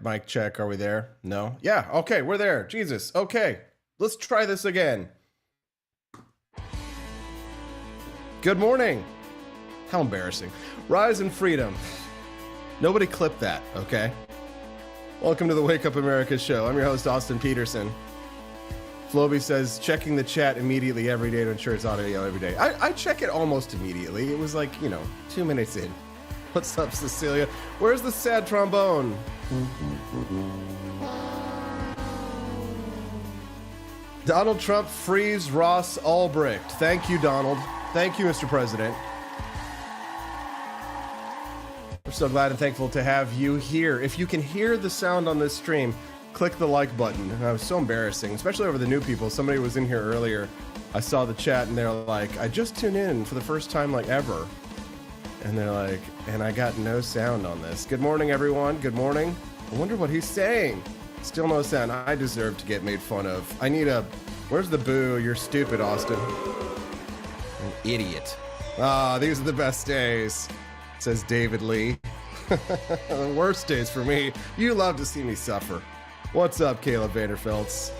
mic check. Are we there? No? Yeah, okay, we're there. Jesus, okay. Let's try this again. Good morning. How embarrassing. Rise and freedom. Nobody clip that, okay? Welcome to the Wake Up America show. I'm your host, Austin Peterson. Floby says, checking the chat immediately every day to ensure it's audio every day. I check it almost immediately. It was like, 2 minutes in. What's up, Cecilia? Where's the sad trombone? Donald Trump frees Ross Ulbricht. Thank you, Donald. Thank you, Mr. President. We're so glad and thankful to have you here. If you can hear the sound on this stream, click the like button. It was so embarrassing, especially over the new people. Somebody was in here earlier. I saw the chat and they're like, I just tuned in for the first time like ever. And they're like, and I got no sound on this. Good morning, everyone. Good morning. I wonder what he's saying. Still no sound. I deserve to get made fun of. I need a... Where's the boo? You're stupid, Austin. An idiot. Ah, these are the best days, says David Lee. The worst days for me. You love to see me suffer. What's up, Caleb Vanderfelts?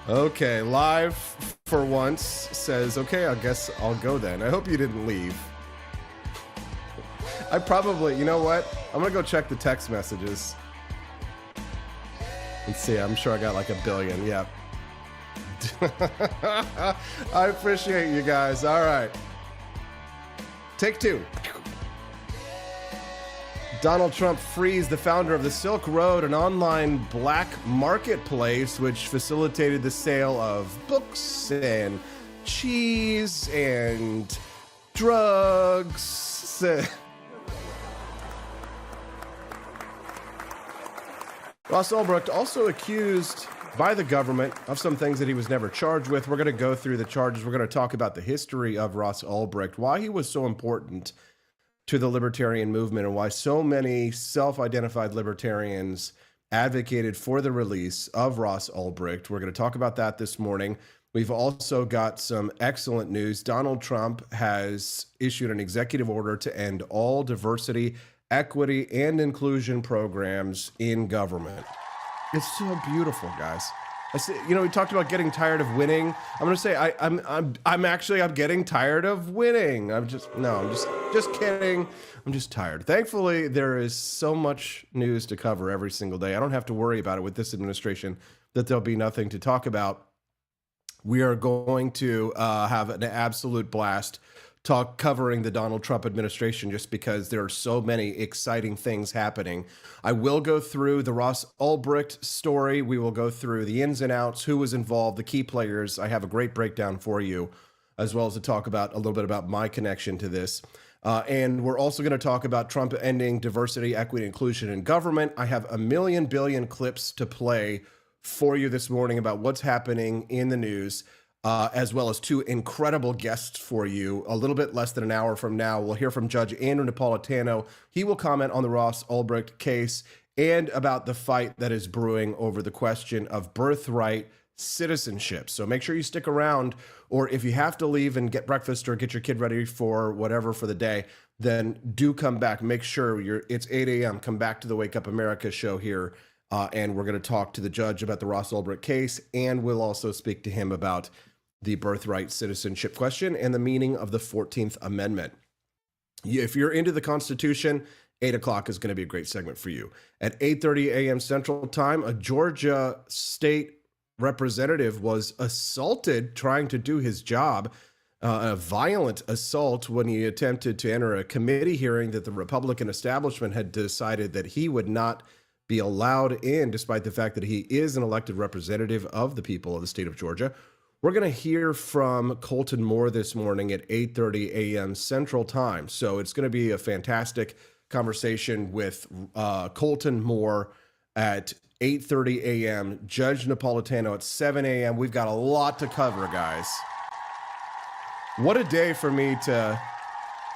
Okay, live for once says, okay, I guess I'll go then. I hope you didn't leave. I probably, you know what? I'm gonna go check the text messages. Let's see, I'm sure I got like 1 billion, yeah. I appreciate you guys, all right. Take 2. Donald Trump frees the founder of the Silk Road, an online black marketplace which facilitated the sale of books and cheese and drugs. Ross Ulbricht also accused by the government of some things that he was never charged with. We're going to go through the charges. We're going to talk about the history of Ross Ulbricht, why he was so important to the libertarian movement and why so many self-identified libertarians advocated for the release of Ross Ulbricht. We're going to talk about that this morning. We've also got some excellent news. Donald Trump has issued an executive order to end all diversity, equity, and inclusion programs in government. It's so beautiful, guys. I see, we talked about getting tired of winning. I'm going to say I'm getting tired of winning. I'm just kidding. I'm just tired. Thankfully, there is so much news to cover every single day. I don't have to worry about it with this administration that there'll be nothing to talk about. We are going to have an absolute blast covering the Donald Trump administration just because there are so many exciting things happening. I will go through the Ross Ulbricht story. We will go through the ins and outs, who was involved, the key players. I have a great breakdown for you, as well as to talk about a little bit about my connection to this. And we're also going to talk about Trump ending diversity, equity, inclusion in government. I have a billion clips to play for you this morning about what's happening in the news. As well as 2 incredible guests for you. A little bit less than an hour from now, we'll hear from Judge Andrew Napolitano. He will comment on the Ross Ulbricht case and about the fight that is brewing over the question of birthright citizenship. So make sure you stick around, or if you have to leave and get breakfast or get your kid ready for whatever for the day, then do come back. Make sure it's 8 a.m. Come back to the Wake Up America show here, and we're going to talk to the judge about the Ross Ulbricht case, and we'll also speak to him about the birthright citizenship question and the meaning of the 14th Amendment. If you're into the Constitution, 8 o'clock is going to be a great segment for you. At 8:30 a.m. Central Time, a Georgia state representative was assaulted trying to do his job, a violent assault when he attempted to enter a committee hearing that the Republican establishment had decided that he would not be allowed in, despite the fact that he is an elected representative of the people of the state of Georgia. We're going to hear from Colton Moore this morning at 8:30 a.m. Central Time. So it's going to be a fantastic conversation with Colton Moore at 8:30 a.m., Judge Napolitano at 7 a.m. We've got a lot to cover, guys. What a day for me to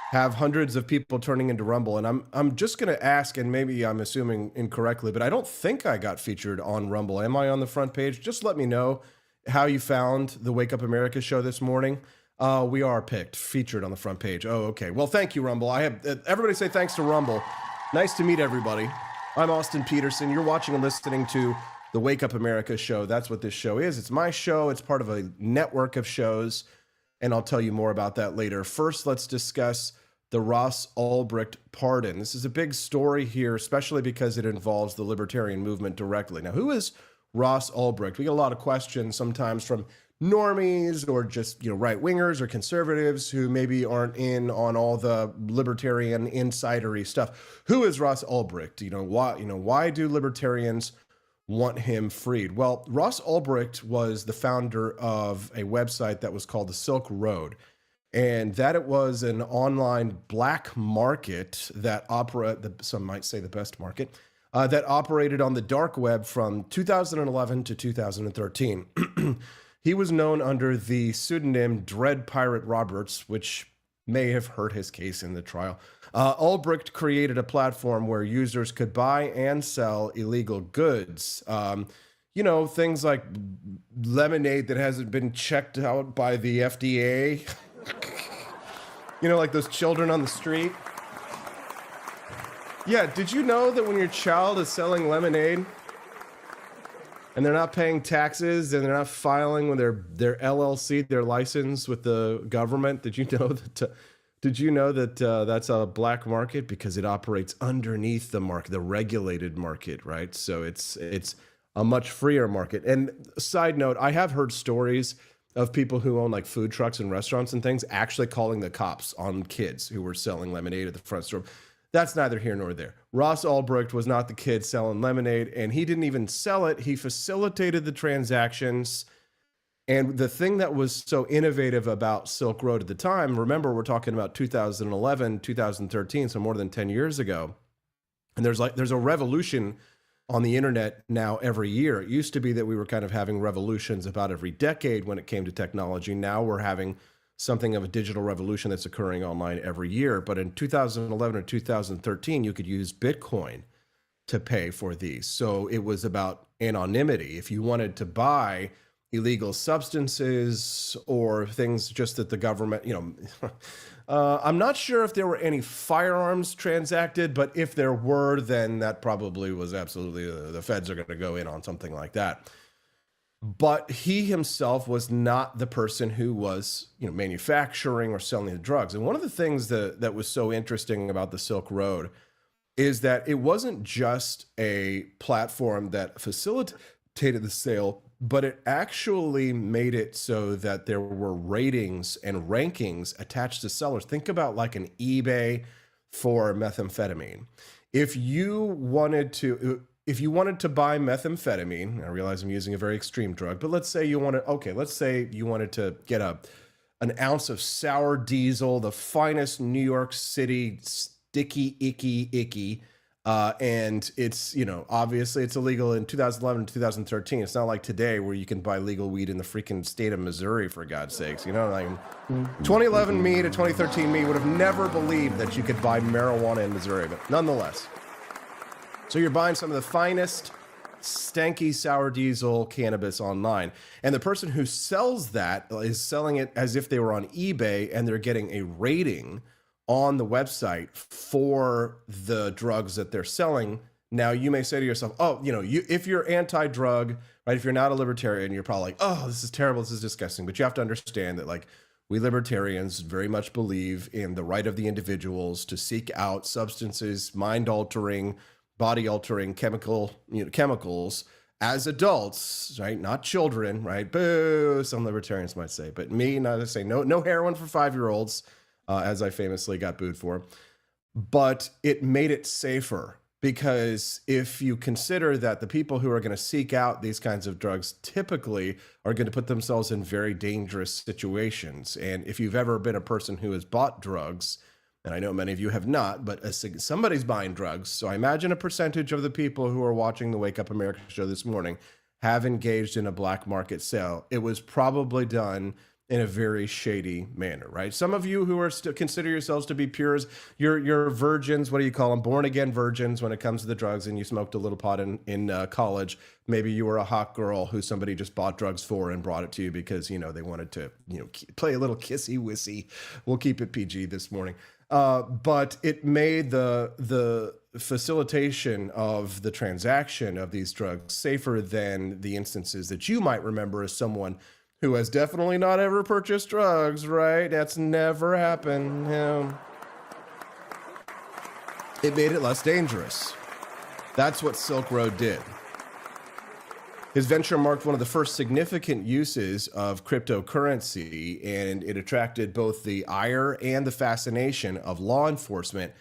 have hundreds of people turning into Rumble. And I'm just going to ask, and maybe I'm assuming incorrectly, but I don't think I got featured on Rumble. Am I on the front page? Just let me know how you found the Wake Up America show this morning. We are featured on the front page. Oh, okay. Well, thank you, Rumble. I have everybody say thanks to Rumble. Nice to meet everybody. I'm Austin Peterson. You're watching and listening to the Wake Up America show. That's what this show is. It's my show. It's part of a network of shows, and I'll tell you more about that later. First, let's discuss the Ross Ulbricht pardon. This is a big story here, especially because it involves the libertarian movement directly. Now, who is Ross Ulbricht? We get a lot of questions sometimes from normies or just right-wingers or conservatives who maybe aren't in on all the libertarian insidery stuff. Who is Ross Ulbricht? Why do libertarians want him freed? Well, Ross Ulbricht was the founder of a website that was called the Silk Road, and that it was an online black market that some might say the best market, that operated on the dark web from 2011 to 2013. He was known under the pseudonym Dread Pirate Roberts, which may have hurt his case in the trial. Ulbricht created a platform where users could buy and sell illegal goods. Things like lemonade that hasn't been checked out by the FDA. Like those children on the street. Yeah, did you know that when your child is selling lemonade and they're not paying taxes and they're not filing with their LLC, their license with the government, did you know that that's a black market because it operates underneath the market, the regulated market, right? So it's a much freer market. And side note, I have heard stories of people who own like food trucks and restaurants and things actually calling the cops on kids who were selling lemonade at the front store. That's neither here nor there. Ross Ulbricht was not the kid selling lemonade, and he didn't even sell it. He facilitated the transactions. And the thing that was so innovative about Silk Road at the time, remember, we're talking about 2011, 2013, so more than 10 years ago. And there's a revolution on the internet now every year. It used to be that we were kind of having revolutions about every decade when it came to technology. Now we're having something of a digital revolution that's occurring online every year. But in 2011 or 2013, you could use Bitcoin to pay for these. So it was about anonymity. If you wanted to buy illegal substances or things just that the government, I'm not sure if there were any firearms transacted, but if there were, then that probably was absolutely, the feds are going to go in on something like that. But he himself was not the person who was, manufacturing or selling the drugs. And one of the things that was so interesting about the Silk Road is that it wasn't just a platform that facilitated the sale, but it actually made it so that there were ratings and rankings attached to sellers. Think about like an eBay for methamphetamine. If you wanted to buy methamphetamine, I realize I'm using a very extreme drug, but let's say you wanted to get an ounce of sour diesel, the finest New York City sticky, icky, and it's, obviously it's illegal in 2011 and 2013. It's not like today where you can buy legal weed in the freaking state of Missouri, for God's sakes. 2011 me to 2013 me would have never believed that you could buy marijuana in Missouri, but nonetheless. So you're buying some of the finest stanky sour diesel cannabis online. And the person who sells that is selling it as if they were on eBay, and they're getting a rating on the website for the drugs that they're selling. Now, you may say to yourself, if you're anti-drug, right, if you're not a libertarian, you're probably like, oh, this is terrible, this is disgusting. But you have to understand that, like, we libertarians very much believe in the right of the individuals to seek out substances, mind-altering, body-altering chemicals as adults, right? Not children, right? Boo, some libertarians might say. But me, not to say no heroin for 5-year-olds, as I famously got booed for. But it made it safer, because if you consider that the people who are going to seek out these kinds of drugs typically are going to put themselves in very dangerous situations. And if you've ever been a person who has bought drugs, and I know many of you have not, but somebody's buying drugs. So I imagine a percentage of the people who are watching the Wake Up America show this morning have engaged in a black market sale. It was probably done in a very shady manner, right? Some of you who are still consider yourselves to be pures, you're virgins. What do you call them? Born again virgins when it comes to the drugs, and you smoked a little pot in college. Maybe you were a hot girl who somebody just bought drugs for and brought it to you because, they wanted to, play a little kissy wissy. We'll keep it PG this morning. But it made the facilitation of the transaction of these drugs safer than the instances that you might remember as someone who has definitely not ever purchased drugs, right? That's never happened. It made it less dangerous. That's what Silk Road did. His venture marked one of the first significant uses of cryptocurrency, and it attracted both the ire and the fascination of law enforcement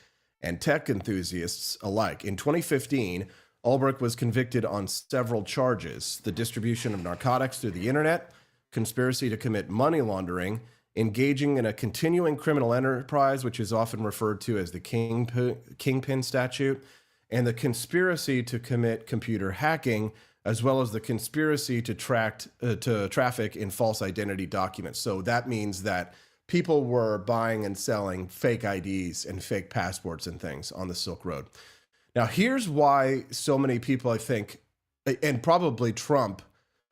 and tech enthusiasts alike. In 2015, Ulbricht was convicted on several charges: the distribution of narcotics through the internet, conspiracy to commit money laundering, engaging in a continuing criminal enterprise, which is often referred to as the Kingpin statute, and the conspiracy to commit computer hacking, as well as the conspiracy to traffic in false identity documents. So that means that people were buying and selling fake IDs and fake passports and things on the Silk Road. Now, here's why so many people, I think, and probably Trump,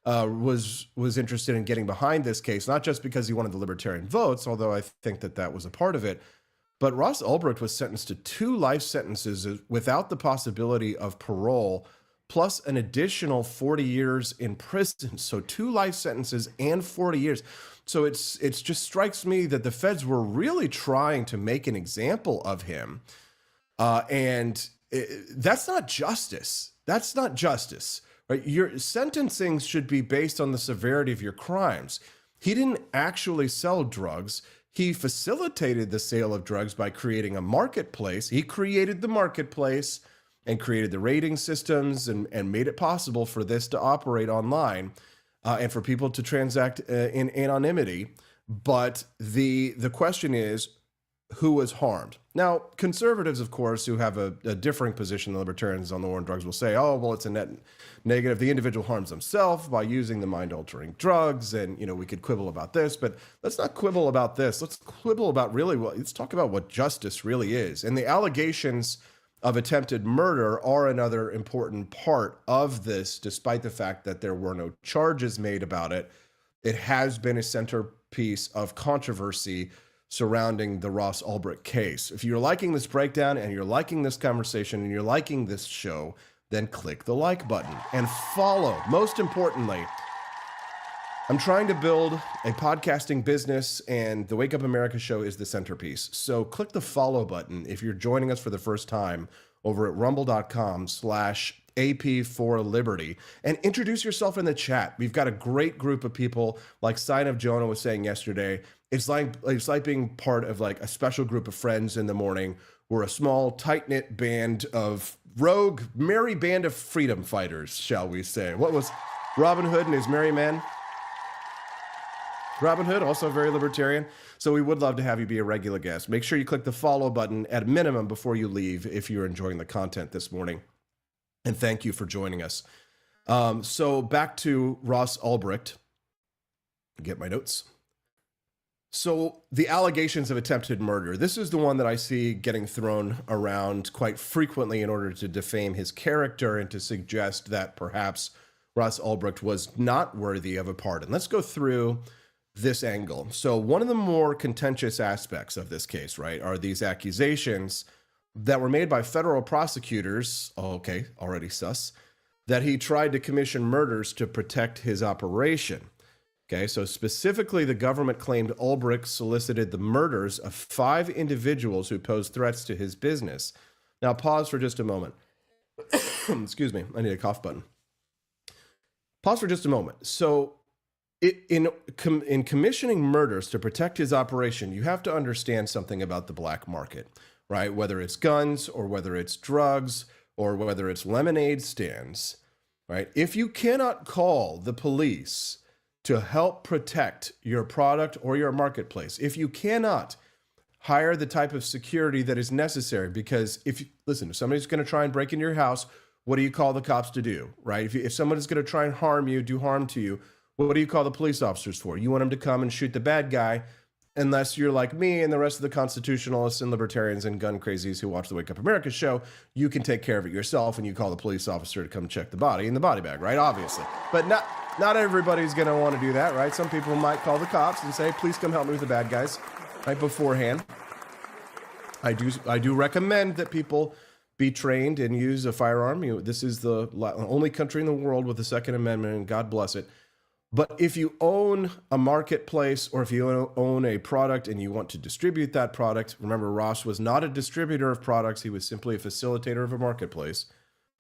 was interested in getting behind this case, not just because he wanted the libertarian votes, although I think that was a part of it, but Ross Ulbricht was sentenced to 2 life sentences without the possibility of parole, plus an additional 40 years in prison. So 2 life sentences and 40 years. So it's just strikes me that the feds were really trying to make an example of him. That's not justice. That's not justice, right? Your sentencing should be based on the severity of your crimes. He didn't actually sell drugs. He facilitated the sale of drugs by creating a marketplace. He created the marketplace and created the rating systems and made it possible for this to operate online and for people to transact in anonymity. But the question is, who was harmed? Now, conservatives, of course, who have a differing position than libertarians on the war on drugs will say, oh, well, it's a net negative. The individual harms himself by using the mind-altering drugs, and, we could quibble about this, but let's not quibble about this. Let's quibble about let's talk about what justice really is. And the allegations of attempted murder are another important part of this, despite the fact that there were no charges made about it. It has been a centerpiece of controversy surrounding the Ross Ulbricht case. If you're liking this breakdown and you're liking this conversation and you're liking this show, then click the like button and follow. Most importantly, I'm trying to build a podcasting business, and the Wake Up America show is the centerpiece. So click the follow button if you're joining us for the first time over at rumble.com/AP4Liberty, and introduce yourself in the chat. We've got a great group of people, like Sign of Jonah was saying yesterday. It's like being part of like a special group of friends in the morning. We're a small, tight-knit band of rogue, merry band of freedom fighters, shall we say. What was Robin Hood and his merry men? Robin Hood, also very libertarian. So we would love to have you be a regular guest. Make sure you click the follow button at a minimum before you leave if you're enjoying the content this morning. And thank you for joining us. So back to Ross Ulbricht. Get my notes. So the allegations of attempted murder, this is the one that I see getting thrown around quite frequently in order to defame his character and to suggest that perhaps Ross Ulbricht was not worthy of a pardon. Let's go through this angle. So one of the more contentious aspects of this case, right, are these accusations that were made by federal prosecutors, okay, already sus, that he tried to commission murders to protect his operation. Okay, so specifically, the government claimed Ulbricht solicited the murders of 5 individuals who posed threats to his business. Now, pause for just a moment. Excuse me, I need a cough button. Pause for just a moment. So, in commissioning murders to protect his operation, you have to understand something about the black market, right? Whether it's guns or whether it's drugs or whether it's lemonade stands, right? If you cannot call the police to help protect your product or your marketplace, if you cannot hire the type of security that is necessary, because if somebody's going to try and break into your house, what do you call the cops to do, right? If somebody's going to try and harm you, do harm to you, what do you call the police officers for? You want them to come and shoot the bad guy, unless you're like me and the rest of the constitutionalists and libertarians and gun crazies who watch the Wake Up America show. You can take care of it yourself, and you call the police officer to come check the body in the body bag, right? Obviously. But not everybody's going to want to do that, right? Some people might call the cops and say, please come help me with the bad guys, right, beforehand. I do recommend that people be trained and use a firearm. This is the only country in the world with the Second Amendment, and God bless it. But if you own a marketplace or if you own a product and you want to distribute that product, remember Ross was not a distributor of products. He was simply a facilitator of a marketplace.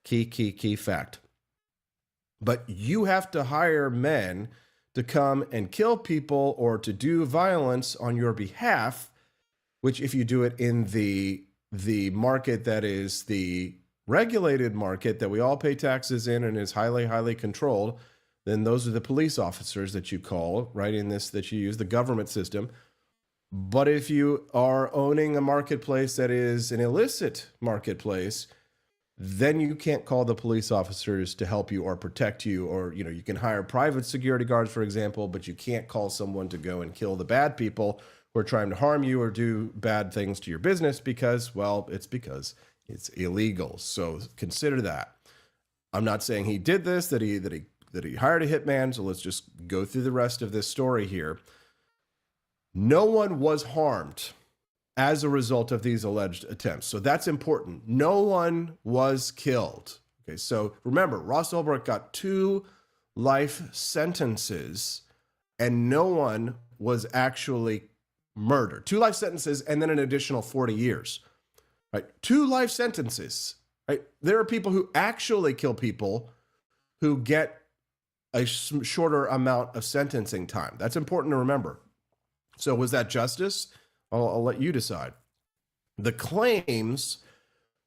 Key fact. But you have to hire men to come and kill people or to do violence on your behalf, which if you do it in the market that is the regulated market that we all pay taxes in and is highly controlled, then those are the police officers that you call, right, in this, that you use, the government system. But if you are owning a marketplace that is an illicit marketplace, then you can't call the police officers to help you or protect you, or, you can hire private security guards, for example, but you can't call someone to go and kill the bad people who are trying to harm you or do bad things to your business because it's illegal. So consider that. I'm not saying he did this, that he hired a hitman. So let's just go through the rest of this story here. No one was harmed as a result of these alleged attempts. So that's important. No one was killed. Okay, so remember, Ross Ulbricht got 2 life sentences and no one was actually murdered. 2 life sentences and then an additional 40 years. Right? 2 life sentences. Right? There are people who actually kill people who get a shorter amount of sentencing time. That's important to remember. So was that justice? I'll let you decide. The claims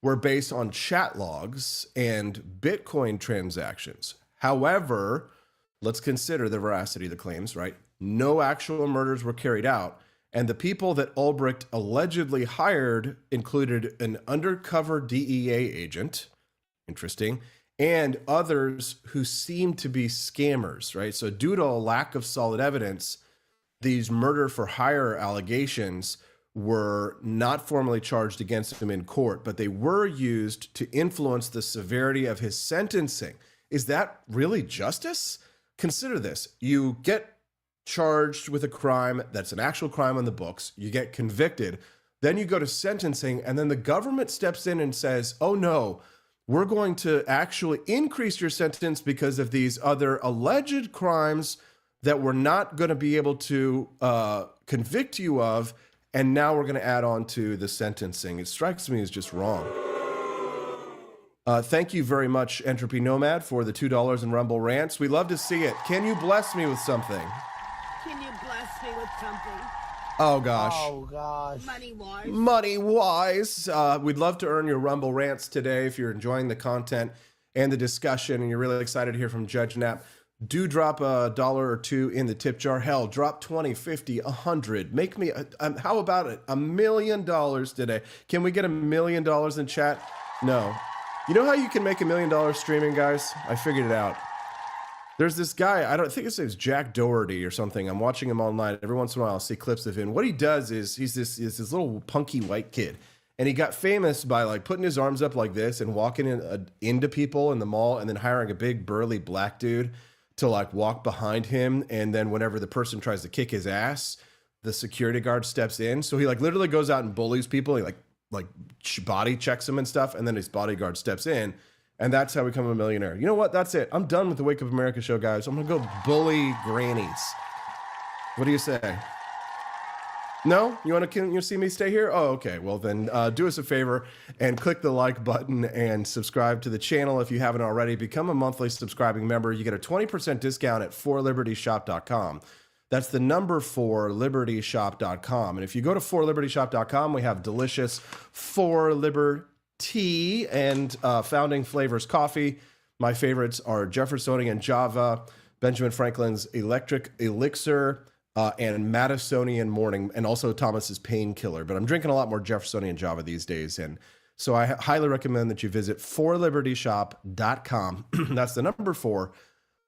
were based on chat logs and Bitcoin transactions. However, let's consider the veracity of the claims, right? No actual murders were carried out. And the people that Ulbricht allegedly hired included an undercover DEA agent, interesting, and others who seemed to be scammers, right? So due to a lack of solid evidence, these murder for hire allegations were not formally charged against him in court, but they were used to influence the severity of his sentencing. Is that really justice? Consider this. You get charged with a crime that's an actual crime on the books. You get convicted. Then you go to sentencing, and then the government steps in and says, oh no, we're going to actually increase your sentence because of these other alleged crimes that we're not going to be able to convict you of, and now we're going to add on to the sentencing. It strikes me as just wrong. Thank you very much, Entropy Nomad, for the $2 in Rumble Rants. We love to see it. Can you bless me with something? Can you bless me with something? Oh, gosh. Oh, gosh. Money-wise. Money-wise. We'd love to earn your Rumble Rants today if you're enjoying the content and the discussion and you're really excited to hear from Judge Knapp. Do drop $1 or $2 in the tip jar. Hell, drop 20, 50, 100. Make me, how about it? $1 million today. Can we get $1 million in chat? No. You know how you can make $1 million streaming, guys? I figured it out. There's this guy, I don't think his name's Jack Doherty or something. I'm watching him online. Every once in a while, I'll see clips of him. What he does is he's this little punky white kid. And he got famous by like putting his arms up like this and walking into people in the mall and then hiring a big burly black dude to like walk behind him. And then whenever the person tries to kick his ass, the security guard steps in. So he like literally goes out and bullies people. He like body checks them and stuff. And then his bodyguard steps in. And that's how we become a millionaire. You know what? That's it. I'm done with the Wake Up America show, guys. I'm going to go bully grannies. What do you say? No? Can you see me stay here? Oh, okay. Well, then do us a favor and click the like button and subscribe to the channel if you haven't already. Become a monthly subscribing member. You get a 20% discount at forlibertyshop.com. That's the number 4libertyshop.com. And if you go to forlibertyshop.com, we have delicious 4Liber tea and Founding Flavors coffee. My favorites are Jeffersonian Java, Benjamin Franklin's Electric Elixir, and Madisonian Morning, and also Thomas's Painkiller. But I'm drinking a lot more Jeffersonian Java these days, and so I highly recommend that you visit forlibertyshop.com. That's the number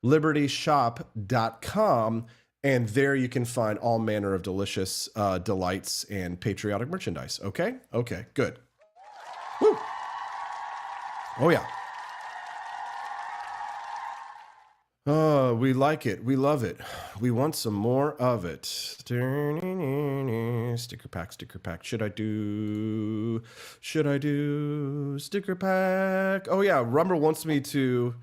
4libertyshop.com, and there you can find all manner of delicious delights and patriotic merchandise. Okay? Okay, good. Woo. Oh, yeah. Oh, we like it. We love it. We want some more of it. Sticker pack, sticker pack. Should I do sticker pack? Oh yeah, Rumble wants me to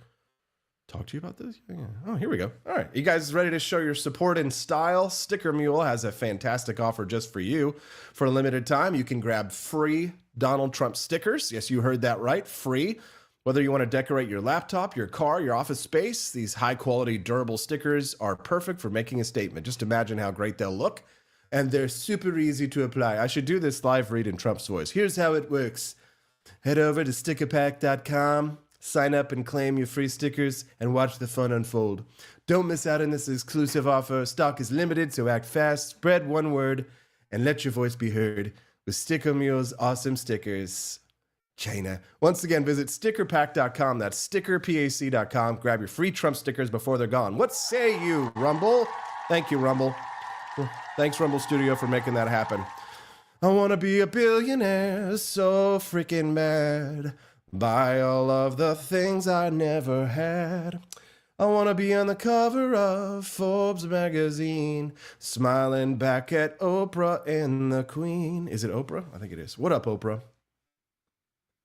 talk to you about this. Yeah. Oh, here we go. All right. You guys ready to show your support in style? Sticker Mule has a fantastic offer just for you. For a limited time, you can grab free Donald Trump stickers. Yes, you heard that right. Free. Whether you want to decorate your laptop, your car, your office space, these high-quality, durable stickers are perfect for making a statement. Just imagine how great they'll look. And they're super easy to apply. I should do this live read in Trump's voice. Here's how it works. Head over to stickerpack.com, sign up and claim your free stickers, and watch the fun unfold. Don't miss out on this exclusive offer. Stock is limited, so act fast, spread one word, and let your voice be heard with Sticker Mule's awesome stickers. China. Once again, visit stickerpack.com. That's stickerpac.com. Grab your free Trump stickers before they're gone. What say you, Rumble? Thank you, Rumble. Thanks, Rumble Studio, for making that happen. I want to be a billionaire, so freaking mad. Buy all of the things I never had. I want to be on the cover of Forbes magazine, smiling back at Oprah and the Queen. Is it Oprah? I think it is. What up, Oprah?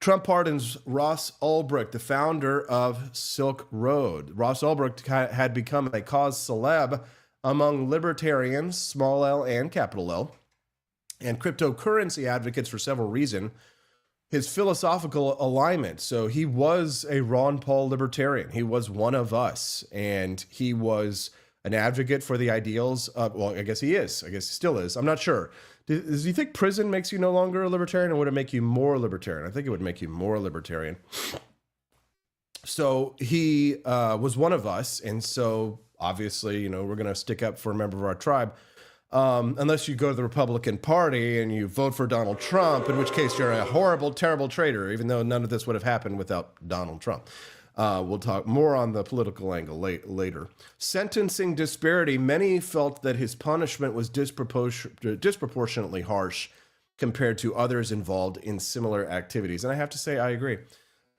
Trump pardons Ross Ulbricht, the founder of Silk Road. Ross Ulbricht had become a cause celeb among libertarians, small l and capital L, and cryptocurrency advocates for several reasons. His philosophical alignment. So he was a Ron Paul libertarian. He was one of us, and he was an advocate for the ideals of, well, I guess he is. I guess he still is. I'm not sure. Do you think prison makes you no longer a libertarian, or would it make you more libertarian? I think it would make you more libertarian. So he was one of us, and so obviously, we're going to stick up for a member of our tribe. Unless you go to the Republican Party and you vote for Donald Trump, in which case you're a horrible, terrible traitor, even though none of this would have happened without Donald Trump. We'll talk more on the political angle later. Sentencing disparity. Many felt that his punishment was disproportionately harsh compared to others involved in similar activities. And I have to say, I agree.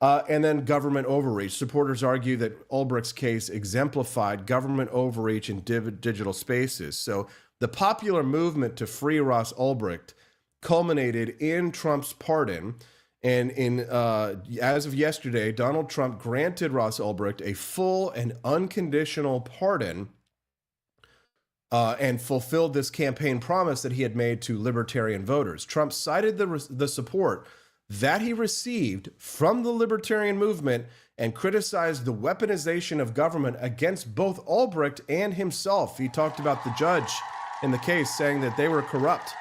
And then government overreach. Supporters argue that Ulbricht's case exemplified government overreach in digital spaces. So the popular movement to free Ross Ulbricht culminated in Trump's pardon. And as of yesterday, Donald Trump granted Ross Ulbricht a full and unconditional pardon and fulfilled this campaign promise that he had made to libertarian voters. Trump cited the support that he received from the libertarian movement and criticized the weaponization of government against both Ulbricht and himself. He talked about the judge in the case, saying that they were corrupt.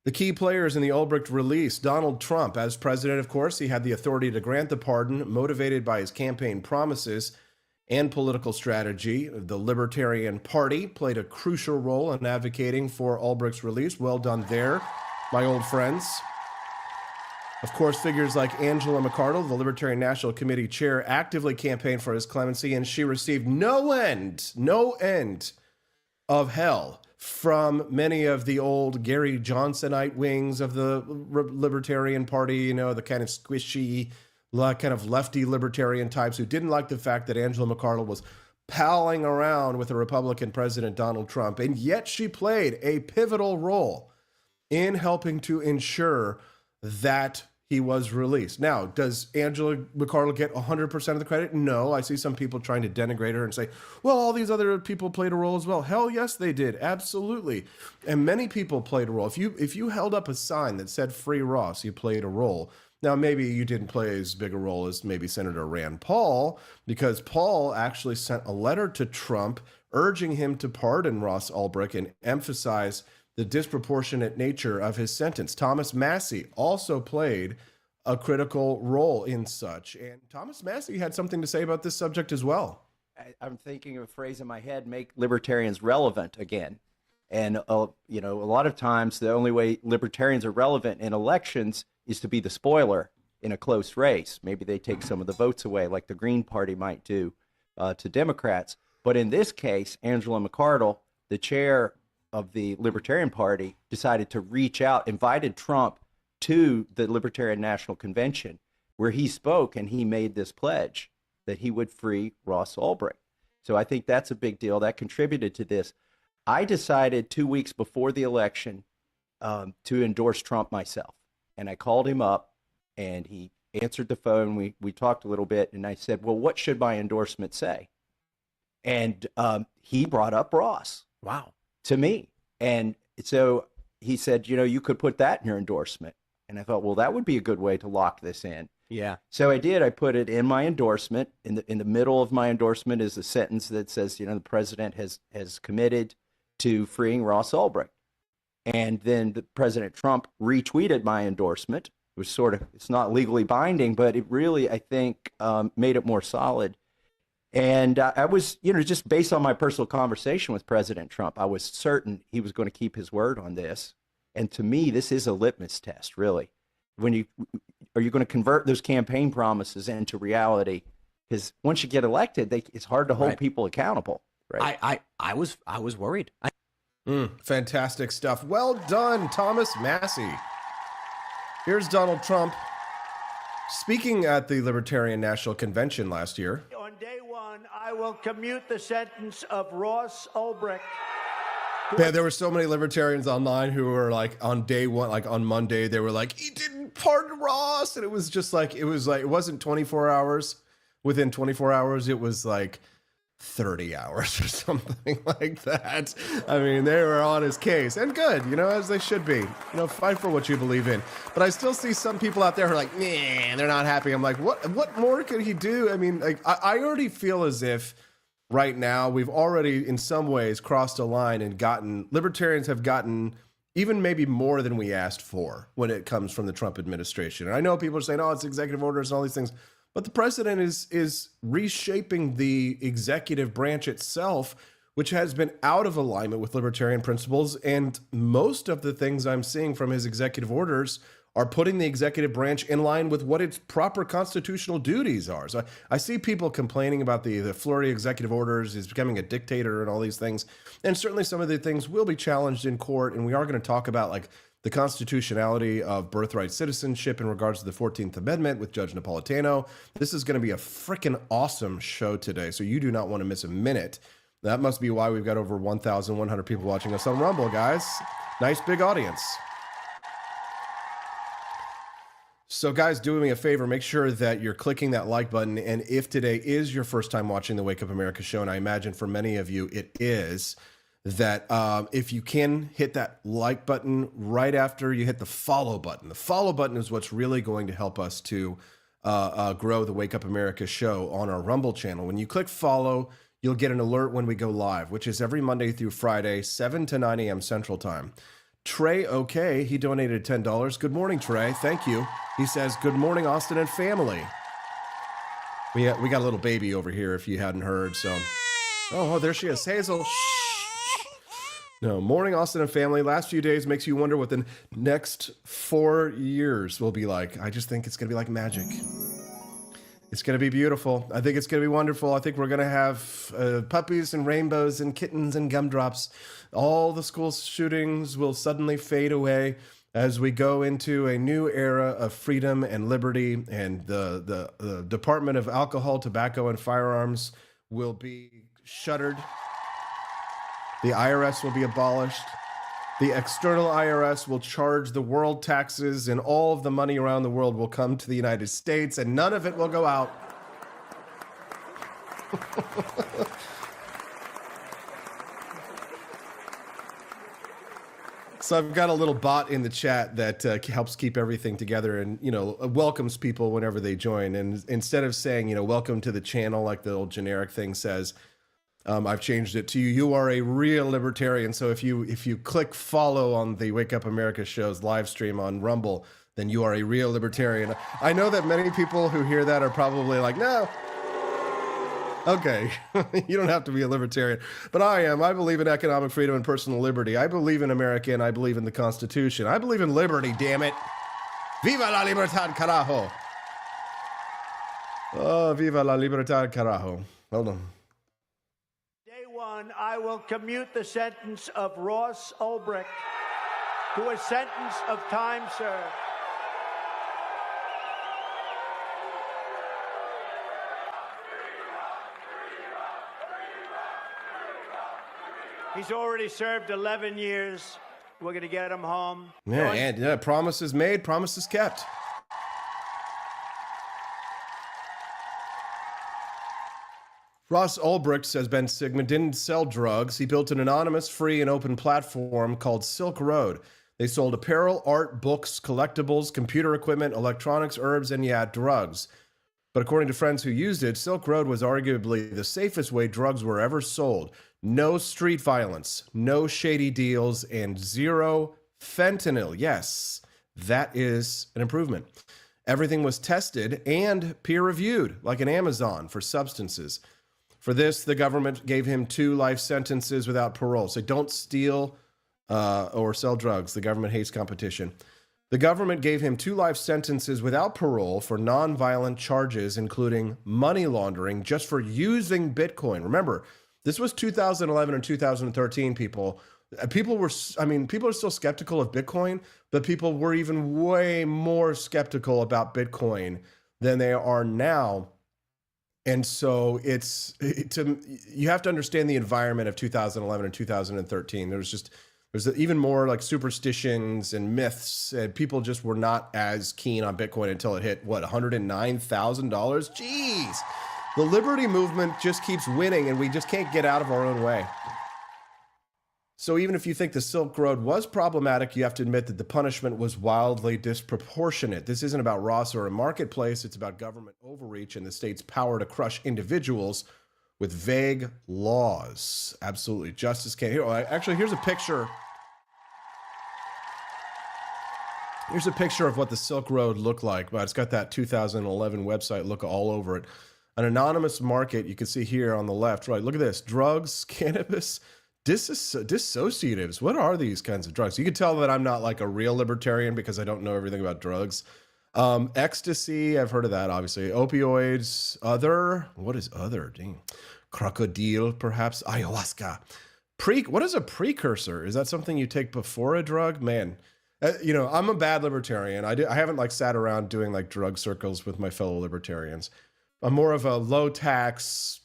The key players in the Ulbricht release: Donald Trump. As president, of course, he had the authority to grant the pardon, motivated by his campaign promises and political strategy. The Libertarian Party played a crucial role in advocating for Ulbricht's release. Well done there, my old friends. Of course, figures like Angela McCardell, the Libertarian National Committee chair, actively campaigned for his clemency, and she received no end of hell from many of the old Gary Johnsonite wings of the Libertarian Party, the kind of squishy, kind of lefty libertarian types who didn't like the fact that Angela McCardell was palling around with the Republican President Donald Trump. And yet she played a pivotal role in helping to ensure that he was released. Now, does Angela McCardell get 100% of the credit? No. I see some people trying to denigrate her and say, well, all these other people played a role as well. Hell yes, they did. Absolutely. And many people played a role. If you held up a sign that said Free Ross, you played a role. Now, maybe you didn't play as big a role as maybe Senator Rand Paul, because Paul actually sent a letter to Trump urging him to pardon Ross Ulbricht and emphasize the disproportionate nature of his sentence. Thomas Massie also played a critical role in such. And Thomas Massie had something to say about this subject as well. I'm thinking of a phrase in my head: make libertarians relevant again. And, a lot of times the only way libertarians are relevant in elections is to be the spoiler in a close race. Maybe they take some of the votes away, like the Green Party might do to Democrats. But in this case, Angela McCardell, the chair of the Libertarian Party, decided to reach out, invited Trump to the Libertarian National Convention, where he spoke and he made this pledge that he would free Ross Ulbricht. So I think that's a big deal. That contributed to this. I decided 2 weeks before the election to endorse Trump myself. And I called him up, and he answered the phone. We talked a little bit, and I said, well, what should my endorsement say? And he brought up Ross. Wow. To me. And so he said, you could put that in your endorsement. And I thought, well, that would be a good way to lock this in. Yeah. So I did. I put it in my endorsement. In the middle of my endorsement is a sentence that says, the president has committed to freeing Ross Ulbricht. And then President Trump retweeted my endorsement. It was it's not legally binding, but it really, I think, made it more solid. And I was, just based on my personal conversation with President Trump, I was certain he was going to keep his word on this. And to me, this is a litmus test, really. Are you going to convert those campaign promises into reality? Because once you get elected, it's hard to hold people accountable. Right? I was worried. Fantastic stuff. Well done, Thomas Massey. Here's Donald Trump speaking at the Libertarian National Convention last year. On day one, I will commute the sentence of Ross Ulbricht. Yeah, there were so many libertarians online who were like on day one, like on Monday, they were like, he didn't pardon Ross. And it was just like, it wasn't 24 hours. Within 24 hours, it was like 30 hours or something like that. I mean, they were on his case, and good, as they should be. Fight for what you believe in. But I still see some people out there who are like, nah, they're not happy. I'm like, what more could he do? I mean, like, I already feel as if right now we've already in some ways crossed a line and libertarians have gotten even maybe more than we asked for when it comes from the Trump administration. And I know people are saying, oh, it's executive orders and all these things. But the president is reshaping the executive branch itself, which has been out of alignment with libertarian principles. And most of the things I'm seeing from his executive orders are putting the executive branch in line with what its proper constitutional duties are. So I see people complaining about the flurry of executive orders, he's becoming a dictator and all these things. And certainly some of the things will be challenged in court. And we are going to talk about like the constitutionality of birthright citizenship in regards to the 14th Amendment with Judge Napolitano. This is going to be a freaking awesome show today, so you do not want to miss a minute. That must be why we've got over 1,100 people watching us on Rumble, guys. Nice big audience. So guys, do me a favor, make sure that you're clicking that like button. And if today is your first time watching the Wake Up America show, and I imagine for many of you it is, that if you can hit that like button right after you hit the follow button. The follow button is what's really going to help us to grow the Wake Up America show on our Rumble channel. When you click follow, you'll get an alert when we go live, which is every Monday through Friday, 7 to 9 a.m. Central Time. Trey, okay, he donated $10. Good morning, Trey. Thank you. He says, good morning, Austin and family. We got a little baby over here if you hadn't heard. So, oh, there she is. Hazel, shh. No, morning, Austin and family. Last few days makes you wonder what the next 4 years will be like. I just think it's going to be like magic. It's going to be beautiful. I think it's going to be wonderful. I think we're going to have puppies and rainbows and kittens and gumdrops. All the school shootings will suddenly fade away as we go into a new era of freedom and liberty. And the Department of Alcohol, Tobacco, and Firearms will be shuttered. The IRS will be abolished. The external IRS will charge the world taxes, and all of the money around the world will come to the United States, and none of it will go out. So I've got a little bot in the chat that helps keep everything together and, welcomes people whenever they join. And instead of saying, welcome to the channel, like the old generic thing says, I've changed it to you are a real libertarian. So if you click follow on the Wake Up America show's live stream on Rumble, then you are a real libertarian. I know that many people who hear that are probably like, no. Okay, you don't have to be a libertarian, but I am. I believe in economic freedom and personal liberty. I believe in America, and I believe in the Constitution. I believe in liberty, damn it. Viva la libertad, carajo. Oh, viva la libertad, carajo. Hold on. I will commute the sentence of Ross Ulbricht to a sentence of time served. He's already served 11 years. We're going to get him home. Yeah, and promises made, promises kept. Ross Ulbricht has been Sigma, didn't sell drugs. He built an anonymous, free, and open platform called Silk Road. They sold apparel, art, books, collectibles, computer equipment, electronics, herbs, and drugs. But according to friends who used it, Silk Road was arguably the safest way drugs were ever sold. No street violence, no shady deals, and zero fentanyl. Yes, that is an improvement. Everything was tested and peer-reviewed, like an Amazon for substances. For this, the government gave him 2 life sentences without parole. So don't steal or sell drugs. The government hates competition. The government gave him 2 life sentences without parole for nonviolent charges, including money laundering, just for using Bitcoin. Remember, this was 2011 and 2013, people. People are still skeptical of Bitcoin, but people were even way more skeptical about Bitcoin than they are now. And so you have to understand the environment of 2011 and 2013. There's even more like superstitions and myths, and people just were not as keen on Bitcoin until it hit, $109,000? Jeez. The liberty movement just keeps winning, and we just can't get out of our own way. So even if you think the Silk Road was problematic, you have to admit that the punishment was wildly disproportionate. This isn't about Ross or a marketplace. It's about government overreach and the state's power to crush individuals with vague laws. Absolutely. Justice can't. Actually, here's a picture. Here's a picture of what the Silk Road looked like. But it's got that 2011 website look all over it. An anonymous market, you can see here on the left, right? Look at this. Drugs, cannabis, dissociatives. What are these kinds of drugs? You can tell that I'm not like a real libertarian because I don't know everything about drugs. Ecstasy, I've heard of that, obviously. Opioids, other. What is other? Dang. Crocodile, perhaps. Ayahuasca. What is a precursor? Is that something you take before a drug? Man, I'm a bad libertarian. I haven't like sat around doing like drug circles with my fellow libertarians. I'm more of a low tax,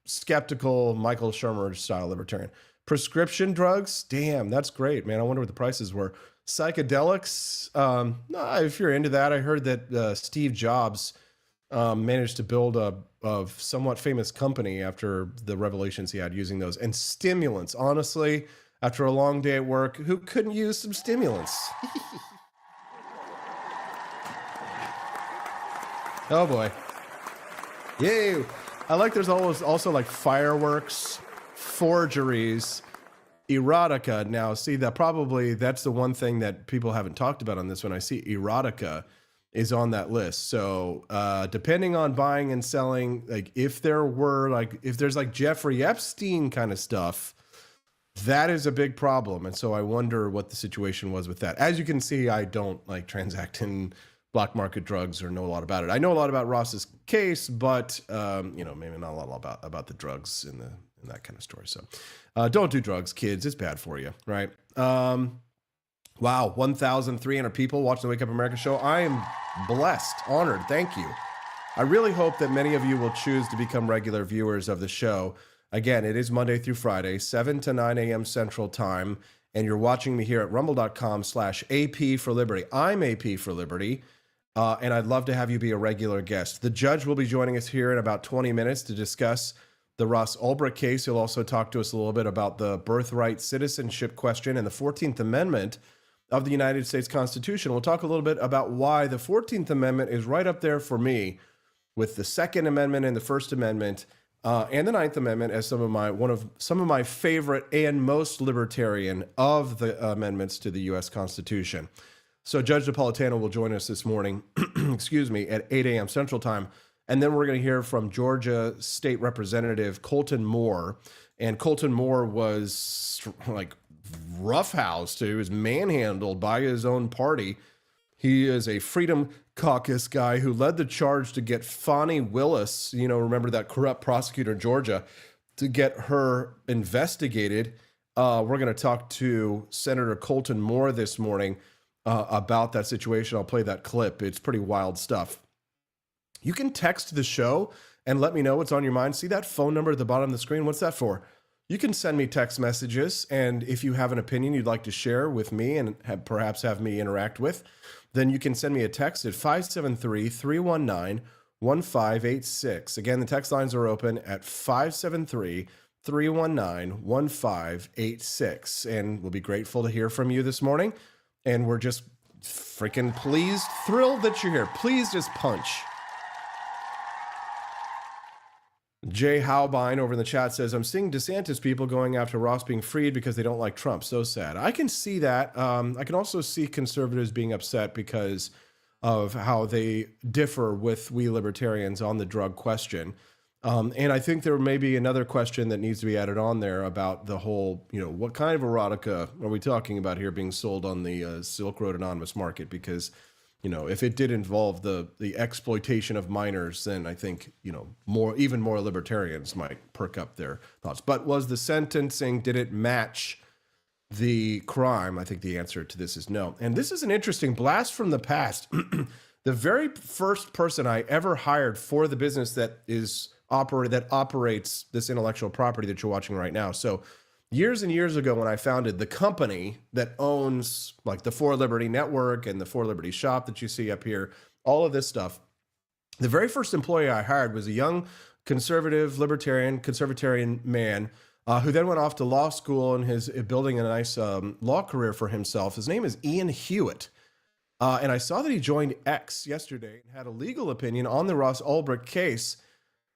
skeptical Michael Shermer style libertarian. Prescription drugs, damn, that's great, man. I wonder what the prices were. Psychedelics, if you're into that, I heard that Steve Jobs managed to build a somewhat famous company after the revelations he had using those. And stimulants, honestly, after a long day at work, who couldn't use some stimulants? Oh boy. Yay. I like there's always also like fireworks, forgeries, erotica. Now, see, that's the one thing that people haven't talked about on this one. I see erotica is on that list. So depending on buying and selling, like if there's like Jeffrey Epstein kind of stuff, that is a big problem. And so I wonder what the situation was with that. As you can see, I don't like transact in black market drugs or know a lot about it. I know a lot about Ross's case, but maybe not a lot about the drugs in that kind of story. So don't do drugs, kids. It's bad for you, right? Wow, 1,300 people watching the Wake Up America show. I am blessed, honored. Thank you. I really hope that many of you will choose to become regular viewers of the show. Again, it is Monday through Friday, 7 to 9 a.m. Central Time, and you're watching me here at rumble.com/AP for Liberty. I'm AP for Liberty. And I'd love to have you be a regular guest. The judge will be joining us here in about 20 minutes to discuss the Ross Ulbricht case. He'll also talk to us a little bit about the birthright citizenship question and the 14th Amendment of the United States Constitution. We'll talk a little bit about why the 14th Amendment is right up there for me with the Second Amendment and the First Amendment and the Ninth Amendment as some of my favorite and most libertarian of the amendments to the U.S. Constitution. So Judge Napolitano will join us this morning, at 8 a.m. Central Time. And then we're going to hear from Georgia State Representative Colton Moore. And Colton Moore was like roughhoused. He was manhandled by his own party. He is a Freedom Caucus guy who led the charge to get Fani Willis, remember that corrupt prosecutor in Georgia, to get her investigated. We're going to talk to Senator Colton Moore this morning about that situation. I'll play that clip. It's pretty wild stuff. You can text the show and let me know what's on your mind. See that phone number at the bottom of the screen? What's that for? You can send me text messages, and if you have an opinion you'd like to share with me and perhaps have me interact with, then you can send me a text at 573-319-1586. Again, the text lines are open at 573-319-1586. And we'll be grateful to hear from you this morning. And we're just freaking pleased, thrilled that you're here. Please just punch. Jay Howbine over in the chat says, I'm seeing DeSantis people going after Ross being freed because they don't like Trump. So sad. I can see that. I can also see conservatives being upset because of how they differ with we libertarians on the drug question. And I think there may be another question that needs to be added on there about the whole, what kind of erotica are we talking about here being sold on the Silk Road Anonymous market? Because if it did involve the exploitation of minors, then I think, even more libertarians might perk up their thoughts. But was the sentencing, did it match the crime? I think the answer to this is no. And this is an interesting blast from the past. The very first person I ever hired for the business that operates this intellectual property that you're watching right now. So years and years ago, when I founded the company that owns like the For Liberty Network and the For Liberty shop that you see up here, all of this stuff, the very first employee I hired was a young conservatarian man who then went off to law school and is building a nice law career for himself. His name is Ian Hewitt. And I saw that he joined X yesterday and had a legal opinion on the Ross Ulbricht case,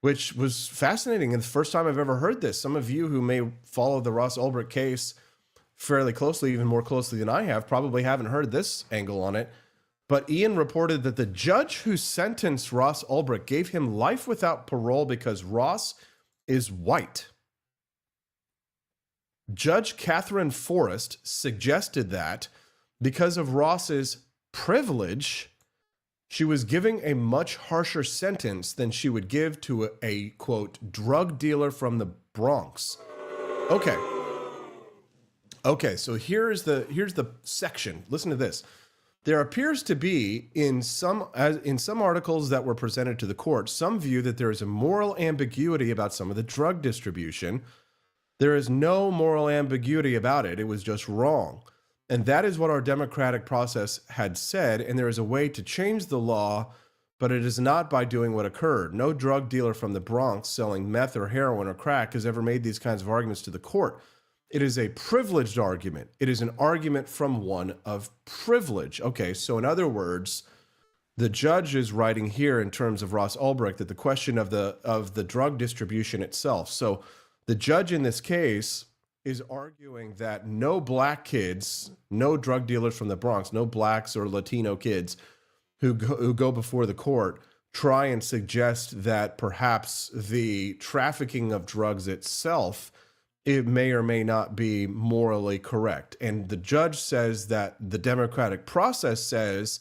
which was fascinating. And the first time I've ever heard this. Some of you who may follow the Ross Ulbricht case fairly closely, even more closely than I have, probably haven't heard this angle on it. But Ian reported that the judge who sentenced Ross Ulbricht gave him life without parole because Ross is white. Judge Catherine Forrest suggested that because of Ross's privilege, she was giving a much harsher sentence than she would give to a quote, drug dealer from the Bronx. Okay, so here's the section. Listen to this. There appears to be in some articles that were presented to the court, some view that there is a moral ambiguity about some of the drug distribution. There is no moral ambiguity about it. It was just wrong. And that is what our democratic process had said, and there is a way to change the law, but it is not by doing what occurred. No drug dealer from the Bronx selling meth or heroin or crack has ever made these kinds of arguments to the court. It is a privileged argument. It is an argument from one of privilege. Okay, so in other words, the judge is writing here in terms of Ross Ulbricht that the question of the drug distribution itself. So the judge in this case is arguing that no black kids, no drug dealers from the Bronx, no blacks or Latino kids who go before the court try and suggest that perhaps the trafficking of drugs itself, it may or may not be morally correct. And the judge says that the democratic process says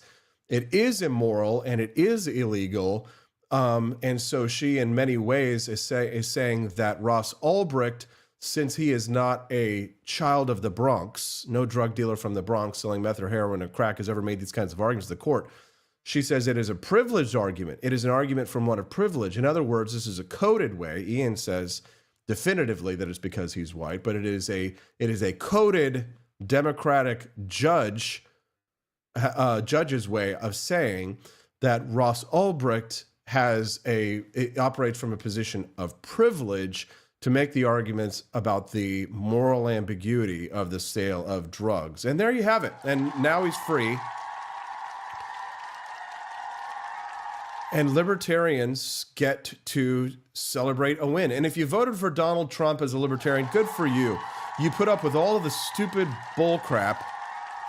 it is immoral and it is illegal. And so she, in many ways, is saying that Ross Ulbricht, since he is not a child of the Bronx, no drug dealer from the Bronx selling meth or heroin or crack has ever made these kinds of arguments to the court. She says it is a privileged argument. It is an argument from one of privilege. In other words, this is a coded way. Ian says definitively that it's because he's white, but it is a coded democratic judge's way of saying that Ross Ulbricht operates from a position of privilege to make the arguments about the moral ambiguity of the sale of drugs. And there you have it. And now he's free. And libertarians get to celebrate a win. And if you voted for Donald Trump as a libertarian, good for you. You put up with all of the stupid bull crap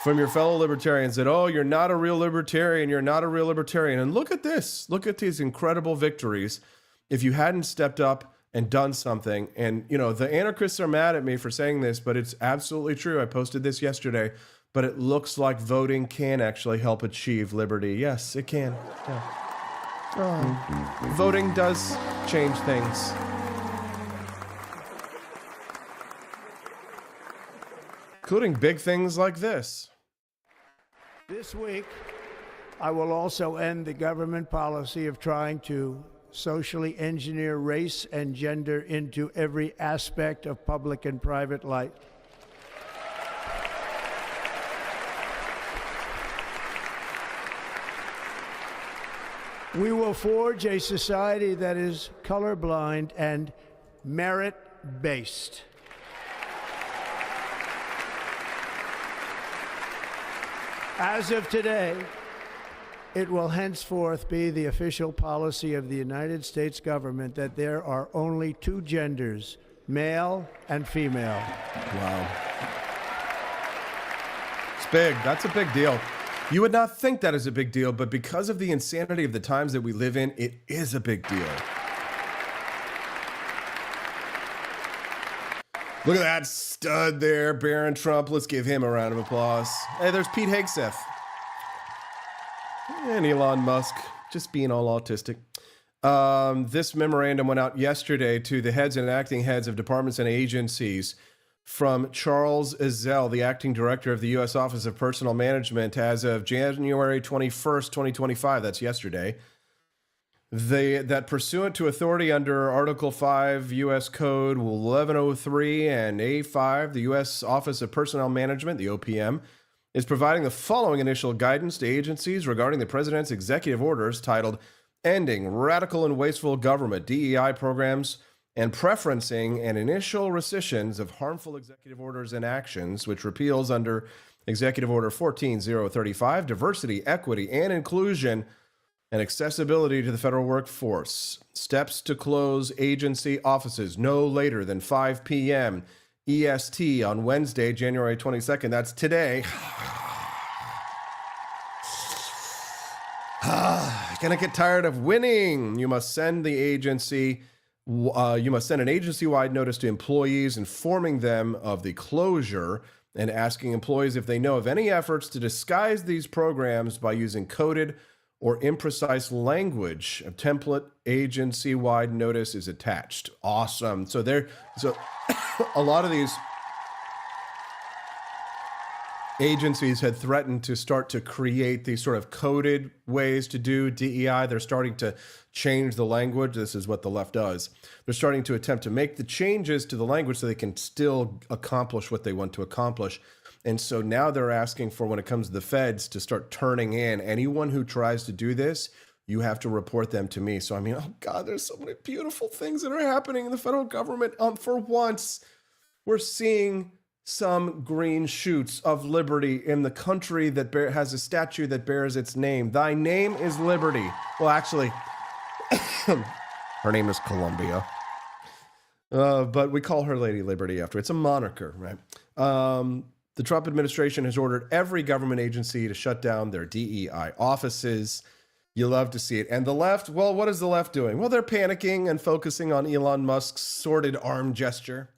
from your fellow libertarians that, oh, you're not a real libertarian, you're not a real libertarian. And look at this. Look at these incredible victories. If you hadn't stepped up and done something. And, the anarchists are mad at me for saying this, but it's absolutely true. I posted this yesterday, but it looks like voting can actually help achieve liberty. Yes, it can. Yeah. Oh. Voting does change things. Including big things like this. This week, I will also end the government policy of trying to socially engineer race and gender into every aspect of public and private life. We will forge a society that is colorblind and merit-based. As of today, it will henceforth be the official policy of the United States government that there are only two genders, male and female. Wow. It's big. That's a big deal. You would not think that is a big deal, but because of the insanity of the times that we live in, it is a big deal. Look at that stud there, Barron Trump. Let's give him a round of applause. Hey, there's Pete Hegseth. And Elon Musk, just being all autistic. This memorandum went out yesterday to the heads and acting heads of departments and agencies from Charles Ezell, the acting director of the U.S. Office of Personnel Management, as of January 21st, 2025. That's yesterday. That pursuant to authority under Article 5 U.S. Code 1103 and A5, the U.S. Office of Personnel Management, the OPM, is providing the following initial guidance to agencies regarding the President's executive orders titled Ending Radical and Wasteful Government, DEI Programs, and Preferencing and Initial Rescissions of Harmful Executive Orders and Actions, which repeals under Executive Order 14035, Diversity, Equity, and Inclusion and Accessibility to the Federal Workforce. Steps to close agency offices no later than 5 p.m. EST on Wednesday, January 22nd. That's today. Gonna get tired of winning. You must send an agency-wide notice to employees informing them of the closure and asking employees if they know of any efforts to disguise these programs by using coded or imprecise language. A template agency-wide notice is attached. Awesome. So a lot of these agencies had threatened to start to create these sort of coded ways to do DEI. They're starting to change the language. This is what the left does. They're starting to attempt to make the changes to the language so they can still accomplish what they want to accomplish. And so now they're asking for, when it comes to the feds, to start turning in anyone who tries to do this. You have to report them to me. So, I mean, oh God, there's so many beautiful things that are happening in the federal government. For once, we're seeing some green shoots of liberty in the country that has a statue that bears its name. Thy name is Liberty. Well, actually, her name is Columbia. But we call her Lady Liberty after. It's a moniker, right? The Trump administration has ordered every government agency to shut down their DEI offices. You love to see it. And the left, well, what is the left doing? Well, they're panicking and focusing on Elon Musk's sordid arm gesture.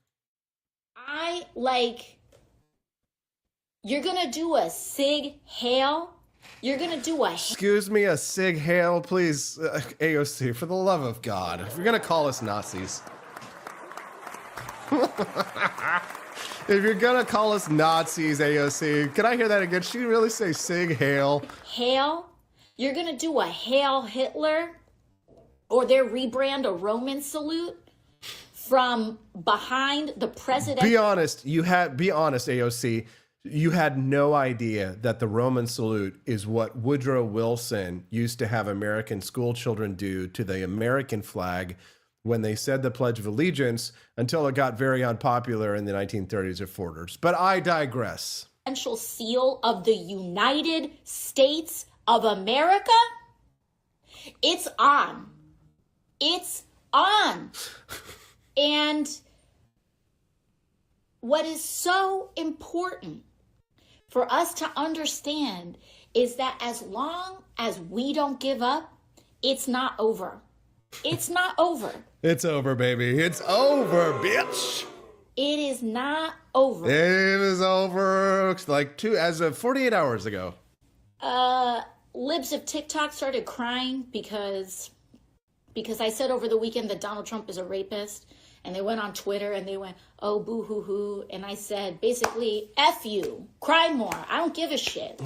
You're going to do a Sig Hail? You're going to do a... Excuse me, a Sig Hail, please. AOC, for the love of God. If you're going to call us Nazis. If you're going to call us Nazis, AOC, can I hear that again? Should you really say Sig Hail? Hail? You're going to do a Hail Hitler? Or their rebrand a Roman salute? From behind the president. Be honest, AOC. You had no idea that the Roman salute is what Woodrow Wilson used to have American school children do to the American flag when they said the Pledge of Allegiance, until it got very unpopular in the 1930s or 40s. But I digress. Essential seal of the United States of America? It's on. It's on. And what is so important for us to understand is that as long as we don't give up, it's not over. It's not over. It's over, baby. It's over, bitch. It is not over. It is over as of 48 hours ago. Libs of TikTok started crying because I said over the weekend that Donald Trump is a rapist. And they went on Twitter and they went, oh, boo hoo hoo. And I said, basically, F you, cry more. I don't give a shit.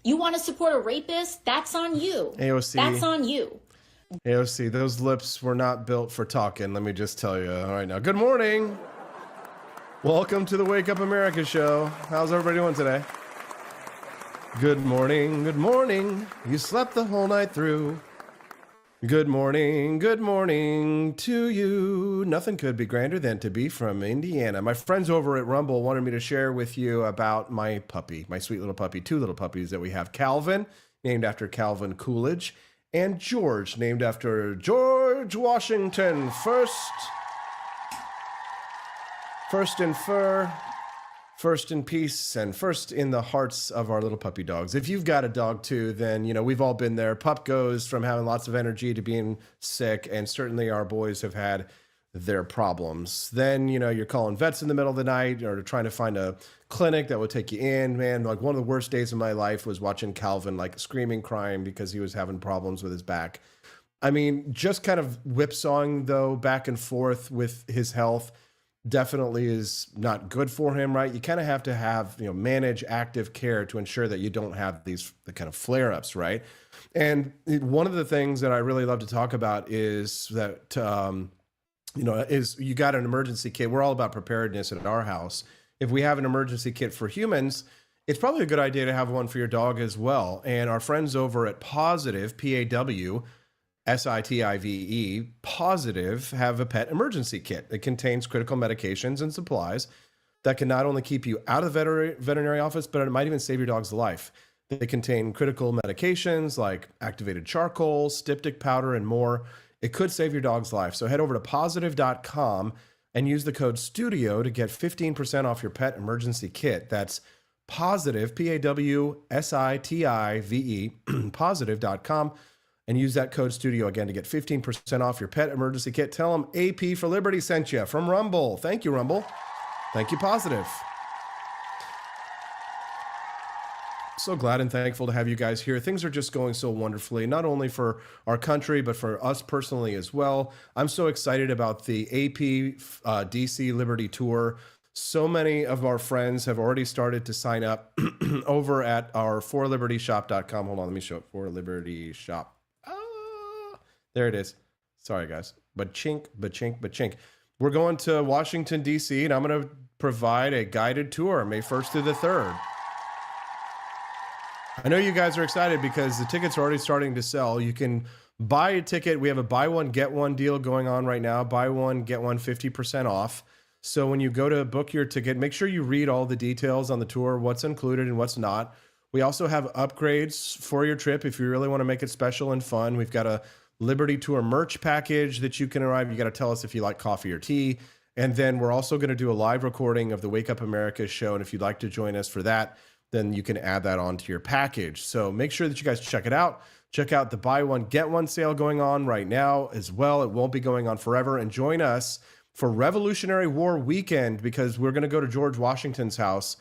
You want to support a rapist? That's on you. AOC. That's on you. AOC, those lips were not built for talking, let me just tell you right now. Good morning. Welcome to the Wake Up America show. How's everybody doing today? Good morning, good morning. You slept the whole night through. Good morning to you. Nothing could be grander than to be from Indiana. My friends over at Rumble wanted me to share with you about my puppy, my sweet little puppy, two little puppies that we have. Calvin, named after Calvin Coolidge, and George, named after George Washington. First in fur, first in peace, and first in the hearts of our little puppy dogs. If you've got a dog too, then, you know, we've all been there. Pup goes from having lots of energy to being sick, and certainly our boys have had their problems. Then, you know, you're calling vets in the middle of the night or trying to find a clinic that would take you in. Man, like one of the worst days of my life was watching Calvin like screaming, crying because he was having problems with his back. I mean, just kind of whipsawing though back and forth with his health definitely is not good for him, right? You kind of have to have, you know, manage active care to ensure that you don't have the kind of flare-ups, right? And one of the things that I really love to talk about is that, you know, is you got an emergency kit. We're all about preparedness at our house. If we have an emergency kit for humans, it's probably a good idea to have one for your dog as well. And our friends over at Positive, P-A-W, SITIVE, Positive, have a pet emergency kit. It contains critical medications and supplies that can not only keep you out of the veterinary office, but it might even save your dog's life. They contain critical medications like activated charcoal, styptic powder, and more. It could save your dog's life. So head over to positive.com and use the code STUDIO to get 15% off your pet emergency kit. That's Positive, P-A-W-S-I-T-I-V-E, positive.com. And use that code STUDIO again to get 15% off your pet emergency kit. Tell them AP for Liberty sent you from Rumble. Thank you, Rumble. Thank you, Positive. So glad and thankful to have you guys here. Things are just going so wonderfully, not only for our country, but for us personally as well. I'm so excited about the AP DC Liberty Tour. So many of our friends have already started to sign up over at our forlibertyshop.com. Hold on, let me show it. For Liberty Shop. There it is. Sorry, guys. Ba-chink, ba-chink, ba-chink. We're going to Washington, D.C., and I'm going to provide a guided tour May 1st through the 3rd. I know you guys are excited because the tickets are already starting to sell. You can buy a ticket. We have a buy one, get one deal going on right now. Buy one, get one 50% off. So when you go to book your ticket, make sure you read all the details on the tour, what's included and what's not. We also have upgrades for your trip if you really want to make it special and fun. We've got a Liberty Tour merch package that you can arrive. You got to tell us if you like coffee or tea. And then we're also going to do a live recording of the Wake Up America show. And if you'd like to join us for that, then you can add that onto your package. So make sure that you guys check it out. Check out the buy one, get one sale going on right now as well. It won't be going on forever. And join us for Revolutionary War weekend because we're going to go to George Washington's house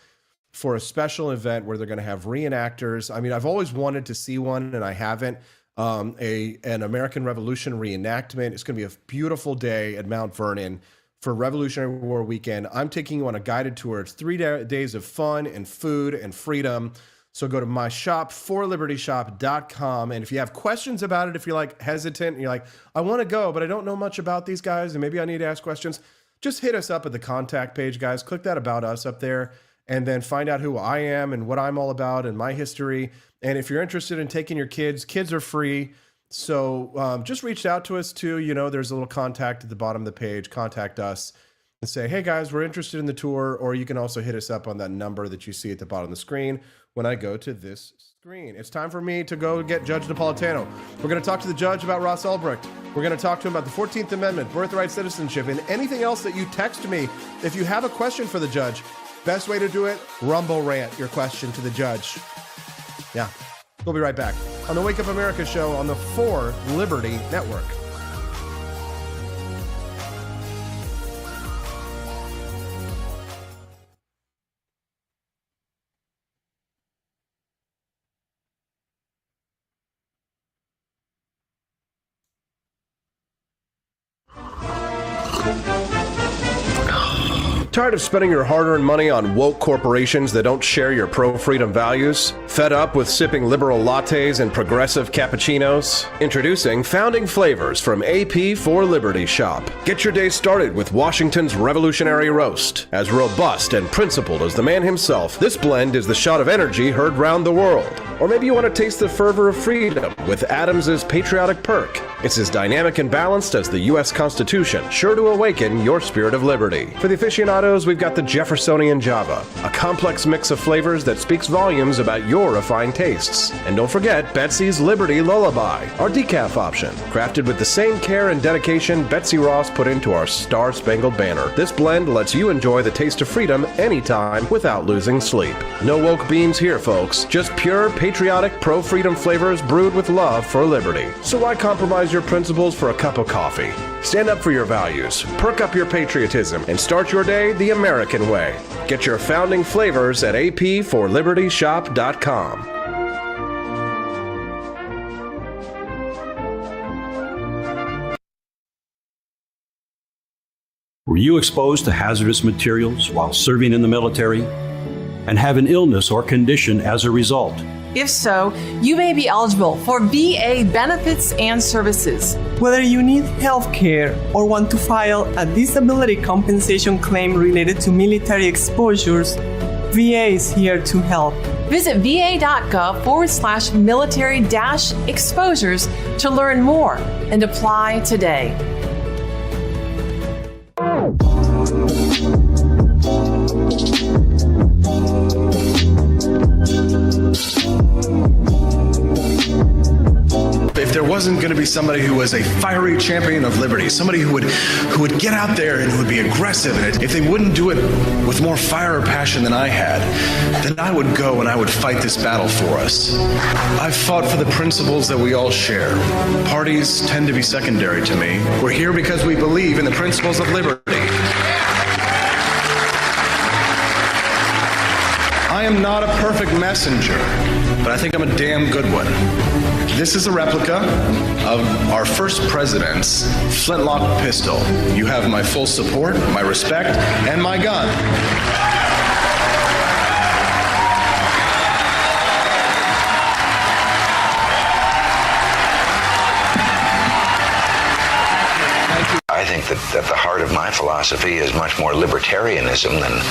for a special event where they're going to have reenactors. I mean, I've always wanted to see one and I haven't. An American Revolution reenactment. It's going to be a beautiful day at Mount Vernon for Revolutionary War weekend. I'm taking you on a guided tour. It's 3 days of fun and food and freedom. So go to my shop, forlibertyshop.com. And if you have questions about it, if you're like hesitant and you're like, I want to go, but I don't know much about these guys and maybe I need to ask questions, just hit us up at the contact page, guys. Click that About Us up there and then find out who I am and what I'm all about and my history. And if you're interested in taking your kids are free. So just reach out to us too. You know, there's a little contact at the bottom of the page. Contact us and say, hey guys, we're interested in the tour. Or you can also hit us up on that number that you see at the bottom of the screen when I go to this screen. It's time for me to go get Judge Napolitano. We're going to talk to the judge about Ross Ulbricht. We're going to talk to him about the 14th Amendment, birthright citizenship, and anything else that you text me. If you have a question for the judge, best way to do it, Rumble rant your question to the judge. Yeah, we'll be right back on the Wake Up America show on the For Liberty Network. Tired of spending your hard-earned money on woke corporations that don't share your pro-freedom values? Fed up with sipping liberal lattes and progressive cappuccinos? Introducing Founding Flavors from AP for Liberty Shop. Get your day started with Washington's Revolutionary Roast. As robust and principled as the man himself, this blend is the shot of energy heard round the world. Or maybe you want to taste the fervor of freedom with Adams's Patriotic Perk. It's as dynamic and balanced as the U.S. Constitution, sure to awaken your spirit of liberty. For the aficionados, we've got the Jeffersonian Java, a complex mix of flavors that speaks volumes about your refined tastes. And don't forget Betsy's Liberty Lullaby, our decaf option, crafted with the same care and dedication Betsy Ross put into our Star-Spangled Banner. This blend lets you enjoy the taste of freedom anytime without losing sleep. No woke beans here, folks. Just pure, patriotic, pro-freedom flavors brewed with love for liberty. So why compromise your principles for a cup of coffee? Stand up for your values, perk up your patriotism, and start your day the American way. Get your Founding Flavors at apforlibertyshop.com. Were you exposed to hazardous materials while serving in the military and have an illness or condition as a result? If so, you may be eligible for VA benefits and services. Whether you need health care or want to file a disability compensation claim related to military exposures, VA is here to help. Visit va.gov/military-exposures to learn more and apply today. If there wasn't going to be somebody who was a fiery champion of liberty, somebody who would get out there and who would be aggressive, and if they wouldn't do it with more fire or passion than I had, then I would go and I would fight this battle for us. I've fought for the principles that we all share. Parties tend to be secondary to me. We're here because we believe in the principles of liberty. I am not a perfect messenger, but I think I'm a damn good one. This is a replica of our first president's flintlock pistol. You have my full support, my respect, and my gun. I think that the heart of my philosophy is much more libertarianism than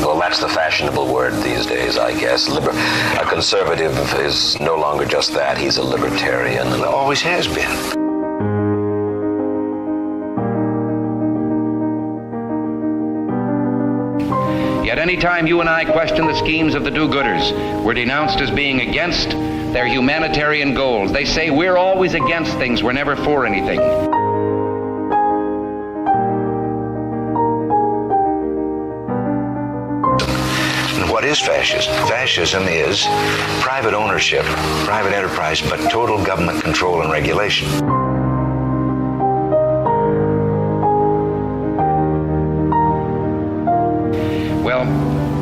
well, that's the fashionable word these days, I guess. A conservative is no longer just that. He's a libertarian and always has been. Yet any time you and I question the schemes of the do-gooders, we're denounced as being against their humanitarian goals. They say we're always against things, we're never for anything. What is fascism? Fascism is private ownership, private enterprise, but total government control and regulation. Well,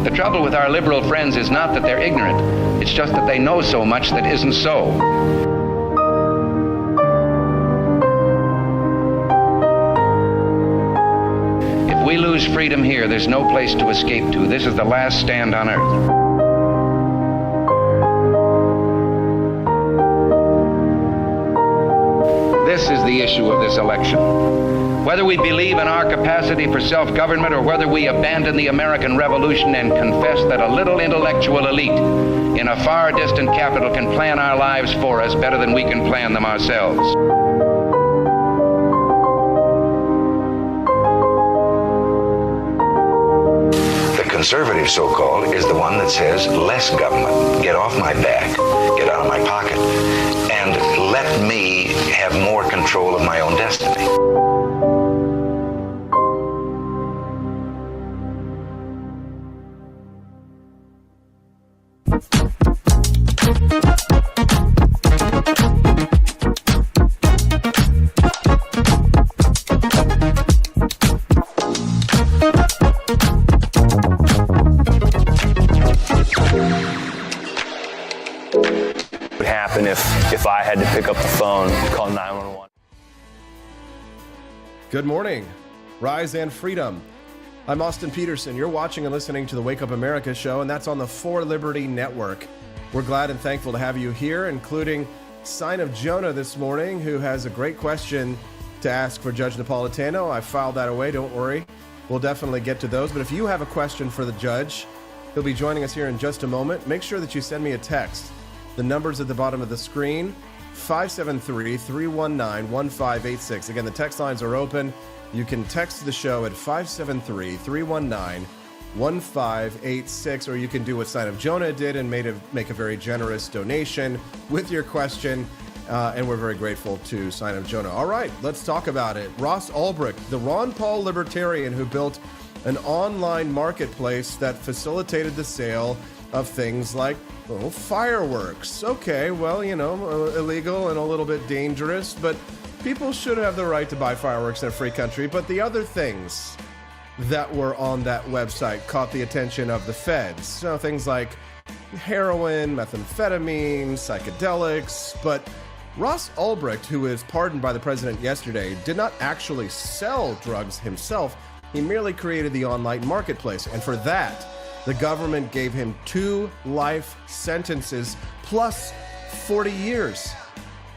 the trouble with our liberal friends is not that they're ignorant. It's just that they know so much that isn't so. If we lose freedom here, there's no place to escape to. This is the last stand on earth. This is the issue of this election. Whether we believe in our capacity for self-government or whether we abandon the American Revolution and confess that a little intellectual elite in a far distant capital can plan our lives for us better than we can plan them ourselves. Conservative, so-called, is the one that says less government, get off my back, get out of my pocket, and let me have more control of my own destiny. If I had to pick up the phone and call 911. Good morning. Rise and freedom. I'm Austin Peterson. You're watching and listening to the Wake Up America show, and that's on the For Liberty Network. We're glad and thankful to have you here, including Sign of Jonah this morning, who has a great question to ask for Judge Napolitano. I filed that away, don't worry. We'll definitely get to those. But if you have a question for the judge, he'll be joining us here in just a moment. Make sure that you send me a text. The number's at the bottom of the screen, 573-319-1586. Again, the text lines are open. You can text the show at 573-319-1586, or you can do what Sign of Jonah did and make a very generous donation with your question. And we're very grateful to Sign of Jonah. All right, let's talk about it. Ross Ulbricht, the Ron Paul libertarian who built an online marketplace that facilitated the sale of things like fireworks. Okay, well, illegal and a little bit dangerous, but people should have the right to buy fireworks in a free country. But the other things that were on that website caught the attention of the feds. So things like heroin, methamphetamine, psychedelics. But Ross Ulbricht, who was pardoned by the president yesterday, did not actually sell drugs himself. He merely created the online marketplace. And for that, the government gave him 2 life sentences plus 40 years.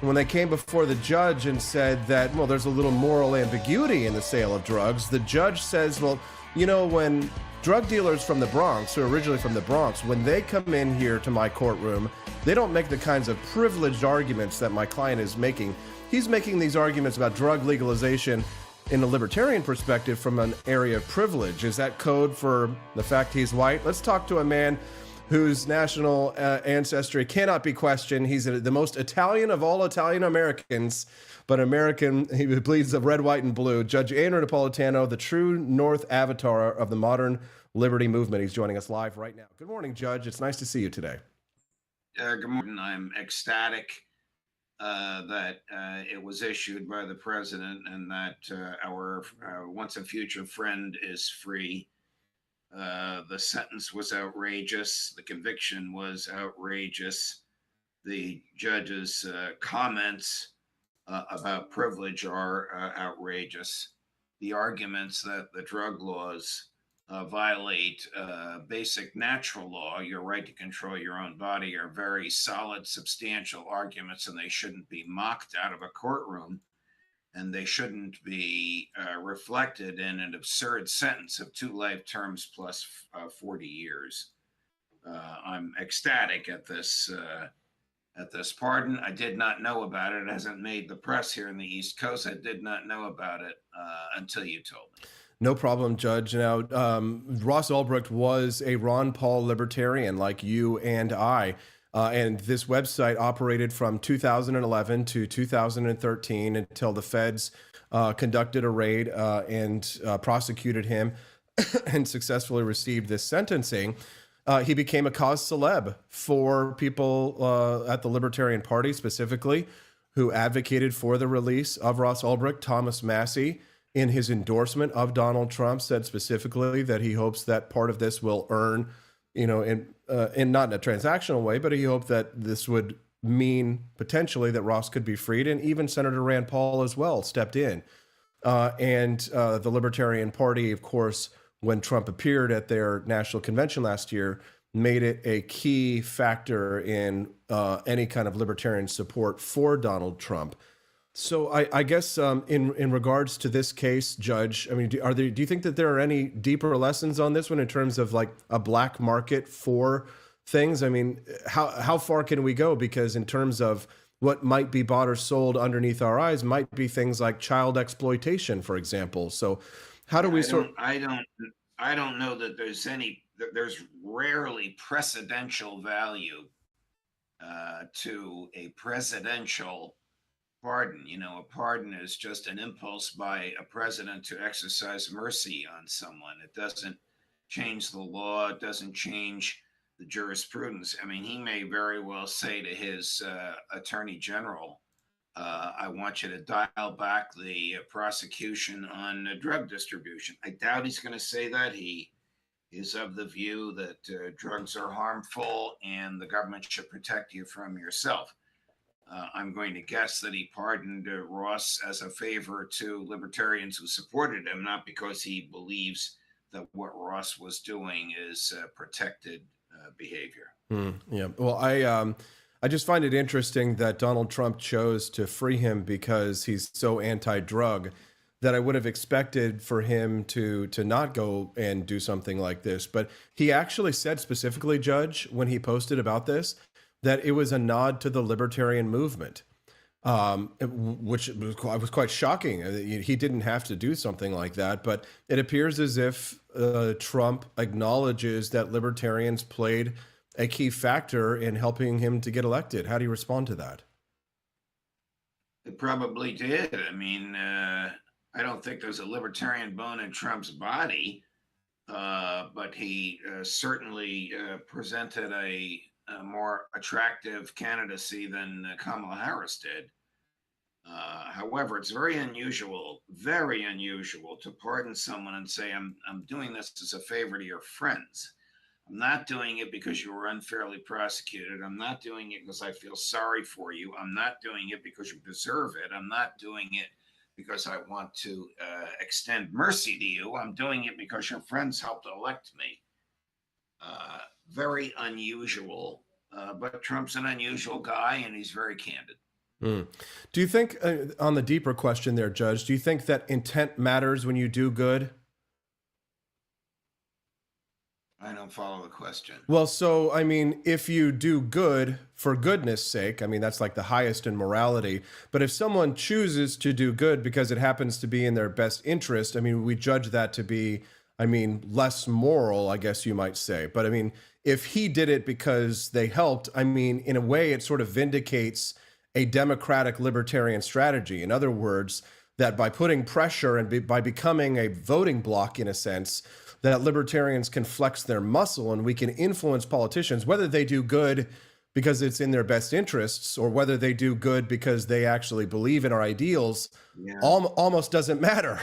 When they came before the judge and said that, well, there's a little moral ambiguity in the sale of drugs, the judge says, well, when drug dealers from the Bronx, who are originally from the Bronx, when they come in here to my courtroom, they don't make the kinds of privileged arguments that my client is making. He's making these arguments about drug legalization in a libertarian perspective from an area of privilege. Is that code for the fact he's white? Let's talk to a man whose national ancestry cannot be questioned. He's the most Italian of all Italian Americans, but American. He bleeds of red, white, and blue. Judge Andrew Napolitano, the true North avatar of the modern liberty movement. He's joining us live right now. Good morning, Judge. It's nice to see you today. Good morning. I'm ecstatic that it was issued by the president and that our once and future friend is free. The sentence was outrageous. The conviction was outrageous. The judge's comments about privilege are outrageous. The arguments that the drug laws violate basic natural law, your right to control your own body, are very solid, substantial arguments, and they shouldn't be mocked out of a courtroom. And they shouldn't be reflected in an absurd sentence of 2 life terms plus 40 years. I'm ecstatic at this pardon. I did not know about it. It hasn't made the press here in the East Coast. I did not know about it until you told me. No problem, Judge. Now, Ross Ulbricht was a Ron Paul libertarian like you and I. And this website operated from 2011 to 2013 until the feds conducted a raid and prosecuted him and successfully received this sentencing. He became a cause celeb for people at the Libertarian Party specifically who advocated for the release of Ross Ulbricht. Thomas Massey, in his endorsement of Donald Trump, said specifically that he hopes that part of this will earn, in not in a transactional way, but he hoped that this would mean potentially that Ross could be freed. And even Senator Rand Paul as well stepped in. And the Libertarian Party, of course, when Trump appeared at their national convention last year, made it a key factor in any kind of libertarian support for Donald Trump. So I guess in regards to this case, Judge, I mean, do you think that there are any deeper lessons on this one in terms of like a black market for things? I mean, how far can we go? Because in terms of what might be bought or sold underneath our eyes might be things like child exploitation, for example. So how do we I don't know that there's rarely precedential value to a presidential pardon. A pardon is just an impulse by a president to exercise mercy on someone. It doesn't change the law. It doesn't change the jurisprudence. I mean, he may very well say to his attorney general, I want you to dial back the prosecution on drug distribution. I doubt he's going to say that. He is of the view that drugs are harmful and the government should protect you from yourself. I'm going to guess that he pardoned Ross as a favor to libertarians who supported him, not because he believes that what Ross was doing is protected behavior. Yeah. Well, I just find it interesting that Donald Trump chose to free him because he's so anti-drug that I would have expected for him to not go and do something like this. But he actually said specifically, Judge, when he posted about this, that it was a nod to the libertarian movement, which was quite shocking. He didn't have to do something like that, but it appears as if Trump acknowledges that libertarians played a key factor in helping him to get elected. How do you respond to that? It probably did. I mean, I don't think there's a libertarian bone in Trump's body, but he certainly presented a more attractive candidacy than Kamala Harris did. However, it's very unusual to pardon someone and say, I'm doing this as a favor to your friends. I'm not doing it because you were unfairly prosecuted. I'm not doing it because I feel sorry for you. I'm not doing it because you deserve it. I'm not doing it because I want to extend mercy to you. I'm doing it because your friends helped elect me. Very unusual, but Trump's an unusual guy and he's very candid. Do you think, on the deeper question there, Judge, do you think that intent matters when you do good? I don't follow the question. Well, so, I mean, if you do good for goodness sake, I mean, that's like the highest in morality. But if someone chooses to do good because it happens to be in their best interest, I mean, we judge that to be, I mean, less moral, I guess you might say. But I mean, if he did it because they helped, I mean, in a way, it sort of vindicates a democratic libertarian strategy. In other words, that by putting pressure and by becoming a voting bloc, in a sense, that libertarians can flex their muscle and we can influence politicians, whether they do good because it's in their best interests or whether they do good because they actually believe in our ideals, almost doesn't matter.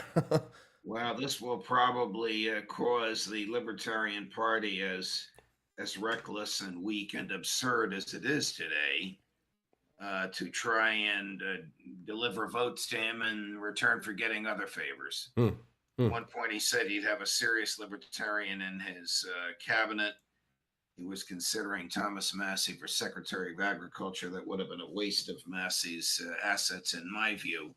Well, this will probably cause the Libertarian Party, as reckless and weak and absurd as it is today, to try and deliver votes to him in return for getting other favors. At one point, he said he'd have a serious libertarian in his cabinet. He was considering Thomas Massey for Secretary of Agriculture. That would have been a waste of Massey's assets, in my view.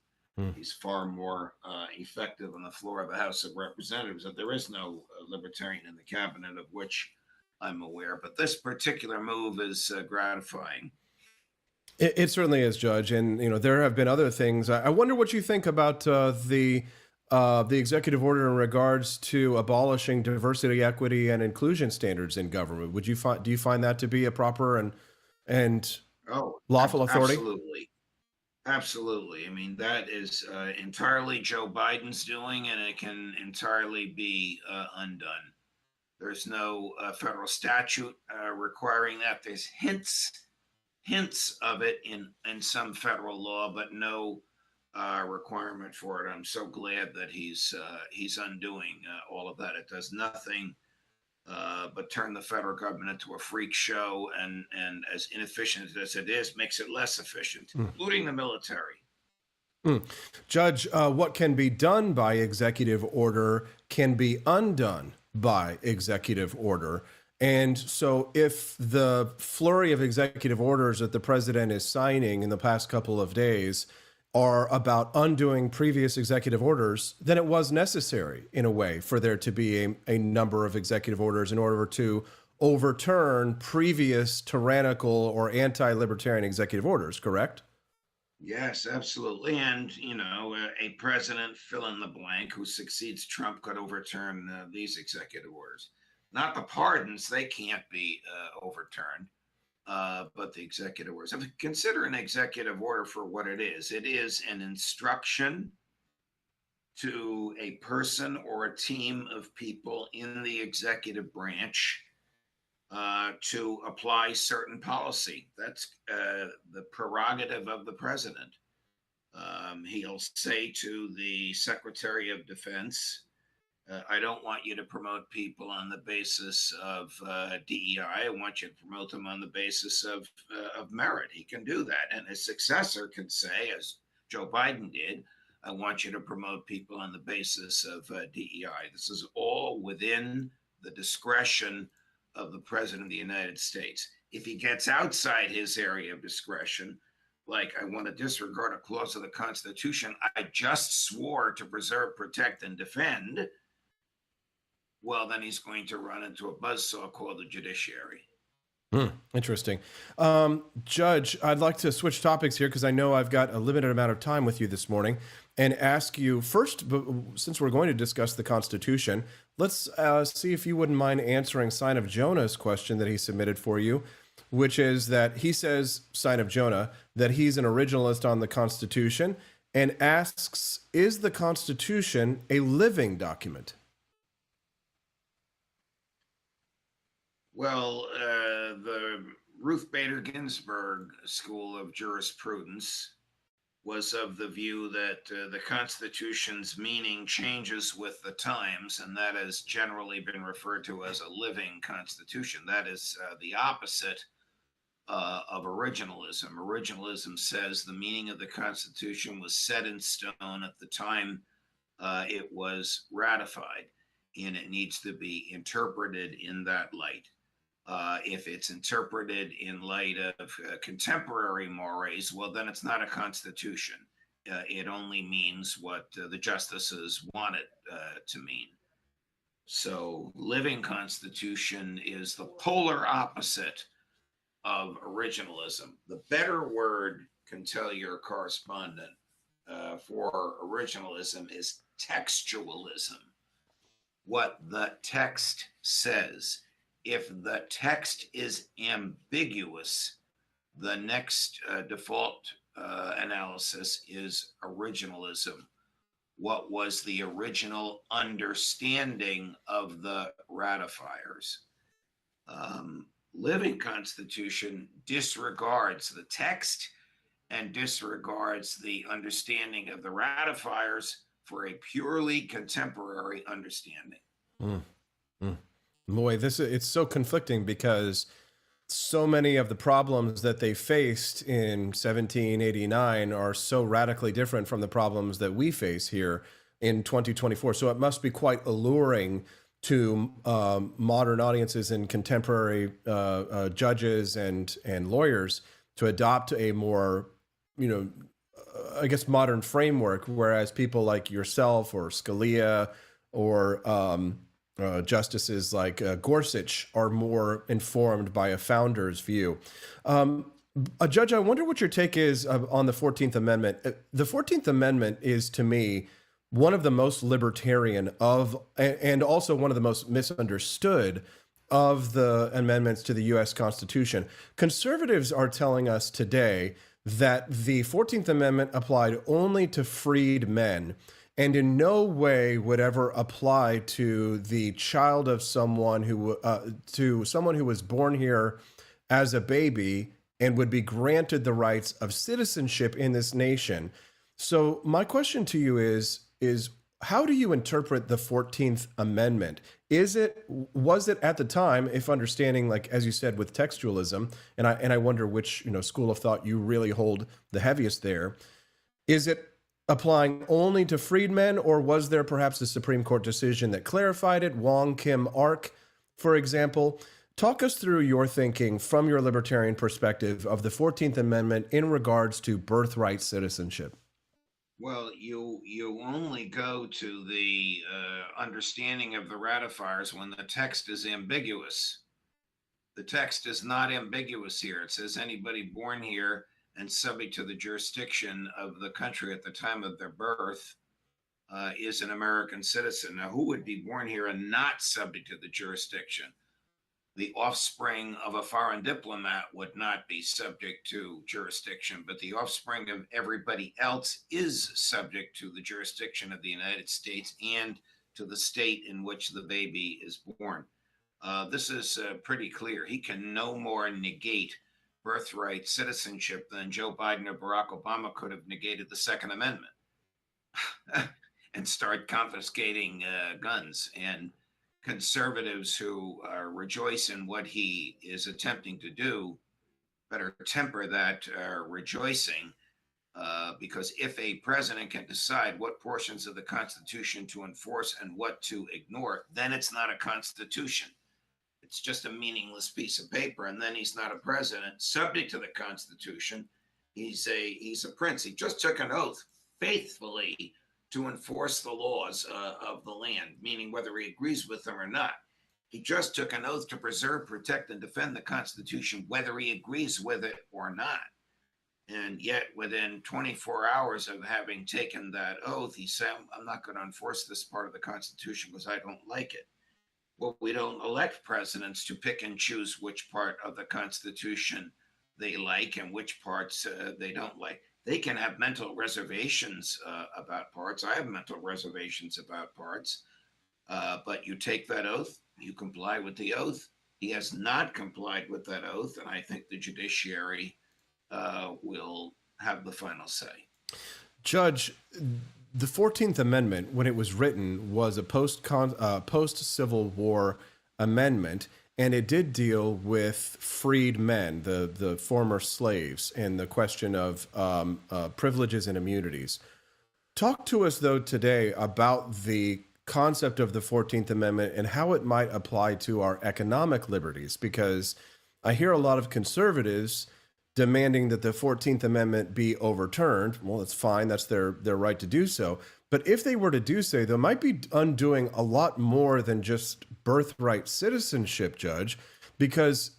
He's far more effective on the floor of the House of Representatives. But there is no libertarian in the cabinet of which I'm aware. But this particular move is gratifying. It certainly is, Judge. And, you know, there have been other things. I wonder what you think about the executive order in regards to abolishing diversity, equity, and inclusion standards in government. Do you find that to be a proper and lawful authority? Absolutely. I mean, that is entirely Joe Biden's doing, and it can entirely be undone. There's no federal statute requiring that. There's hints of it in some federal law, but no requirement for it. I'm so glad that he's undoing all of that. It does nothing but turn the federal government into a freak show, and as inefficient as it is, makes it less efficient, including the military. Judge, what can be done by executive order can be undone by executive order. And so if the flurry of executive orders that the president is signing in the past couple of days are about undoing previous executive orders, then it was necessary, in a way, for there to be a number of executive orders in order to overturn previous tyrannical or anti-libertarian executive orders, correct? Yes, absolutely. And, you know, a president, fill in the blank, who succeeds Trump could overturn these executive orders. Not the pardons, they can't be overturned. But the executive orders. If you consider an executive order for what it is an instruction to a person or a team of people in the executive branch to apply certain policy. That's the prerogative of the president. He'll say to the Secretary of Defense, I don't want you to promote people on the basis of DEI. I want you to promote them on the basis of merit. He can do that. And his successor can say, as Joe Biden did, I want you to promote people on the basis of DEI. This is all within the discretion of the President of the United States. If he gets outside his area of discretion, like I want to disregard a clause of the Constitution I just swore to preserve, protect, and defend, well, then he's going to run into a buzzsaw called the judiciary. Interesting. Judge, I'd like to switch topics here because I know I've got a limited amount of time with you this morning, and ask you first, since we're going to discuss the Constitution, let's see if you wouldn't mind answering Sign of Jonah's question that he submitted for you, which is that he says, Sign of Jonah, that he's an originalist on the Constitution, and asks, is the Constitution a living document? Well, the Ruth Bader Ginsburg School of Jurisprudence was of the view that the Constitution's meaning changes with the times, and that has generally been referred to as a living Constitution. That is the opposite of originalism. Originalism says the meaning of the Constitution was set in stone at the time it was ratified, and it needs to be interpreted in that light. If it's interpreted in light of contemporary mores, well, then it's not a constitution. It only means what the justices want it to mean. So living constitution is the polar opposite of originalism. The better word, can tell your correspondent, for originalism is textualism. What the text says. If the text is ambiguous, the next default analysis is originalism. What was the original understanding of the ratifiers? Living Constitution disregards the text and disregards the understanding of the ratifiers for a purely contemporary understanding. Boy, it's so conflicting because so many of the problems that they faced in 1789 are so radically different from the problems that we face here in 2024. So it must be quite alluring to modern audiences and contemporary judges and lawyers to adopt a more, I guess, modern framework, whereas people like yourself or Scalia or justices like Gorsuch are more informed by a founder's view. A judge, I wonder what your take is on the 14th Amendment. The 14th Amendment is, to me, one of the most libertarian and also one of the most misunderstood of the amendments to the U.S. Constitution. Conservatives are telling us today that the 14th Amendment applied only to freed men, and in no way would ever apply to the child of someone who was born here as a baby and would be granted the rights of citizenship in this nation. So my question to you is how do you interpret the 14th Amendment? Was it at the time, if understanding, like as you said, with textualism, and I wonder which school of thought you really hold the heaviest there, is it applying only to freedmen, or was there perhaps a Supreme Court decision that clarified it? Wong Kim Ark, for example. Talk us through your thinking from your libertarian perspective of the 14th Amendment in regards to birthright citizenship. Well, you only go to the understanding of the ratifiers when the text is ambiguous. The text is not ambiguous here. It says anybody born here and subject to the jurisdiction of the country at the time of their birth is an American citizen. Now, who would be born here and not subject to the jurisdiction? The offspring of a foreign diplomat would not be subject to jurisdiction, but the offspring of everybody else is subject to the jurisdiction of the United States and to the state in which the baby is born. This is pretty clear. He can no more negate birthright citizenship than Joe Biden or Barack Obama could have negated the Second Amendment and start confiscating guns. And conservatives who rejoice in what he is attempting to do better temper that rejoicing Because if a president can decide what portions of the Constitution to enforce and what to ignore, then it's not a Constitution. It's just a meaningless piece of paper, and then he's not a president subject to the Constitution. He's a prince. He just took an oath faithfully to enforce the laws of the land, meaning whether he agrees with them or not. He just took an oath to preserve, protect, and defend the Constitution, whether he agrees with it or not. And yet, within 24 hours of having taken that oath, he said, I'm not going to enforce this part of the Constitution because I don't like it. Well, we don't elect presidents to pick and choose which part of the Constitution they like and which parts they don't like. They can have mental reservations about parts. I have mental reservations about parts. But you take that oath, you comply with the oath. He has not complied with that oath, and I think the judiciary will have the final say. Judge, the 14th Amendment, when it was written, was a post-Civil War amendment, and it did deal with freed men, the former slaves, and the question of privileges and immunities. Talk to us, though, today about the concept of the 14th Amendment and how it might apply to our economic liberties, because I hear a lot of conservatives demanding that the 14th Amendment be overturned. Well, it's fine. That's their right to do so. But if they were to do so, they might be undoing a lot more than just birthright citizenship, Judge, because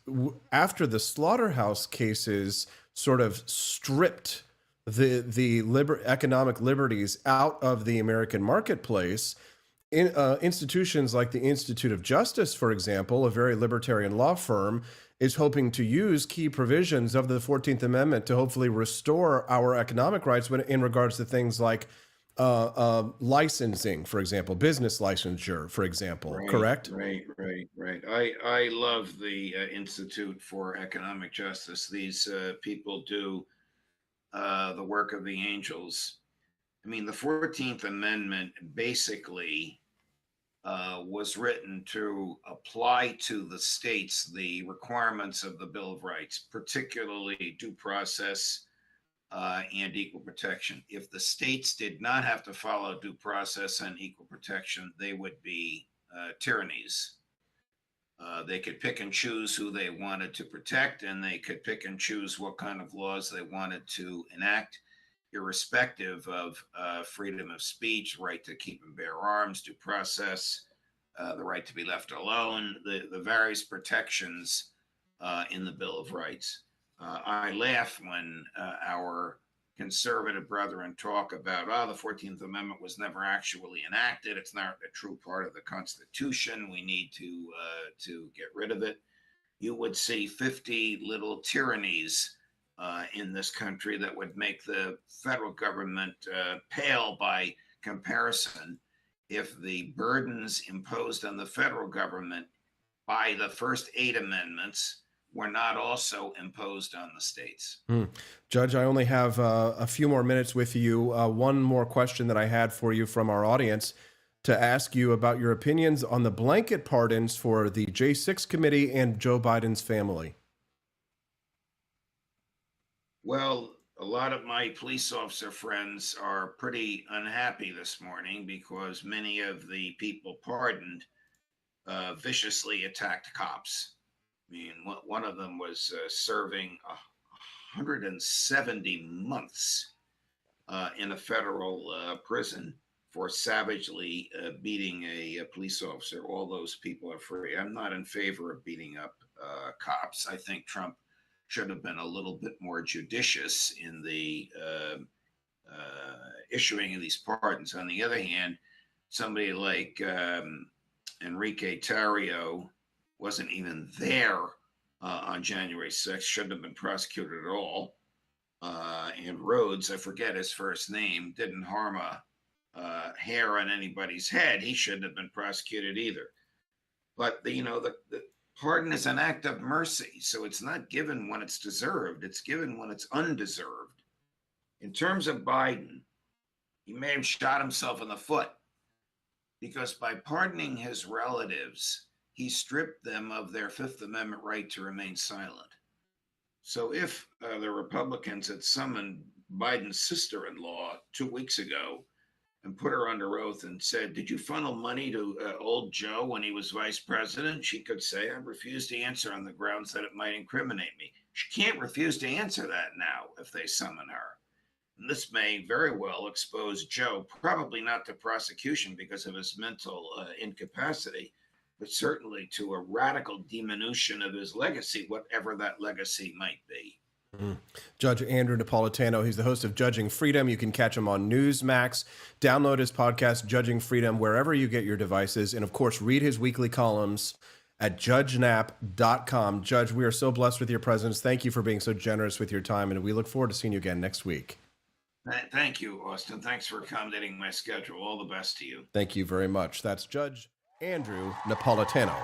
after the slaughterhouse cases sort of stripped the economic liberties out of the American marketplace, institutions like the Institute of Justice, for example, a very libertarian law firm, is hoping to use key provisions of the 14th Amendment to hopefully restore our economic rights in regards to things like licensing, for example, business licensure, for example, correct? Right. I love the Institute for Economic Justice. These people do the work of the angels. I mean, the 14th Amendment basically was written to apply to the states the requirements of the Bill of Rights, particularly due process and equal protection. If the states did not have to follow due process and equal protection, they would be tyrannies. They could pick and choose who they wanted to protect, and they could pick and choose what kind of laws they wanted to enact, irrespective of freedom of speech, right to keep and bear arms, due process, the right to be left alone, the various protections in the Bill of Rights. I laugh when our conservative brethren talk about, the 14th Amendment was never actually enacted. It's not a true part of the Constitution. We need to get rid of it. You would see 50 little tyrannies in this country that would make the federal government pale by comparison if the burdens imposed on the federal government by the first 8 amendments were not also imposed on the states. Judge, I only have a few more minutes with you. One more question that I had for you from our audience to ask you about your opinions on the blanket pardons for the J6 committee and Joe Biden's family. Well, a lot of my police officer friends are pretty unhappy this morning because many of the people pardoned viciously attacked cops. I mean, one of them was serving 170 months in a federal prison for savagely beating a police officer. All those people are free. I'm not in favor of beating up cops. I think Trump should have been a little bit more judicious in the issuing of these pardons. On the other hand, somebody like Enrique Tarrio wasn't even there on January 6th, shouldn't have been prosecuted at all. And Rhodes, I forget his first name, didn't harm a hair on anybody's head. He shouldn't have been prosecuted either. But the pardon is an act of mercy, so it's not given when it's deserved. It's given when it's undeserved. In terms of Biden, he may have shot himself in the foot because by pardoning his relatives, he stripped them of their Fifth Amendment right to remain silent. So if the Republicans had summoned Biden's sister-in-law 2 weeks ago and put her under oath and said, did you funnel money to old Joe when he was vice president? She could say, I refuse to answer on the grounds that it might incriminate me. She can't refuse to answer that now if they summon her. And this may very well expose Joe, probably not to prosecution because of his mental incapacity, but certainly to a radical diminution of his legacy, whatever that legacy might be. Judge Andrew Napolitano, he's the host of Judging Freedom. You can catch him on Newsmax. Download his podcast, Judging Freedom, wherever you get your devices. And, of course, read his weekly columns at judgenap.com. Judge, we are so blessed with your presence. Thank you for being so generous with your time, and we look forward to seeing you again next week. Thank you, Austin. Thanks for accommodating my schedule. All the best to you. Thank you very much. That's Judge Andrew Napolitano.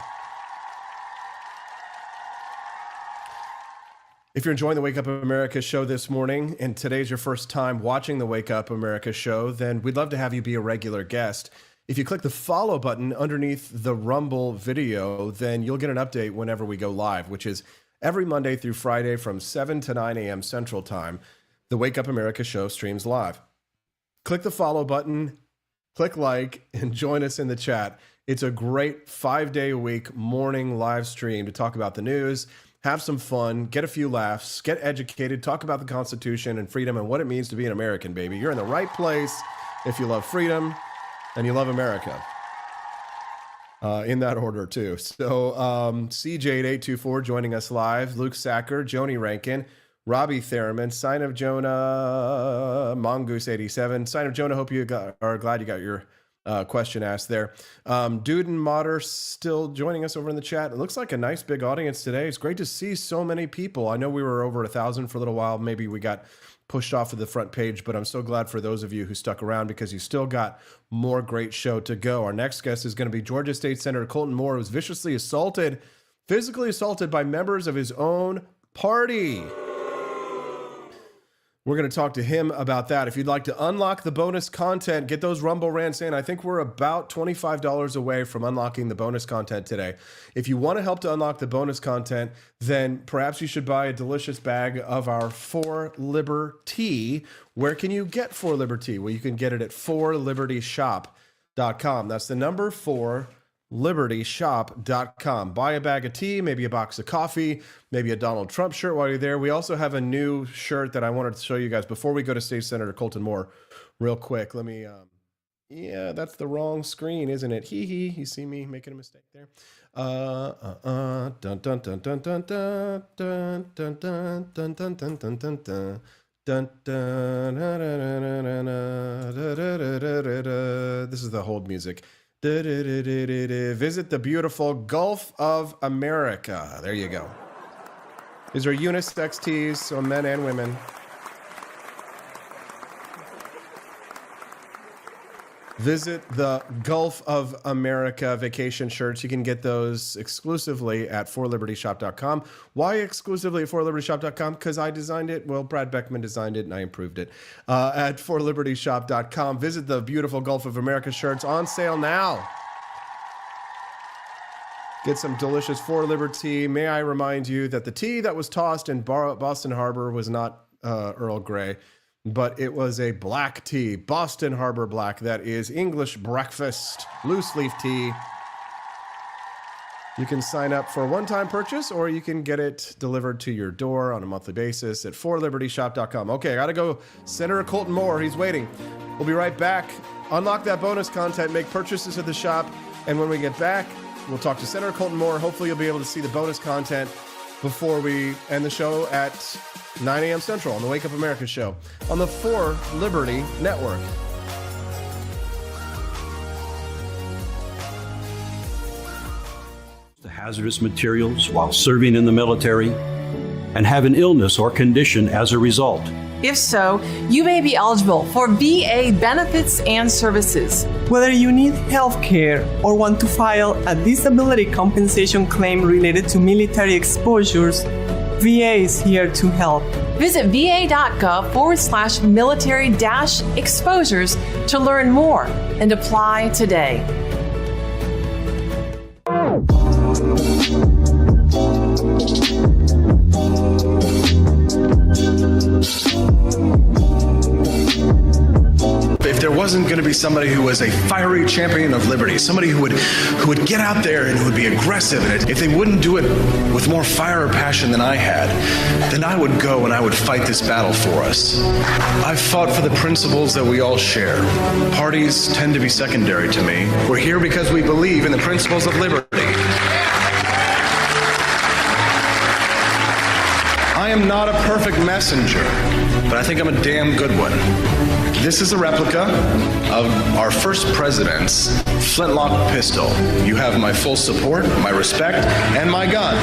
If you're enjoying the Wake Up America show this morning, and today's your first time watching the Wake Up America show, then we'd love to have you be a regular guest. If you click the follow button underneath the Rumble video, then you'll get an update whenever we go live, which is every Monday through Friday from 7 to 9 a.m. Central Time. The Wake Up America show streams live. Click the follow button, click like, and join us in the chat. It's a great 5-day-a-week morning live stream to talk about the news, have some fun, get a few laughs, get educated, talk about the Constitution and freedom and what it means to be an American, baby. You're in the right place if you love freedom and you love America. In that order, too. So CJ824 joining us live, Luke Sacker, Joni Rankin, Robbie Theriman, Sign of Jonah, Mongoose87. Sign of Jonah, hope you are glad you got your question asked there. Dude and Motter still joining us over in the chat. It looks like a nice big audience today. It's great to see so many people. I know we were over 1,000 for a little while. Maybe we got pushed off of the front page, but I'm so glad for those of you who stuck around because you still got more great show to go. Our next guest is going to be Georgia State Senator Colton Moore, who was viciously assaulted, physically assaulted by members of his own party. We're going to talk to him about that. If you'd like to unlock the bonus content, get those Rumble rants in. I think we're about $25 away from unlocking the bonus content today. If you want to help to unlock the bonus content, then perhaps you should buy a delicious bag of our 4Liberty. Where can you get 4Liberty? Well, you can get it at 4libertyshop.com. That's the number 4libertyshop.com. Buy a bag of tea, maybe a box of coffee, maybe a Donald Trump shirt while you're there. We also have a new shirt that I wanted to show you guys before we go to State Senator Colton Moore real quick. Let me, yeah, that's the wrong screen, isn't it? Hee. You see me making a mistake there. Dun dun dun dun dun dun dun dun dun dun dun dun dun dun dun dun. Dun, dun, dun, dun, dun, dun, dun. This is the hold music. Visit the beautiful Gulf of America. There you go. These are unisex tees, so men and women. Visit the Gulf of America vacation shirts. You can get those exclusively at 4libertyshop.com. Why exclusively at 4libertyshop.com? Because I designed it. Well, Brad Beckman designed it, and I improved it. At 4libertyshop.com. Visit the beautiful Gulf of America shirts on sale now. Get some delicious 4Liberty. May I remind you that the tea that was tossed in Boston Harbor was not Earl Grey, but it was a black tea, Boston Harbor Black. That is English breakfast, loose leaf tea. You can sign up for a one-time purchase, or you can get it delivered to your door on a monthly basis at 4libertyshop.com. Okay, I got to go. Senator Colton Moore, he's waiting. We'll be right back. Unlock that bonus content, make purchases at the shop, and when we get back, we'll talk to Senator Colton Moore. Hopefully you'll be able to see the bonus content before we end the show at 9 a.m. Central on the Wake Up America show on the 4 Liberty Network. The hazardous materials while serving in the military and have an illness or condition as a result. If so, you may be eligible for VA benefits and services. Whether you need health care or want to file a disability compensation claim related to military exposures, VA is here to help. Visit va.gov/military-exposures to learn more and apply today. going to be somebody who was a fiery champion of liberty, somebody who would get out there and who would be aggressive. And if they wouldn't do it with more fire or passion than I had, then I would go and I would fight this battle for us. I've fought for the principles that we all share. Parties tend to be secondary to me. We're here because we believe in the principles of liberty. I am not a perfect messenger, but I think I'm a damn good one. This is a replica of our first president's flintlock pistol. You have my full support, my respect, and my gun.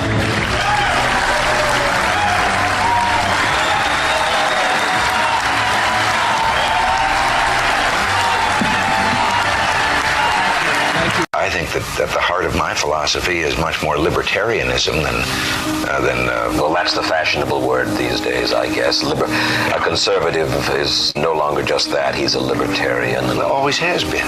I think that the heart of my philosophy is much more libertarianism than well, that's the fashionable word these days, I guess. A conservative is no longer just that. He's a libertarian and always has been.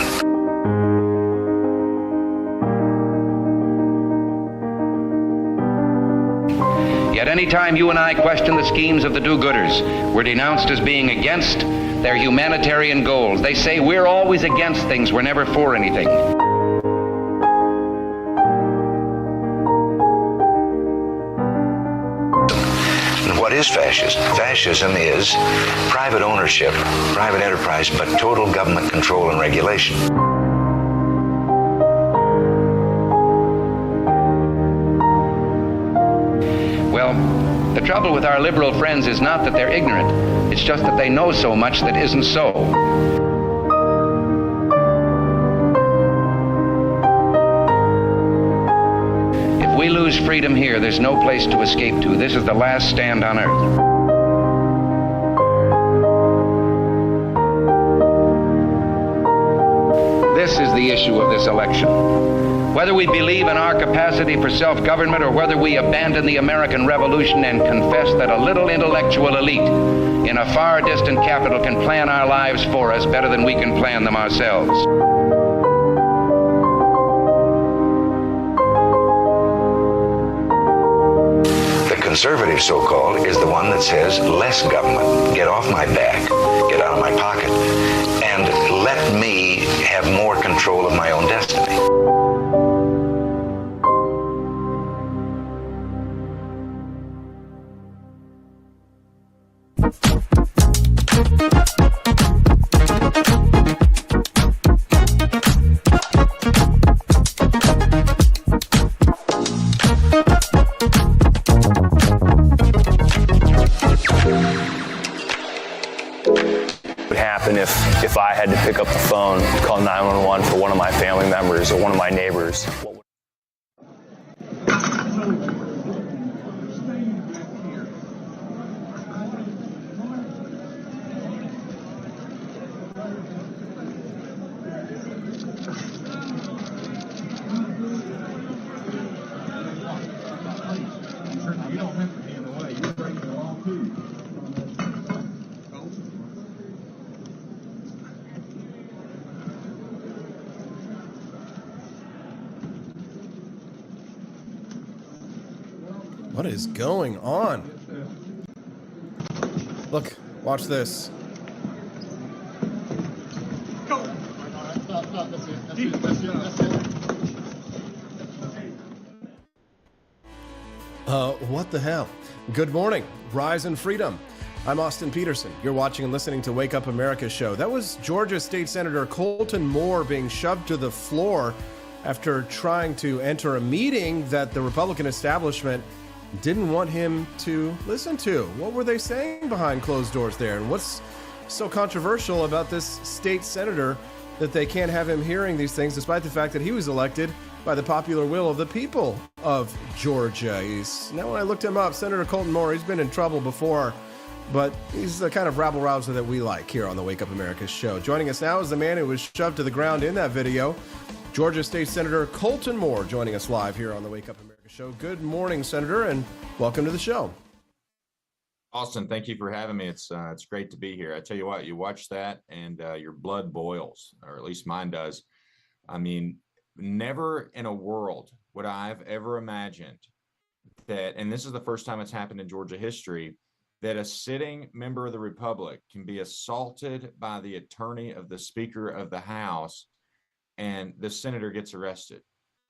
Yet any time you and I question the schemes of the do-gooders, we're denounced as being against their humanitarian goals. They say we're always against things, we're never for anything. What is fascism? Fascism is private ownership, private enterprise, but total government control and regulation. Well, the trouble with our liberal friends is not that they're ignorant. It's just that they know so much that isn't so. If we lose freedom here, there's no place to escape to. This is the last stand on earth. This is the issue of this election. Whether we believe in our capacity for self-government or whether we abandon the American Revolution and confess that a little intellectual elite in a far distant capital can plan our lives for us better than we can plan them ourselves. The conservative, so-called, is the one that says less government, get off my back, get out of my pocket, and let me have more control of my own destiny. If I had to pick up the phone, call 911 for one of my family members or one of my neighbors. What is going on? Look, watch this. What the hell? Good morning, Rise and Freedom. I'm Austin Peterson. You're watching and listening to Wake Up America show. That was Georgia State Senator Colton Moore being shoved to the floor after trying to enter a meeting that the Republican establishment didn't want him to listen to. What were they saying behind closed doors there? And what's so controversial about this state senator that they can't have him hearing these things, despite the fact that he was elected by the popular will of the people of Georgia? Now, when I looked him up, Senator Colton Moore, he's been in trouble before, but he's the kind of rabble-rouser that we like here on the Wake Up America show. Joining us now is the man who was shoved to the ground in that video, Georgia State Senator Colton Moore, joining us live here on the Wake Up America show. Good morning, Senator, and welcome to the show. Austin, thank you for having me. It's great to be here. I tell you what, you watch that and your blood boils, or at least mine does. I mean, never in a world would I have ever imagined that, and this is the first time it's happened in Georgia history, that a sitting member of the Republic can be assaulted by the attorney of the Speaker of the House and the senator gets arrested.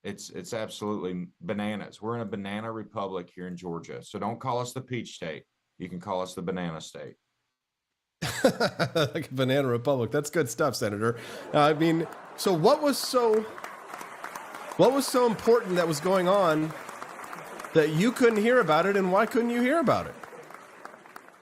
It's absolutely bananas. We're in a banana republic here in Georgia. So don't call us the peach state. You can call us the banana state. Like a banana republic. That's good stuff, Senator. I mean, so what was so important that was going on that you couldn't hear about it, and why couldn't you hear about it?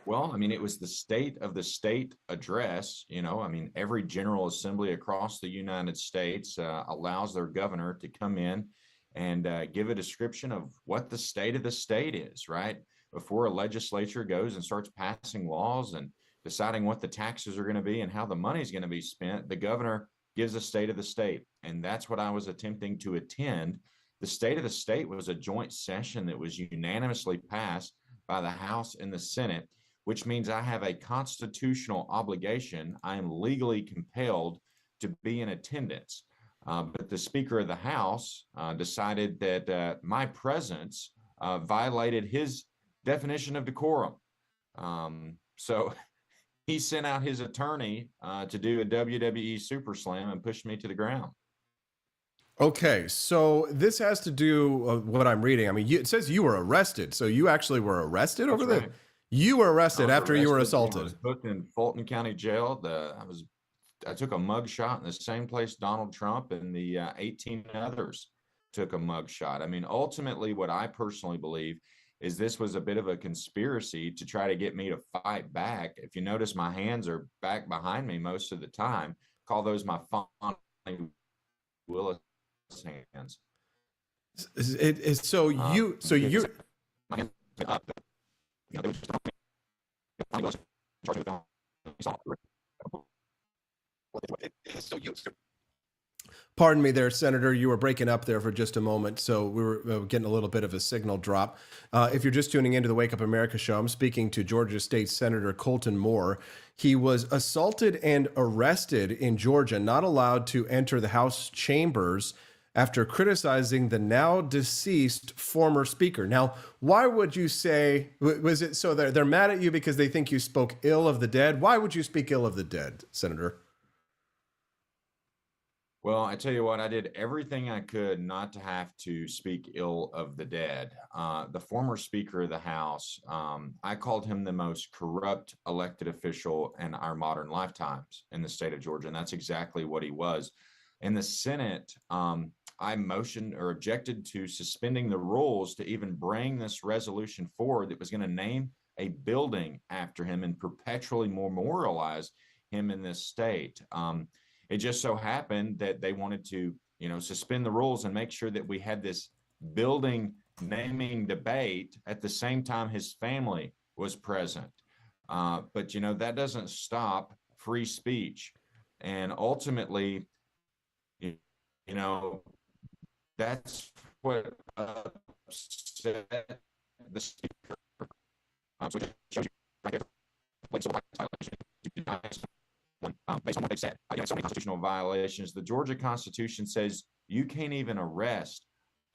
Well, I mean, it was the State of the State address. You know, I mean, every General Assembly across the United States allows their governor to come in and give a description of what the state of the state is, right? Before a legislature goes and starts passing laws and deciding what the taxes are going to be and how the money is going to be spent, the governor gives a state of the state. And that's what I was attempting to attend. The State of the State was a joint session that was unanimously passed by the House and the Senate, which means I have a constitutional obligation. I am legally compelled to be in attendance. But the Speaker of the House decided that my presence violated his definition of decorum. So he sent out his attorney to do a WWE Super Slam and pushed me to the ground. Okay, so this has to do what I'm reading. I mean, it says you were arrested. So you actually were arrested over That's the... right. You were arrested after you were I assaulted. was booked in Fulton County Jail. I took a mug shot in the same place Donald Trump and the 18 others took a mug shot. I mean, ultimately, what I personally believe is this was a bit of a conspiracy to try to get me to fight back. If you notice, my hands are back behind me most of the time. Call those my Fonnie Willis hands. So you. Pardon me there, Senator. You were breaking up there for just a moment, so we were getting a little bit of a signal drop. If you're just tuning into the Wake Up America show, I'm speaking to Georgia State Senator Colton Moore. He was assaulted and arrested in Georgia, not allowed to enter the House chambers after criticizing the now deceased former speaker. Now, why would you say, was it so they're mad at you because they think you spoke ill of the dead? Why would you speak ill of the dead, Senator? Well, I tell you what, I did everything I could not to have to speak ill of the dead. The former Speaker of the House, I called him the most corrupt elected official in our modern lifetimes in the state of Georgia, and that's exactly what he was. In the Senate, I motioned or objected to suspending the rules to even bring this resolution forward that was going to name a building after him and perpetually memorialize him in this state. It just so happened that they wanted to, suspend the rules and make sure that we had this building naming debate at the same time his family was present. But, that doesn't stop free speech. And ultimately, that's what upset the speaker. So it shows you right there. Based on what they've said, so many constitutional violations. The Georgia Constitution says you can't even arrest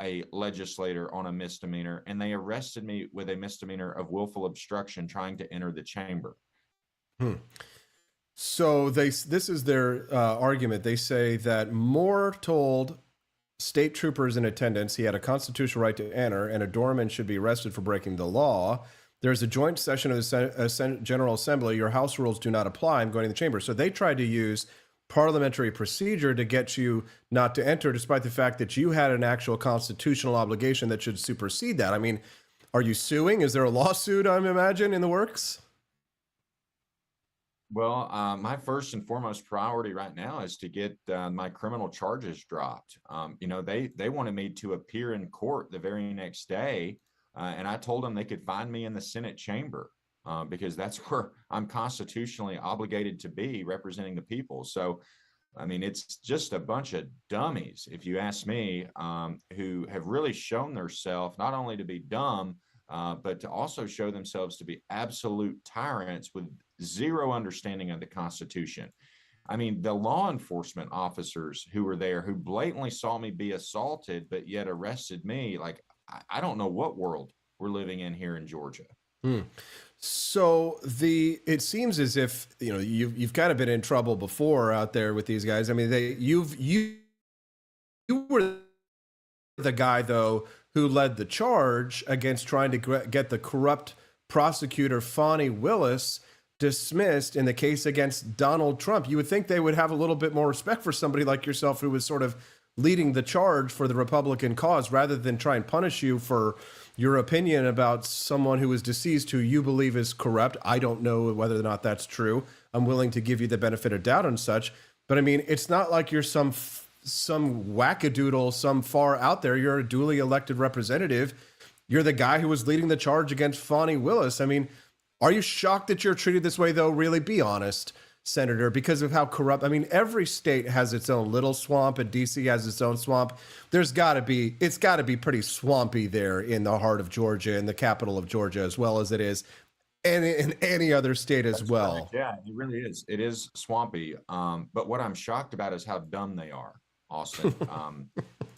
a legislator on a misdemeanor, and they arrested me with a misdemeanor of willful obstruction trying to enter the chamber. So this is their argument. They say that Moore told state troopers in attendance he had a constitutional right to enter, and a doorman should be arrested for breaking the law. There's a joint session of the General Assembly. Your House rules do not apply. I'm going to the chamber. So they tried to use parliamentary procedure to get you not to enter, despite the fact that you had an actual constitutional obligation that should supersede that. I mean, are you suing? Is there a lawsuit, I imagine, in the works? Well, my first and foremost priority right now is to get my criminal charges dropped. They wanted me to appear in court the very next day. And I told them they could find me in the Senate chamber because that's where I'm constitutionally obligated to be, representing the people. So, I mean, it's just a bunch of dummies, if you ask me, who have really shown themselves not only to be dumb, but to also show themselves to be absolute tyrants with zero understanding of the Constitution. I mean, the law enforcement officers who were there, who blatantly saw me be assaulted, but yet arrested me, like, I don't know what world we're living in here in Georgia. Hmm. So it seems as if you've kind of been in trouble before out there with these guys. I mean, you were the guy though who led the charge against trying to get the corrupt prosecutor Fani Willis dismissed in the case against Donald Trump. You would think they would have a little bit more respect for somebody like yourself who was sort of leading the charge for the Republican cause rather than try and punish you for your opinion about someone who is deceased who you believe is corrupt. I don't know whether or not that's true. I'm willing to give you the benefit of doubt and such. But I mean, it's not like you're some wackadoodle, some far out there. You're a duly elected representative. You're the guy who was leading the charge against Fani Willis. I mean, are you shocked that you're treated this way, though? Really, be honest, Senator, because of how corrupt. I mean, every state has its own little swamp, and DC has its own swamp. It's got to be pretty swampy there in the heart of Georgia, in the capital of Georgia, as well as it is in any other state as well. Right. Yeah, it really is. It is swampy. But what I'm shocked about is how dumb they are, Austin.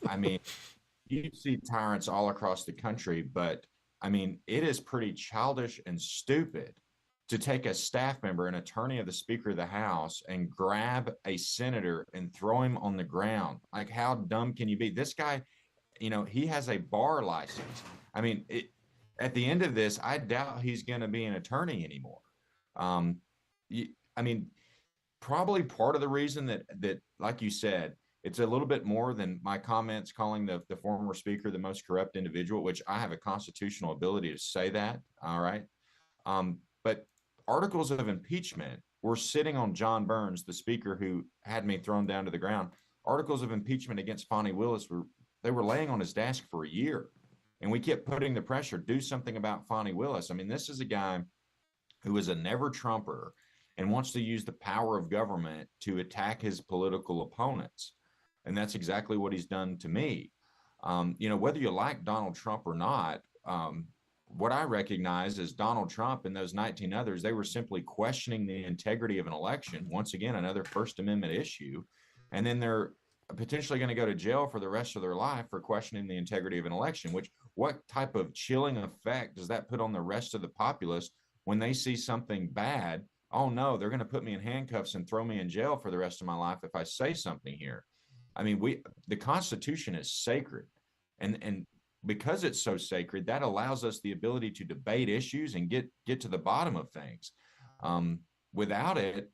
I mean, you see tyrants all across the country, but I mean, it is pretty childish and stupid to take a staff member, an attorney of the Speaker of the House, and grab a senator and throw him on the ground. Like, how dumb can you be? This guy, he has a bar license. I mean, at the end of this, I doubt he's going to be an attorney anymore. I mean, probably part of the reason that, like you said, it's a little bit more than my comments calling the former speaker the most corrupt individual, which I have a constitutional ability to say that. All right. But articles of impeachment were sitting on John Burns, the speaker who had me thrown down to the ground. Articles of impeachment against Fani Willis were laying on his desk for a year. And we kept putting the pressure, do something about Fani Willis. I mean, this is a guy who is a never Trumper and wants to use the power of government to attack his political opponents. And that's exactly what he's done to me. Whether you like Donald Trump or not, what I recognize is Donald Trump and those 19 others, they were simply questioning the integrity of an election. Once again, another First Amendment issue. And then they're potentially going to go to jail for the rest of their life for questioning the integrity of an election, what type of chilling effect does that put on the rest of the populace when they see something bad? Oh no, they're going to put me in handcuffs and throw me in jail for the rest of my life if I say something here. I mean, the Constitution is sacred, and because it's so sacred, that allows us the ability to debate issues and get to the bottom of things. Without it,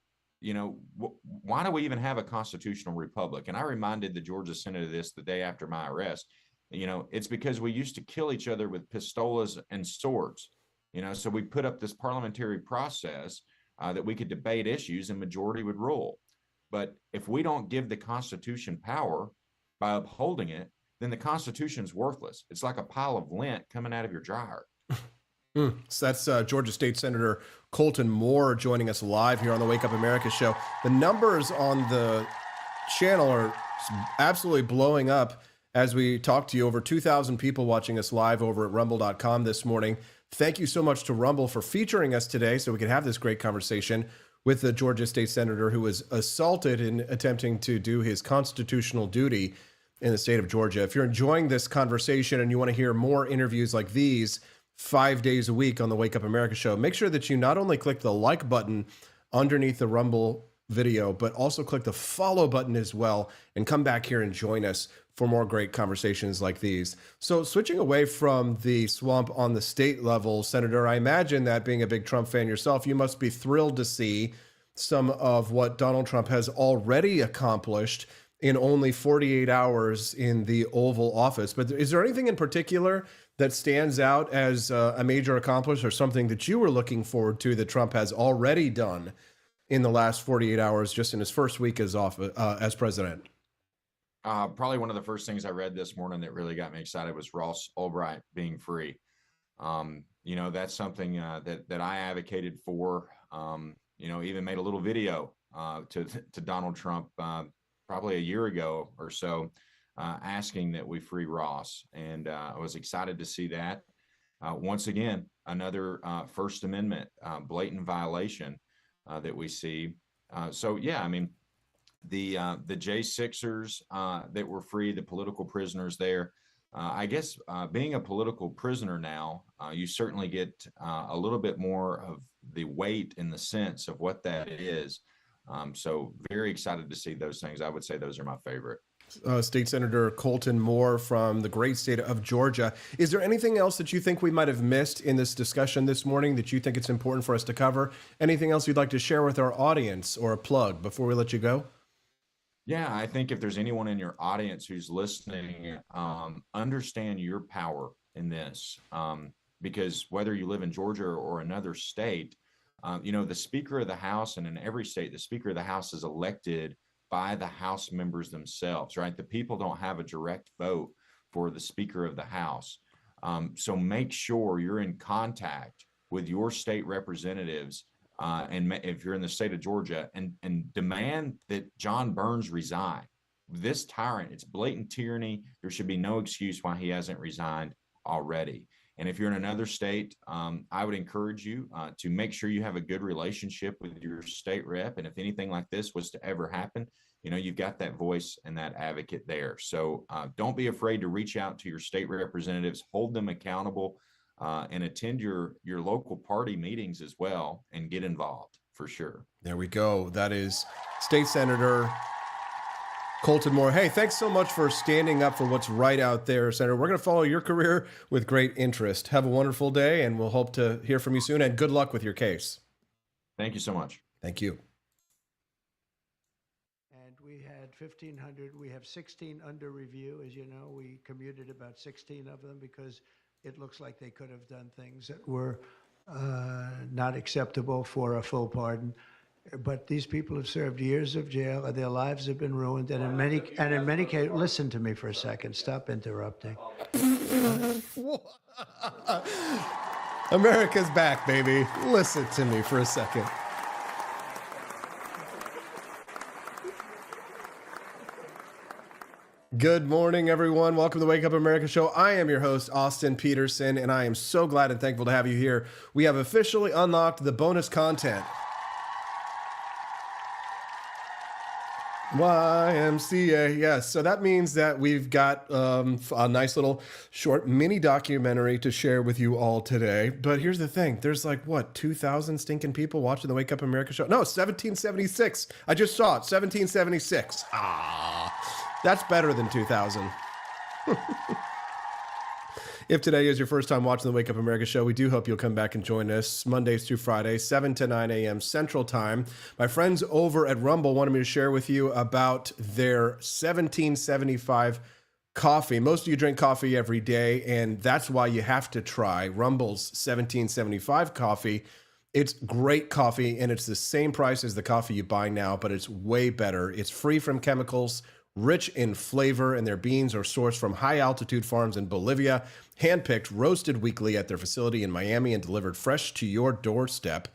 why do we even have a constitutional republic? And I reminded the Georgia Senate of this the day after my arrest. It's because we used to kill each other with pistolas and swords. So we put up this parliamentary process that we could debate issues and majority would rule. But if we don't give the Constitution power by upholding it, then the Constitution's worthless. It's like a pile of lint coming out of your dryer. So that's Georgia State Senator Colton Moore joining us live here on the Wake Up America show. The numbers on the channel are absolutely blowing up as we talk to you. Over 2,000 people watching us live over at rumble.com this morning. Thank you so much to Rumble for featuring us today so we can have this great conversation with the Georgia State Senator who was assaulted in attempting to do his constitutional duty in the state of Georgia. If you're enjoying this conversation and you want to hear more interviews like these 5 days a week on the Wake Up America show, make sure that you not only click the like button underneath the Rumble video, but also click the follow button as well and come back here and join us for more great conversations like these. So switching away from the swamp on the state level, Senator, I imagine that being a big Trump fan yourself, you must be thrilled to see some of what Donald Trump has already accomplished in only 48 hours in the Oval Office. But is there anything in particular that stands out as a major accomplishment or something that you were looking forward to that Trump has already done in the last 48 hours, just in his first week as president? Probably one of the first things I read this morning that really got me excited was Ross Ulbricht being free. That's something that I advocated for. Even made a little video to Donald Trump probably a year ago or so, asking that we free Ross. And I was excited to see that. Once again, another First Amendment blatant violation that we see. The J6ers that were free, the political prisoners there, I guess being a political prisoner now, you certainly get a little bit more of the weight in the sense of what that is. So very excited to see those things. I would say those are my favorite. State Senator Colton Moore from the great state of Georgia. Is there anything else that you think we might have missed in this discussion this morning that you think it's important for us to cover? Anything else you'd like to share with our audience or a plug before we let you go? Yeah, I think if there's anyone in your audience who's listening, understand your power in this, because whether you live in Georgia or another state, the Speaker of the House, and in every state, the Speaker of the House is elected by the House members themselves, right? The people don't have a direct vote for the Speaker of the House. So make sure you're in contact with your state representatives, and if you're in the state of Georgia, and demand that John Burns resign. This tyrant, it's blatant tyranny. There should be no excuse why he hasn't resigned already. And if you're in another state, I would encourage you to make sure you have a good relationship with your state rep. And if anything like this was to ever happen, you've got that voice and that advocate there. So don't be afraid to reach out to your state representatives, hold them accountable, and attend your local party meetings as well, and get involved for sure. There we go. That is State Senator Colton Moore. Hey, thanks so much for standing up for what's right out there, Senator. We're going to follow your career with great interest. Have a wonderful day, and we'll hope to hear from you soon, and good luck with your case. Thank you so much. Thank you. And we had 1,500. We have 16 under review. As you know, we commuted about 16 of them because it looks like they could have done things that were not acceptable for a full pardon. But these people have served years of jail, and their lives have been ruined. And in many cases, listen to me for a second. Stop interrupting. America's back, baby. Listen to me for a second. Good morning, everyone. Welcome to the Wake Up America show. I am your host, Austin Peterson, and I am so glad and thankful to have you here. We have officially unlocked the bonus content. YMCA, yes. So that means that we've got a nice little short mini documentary to share with you all today. But here's the thing. There's 2,000 stinking people watching the Wake Up America show? No, 1776. I just saw it, 1776. That's better than 2,000. If today is your first time watching the Wake Up America show, we do hope you'll come back and join us Mondays through Fridays, 7 to 9 a.m. Central Time. My friends over at Rumble wanted me to share with you about their 1775 coffee. Most of you drink coffee every day, and that's why you have to try Rumble's 1775 coffee. It's great coffee, and it's the same price as the coffee you buy now, but it's way better. It's free from chemicals, rich in flavor, and their beans are sourced from high-altitude farms in Bolivia, handpicked, roasted weekly at their facility in Miami, and delivered fresh to your doorstep.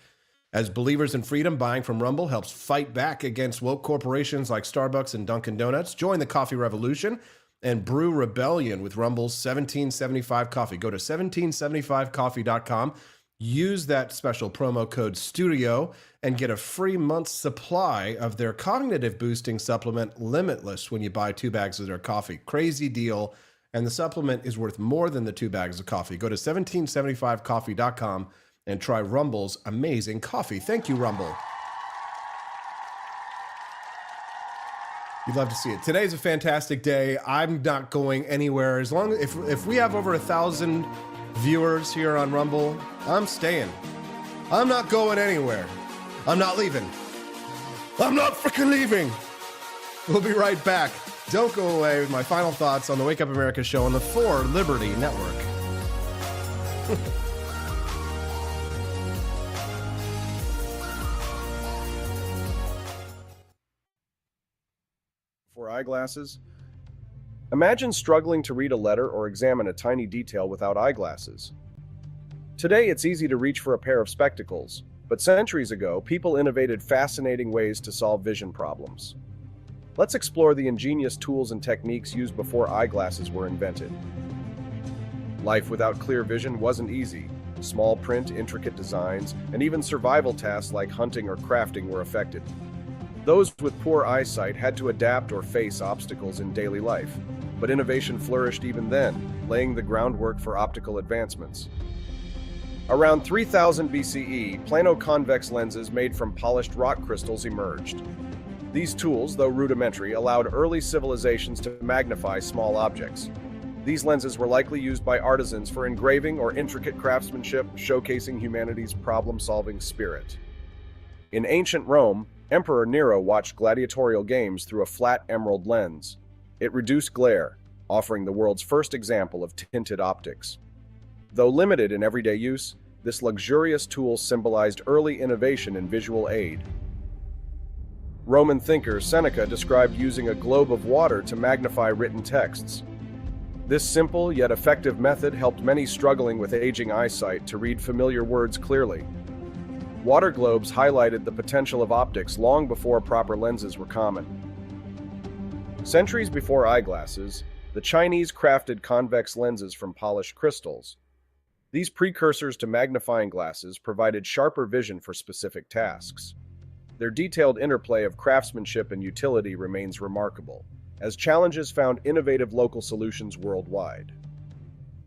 As believers in freedom, buying from Rumble helps fight back against woke corporations like Starbucks and Dunkin' Donuts. Join the coffee revolution and brew rebellion with Rumble's 1775 coffee. Go to 1775coffee.com. Use that special promo code STUDIO and get a free month's supply of their cognitive boosting supplement, Limitless, when you buy 2 bags of their coffee. Crazy deal. And the supplement is worth more than the 2 bags of coffee. Go to 1775coffee.com and try Rumble's amazing coffee. Thank you, Rumble. You'd love to see it. Today's a fantastic day. I'm not going anywhere. As long as if we have over 1,000 viewers here on Rumble, I'm staying. I'm not going anywhere. I'm not leaving. I'm not freaking leaving. We'll be right back. Don't go away with my final thoughts on the Wake Up America show on the 4 Liberty Network. For eyeglasses? Imagine struggling to read a letter or examine a tiny detail without eyeglasses. Today, it's easy to reach for a pair of spectacles, but centuries ago, people innovated fascinating ways to solve vision problems. Let's explore the ingenious tools and techniques used before eyeglasses were invented. Life without clear vision wasn't easy. Small print, intricate designs, and even survival tasks like hunting or crafting were affected. Those with poor eyesight had to adapt or face obstacles in daily life. but innovation flourished even then, laying the groundwork for optical advancements. Around 3000 BCE, plano-convex lenses made from polished rock crystals emerged. These tools, though rudimentary, allowed early civilizations to magnify small objects. These lenses were likely used by artisans for engraving or intricate craftsmanship, showcasing humanity's problem-solving spirit. In ancient Rome, Emperor Nero watched gladiatorial games through a flat emerald lens. It reduced glare, offering the world's first example of tinted optics. Though limited in everyday use, this luxurious tool symbolized early innovation in visual aid. Roman thinker Seneca described using a globe of water to magnify written texts. This simple yet effective method helped many struggling with aging eyesight to read familiar words clearly. Water globes highlighted the potential of optics long before proper lenses were common. Centuries before eyeglasses, the Chinese crafted convex lenses from polished crystals. These precursors to magnifying glasses provided sharper vision for specific tasks. Their detailed interplay of craftsmanship and utility remains remarkable, as challenges found innovative local solutions worldwide.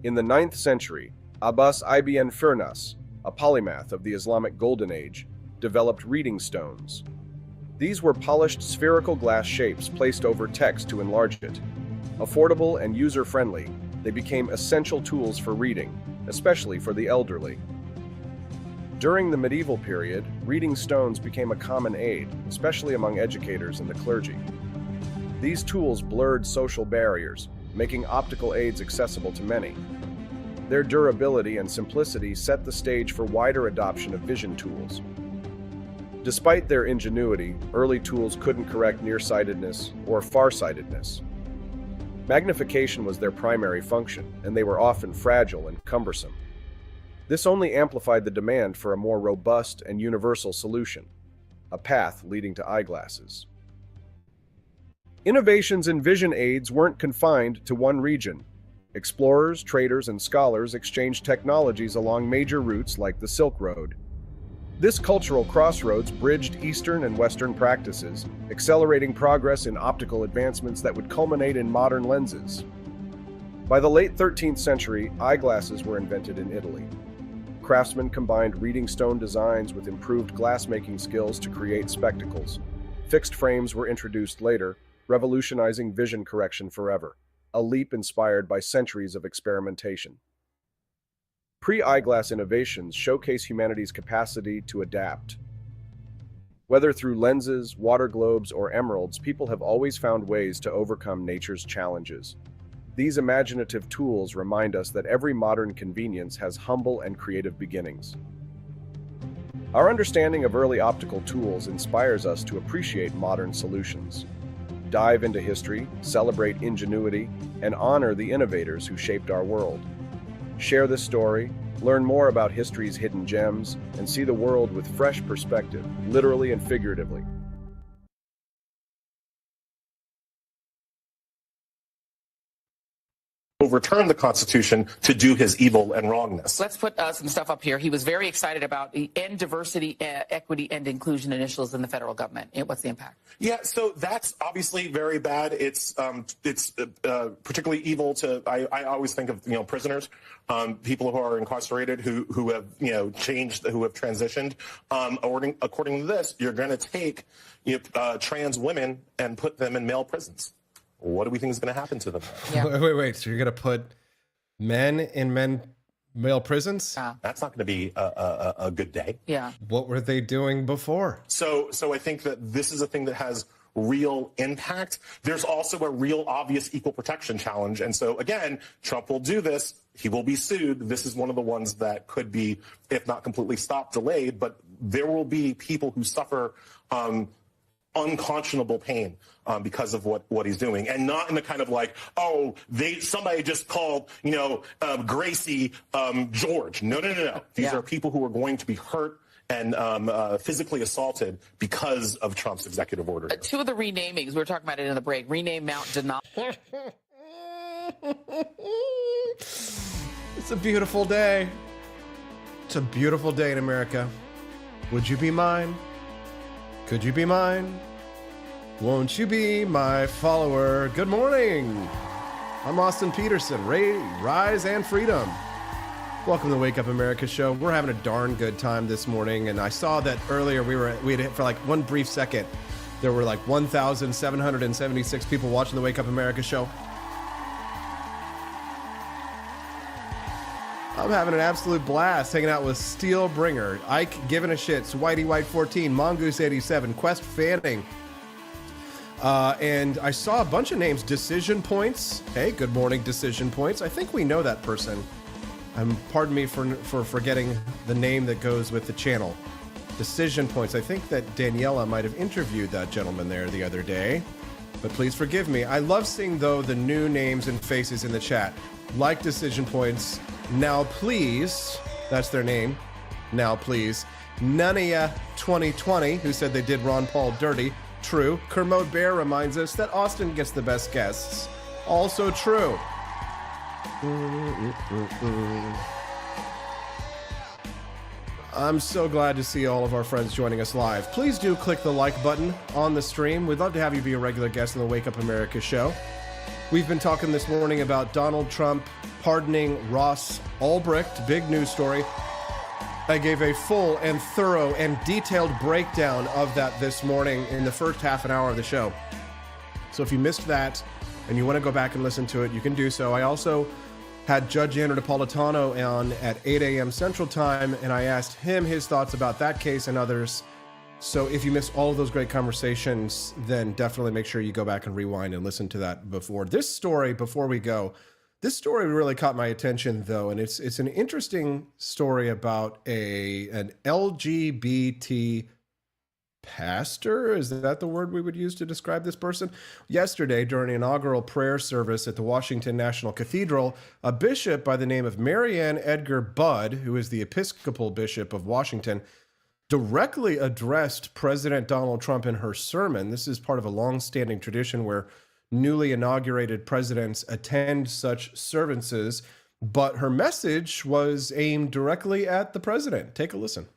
In the 9th century, Abbas ibn Firnas, a polymath of the Islamic Golden Age, developed reading stones. These were polished spherical glass shapes placed over text to enlarge it. Affordable and user-friendly, they became essential tools for reading, especially for the elderly. During the medieval period, reading stones became a common aid, especially among educators and the clergy. These tools blurred social barriers, making optical aids accessible to many. Their durability and simplicity set the stage for wider adoption of vision tools. Despite their ingenuity, early tools couldn't correct nearsightedness or farsightedness. Magnification was their primary function, and they were often fragile and cumbersome. This only amplified the demand for a more robust and universal solution, a path leading to eyeglasses. Innovations in vision aids weren't confined to one region. Explorers, traders, and scholars exchanged technologies along major routes like the Silk Road. This cultural crossroads bridged Eastern and Western practices, accelerating progress in optical advancements that would culminate in modern lenses. By the late 13th century, eyeglasses were invented in Italy. Craftsmen combined reading stone designs with improved glass-making skills to create spectacles. Fixed frames were introduced later, revolutionizing vision correction forever, a leap inspired by centuries of experimentation. Pre-eyeglass innovations showcase humanity's capacity to adapt. Whether through lenses, water globes, or emeralds, people have always found ways to overcome nature's challenges. These imaginative tools remind us that every modern convenience has humble and creative beginnings. Our understanding of early optical tools inspires us to appreciate modern solutions. Dive into history, celebrate ingenuity, and honor the innovators who shaped our world. Share this story, learn more about history's hidden gems, and see the world with fresh perspective, literally and figuratively. Overturn the Constitution to do his evil and wrongness. Let's put some stuff up here. He was very excited about the end diversity, equity, and inclusion initiatives in the federal government. What's the impact? Yeah, so that's obviously very bad. It's particularly evil to. I always think of prisoners, people who are incarcerated who have changed, who have transitioned. According to this, you're going to take trans women and put them in male prisons. What do we think is going to happen to them? Yeah. Wait. So you're going to put men in male prisons? That's not going to be a good day. Yeah. What were they doing before? So I think that this is a thing that has real impact. There's also a real obvious equal protection challenge. And so, again, Trump will do this. He will be sued. This is one of the ones that could be, if not completely stopped, delayed. But there will be people who suffer unconscionable pain because of what he's doing, and not in the kind of like, somebody just called Gracie George. No. These are people who are going to be hurt and physically assaulted because of Trump's executive order. Two of the renamings, we were talking about it in the break. Rename Mount Denali. It's a beautiful day. It's a beautiful day in America. Would you be mine? Could you be mine? Won't you be my follower? Good morning. I'm Austin Peterson. Rise and freedom. Welcome to the Wake Up America show. We're having a darn good time this morning, and I saw that earlier we had hit for like one brief second. There were like 1,776 people watching the Wake Up America show. I'm having an absolute blast hanging out with Steel Bringer, Ike Giving a Shit, Whitey White 14, Mongoose 87, Quest Fanning. And I saw a bunch of names. Decision Points. Hey, good morning, Decision Points. I think we know that person. Pardon me for forgetting the name that goes with the channel. Decision Points. I think that Daniela might have interviewed that gentleman there the other day. But please forgive me. I love seeing, though, the new names and faces in the chat. Like Decision Points. Now, please. That's their name. Now, please. Nunia 2020, who said they did Ron Paul dirty. True. Kermode Bear reminds us that Austin gets the best guests. Also true. I'm so glad to see all of our friends joining us live. Please do click the like button on the stream. We'd love to have you be a regular guest on the Wake Up America show. We've been talking this morning about Donald Trump pardoning Ross Ulbricht. Big news story. I gave a full and thorough and detailed breakdown of that this morning in the first half an hour of the show. So if you missed that and you want to go back and listen to it, you can do so. I also had Judge Andrew Napolitano on at 8 a.m. Central Time, and I asked him his thoughts about that case and others. So if you missed all of those great conversations, then definitely make sure you go back and rewind and listen to that before. This story, before we go, this story really caught my attention, though, and it's an interesting story about an LGBT pastor. Is that the word we would use to describe this person? Yesterday, during an inaugural prayer service at the Washington National Cathedral, a bishop by the name of Marianne Edgar Budd, who is the Episcopal Bishop of Washington, directly addressed President Donald Trump in her sermon. This is part of a long-standing tradition where newly inaugurated presidents attend such services, but her message was aimed directly at the president. Take a listen.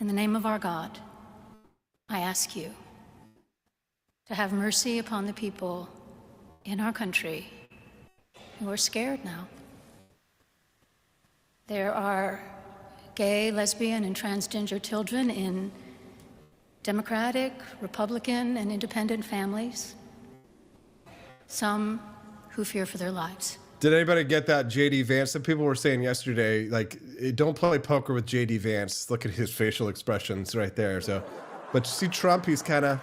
In the name of our God, I ask you to have mercy upon the people in our country who are scared now. There are gay, lesbian, and transgender children in Democratic, Republican, and independent families, some who fear for their lives. Did anybody get that J.D. Vance? Some people were saying yesterday, like, don't play poker with J.D. Vance. Look at his facial expressions right there. So, but you see Trump, he's kind of,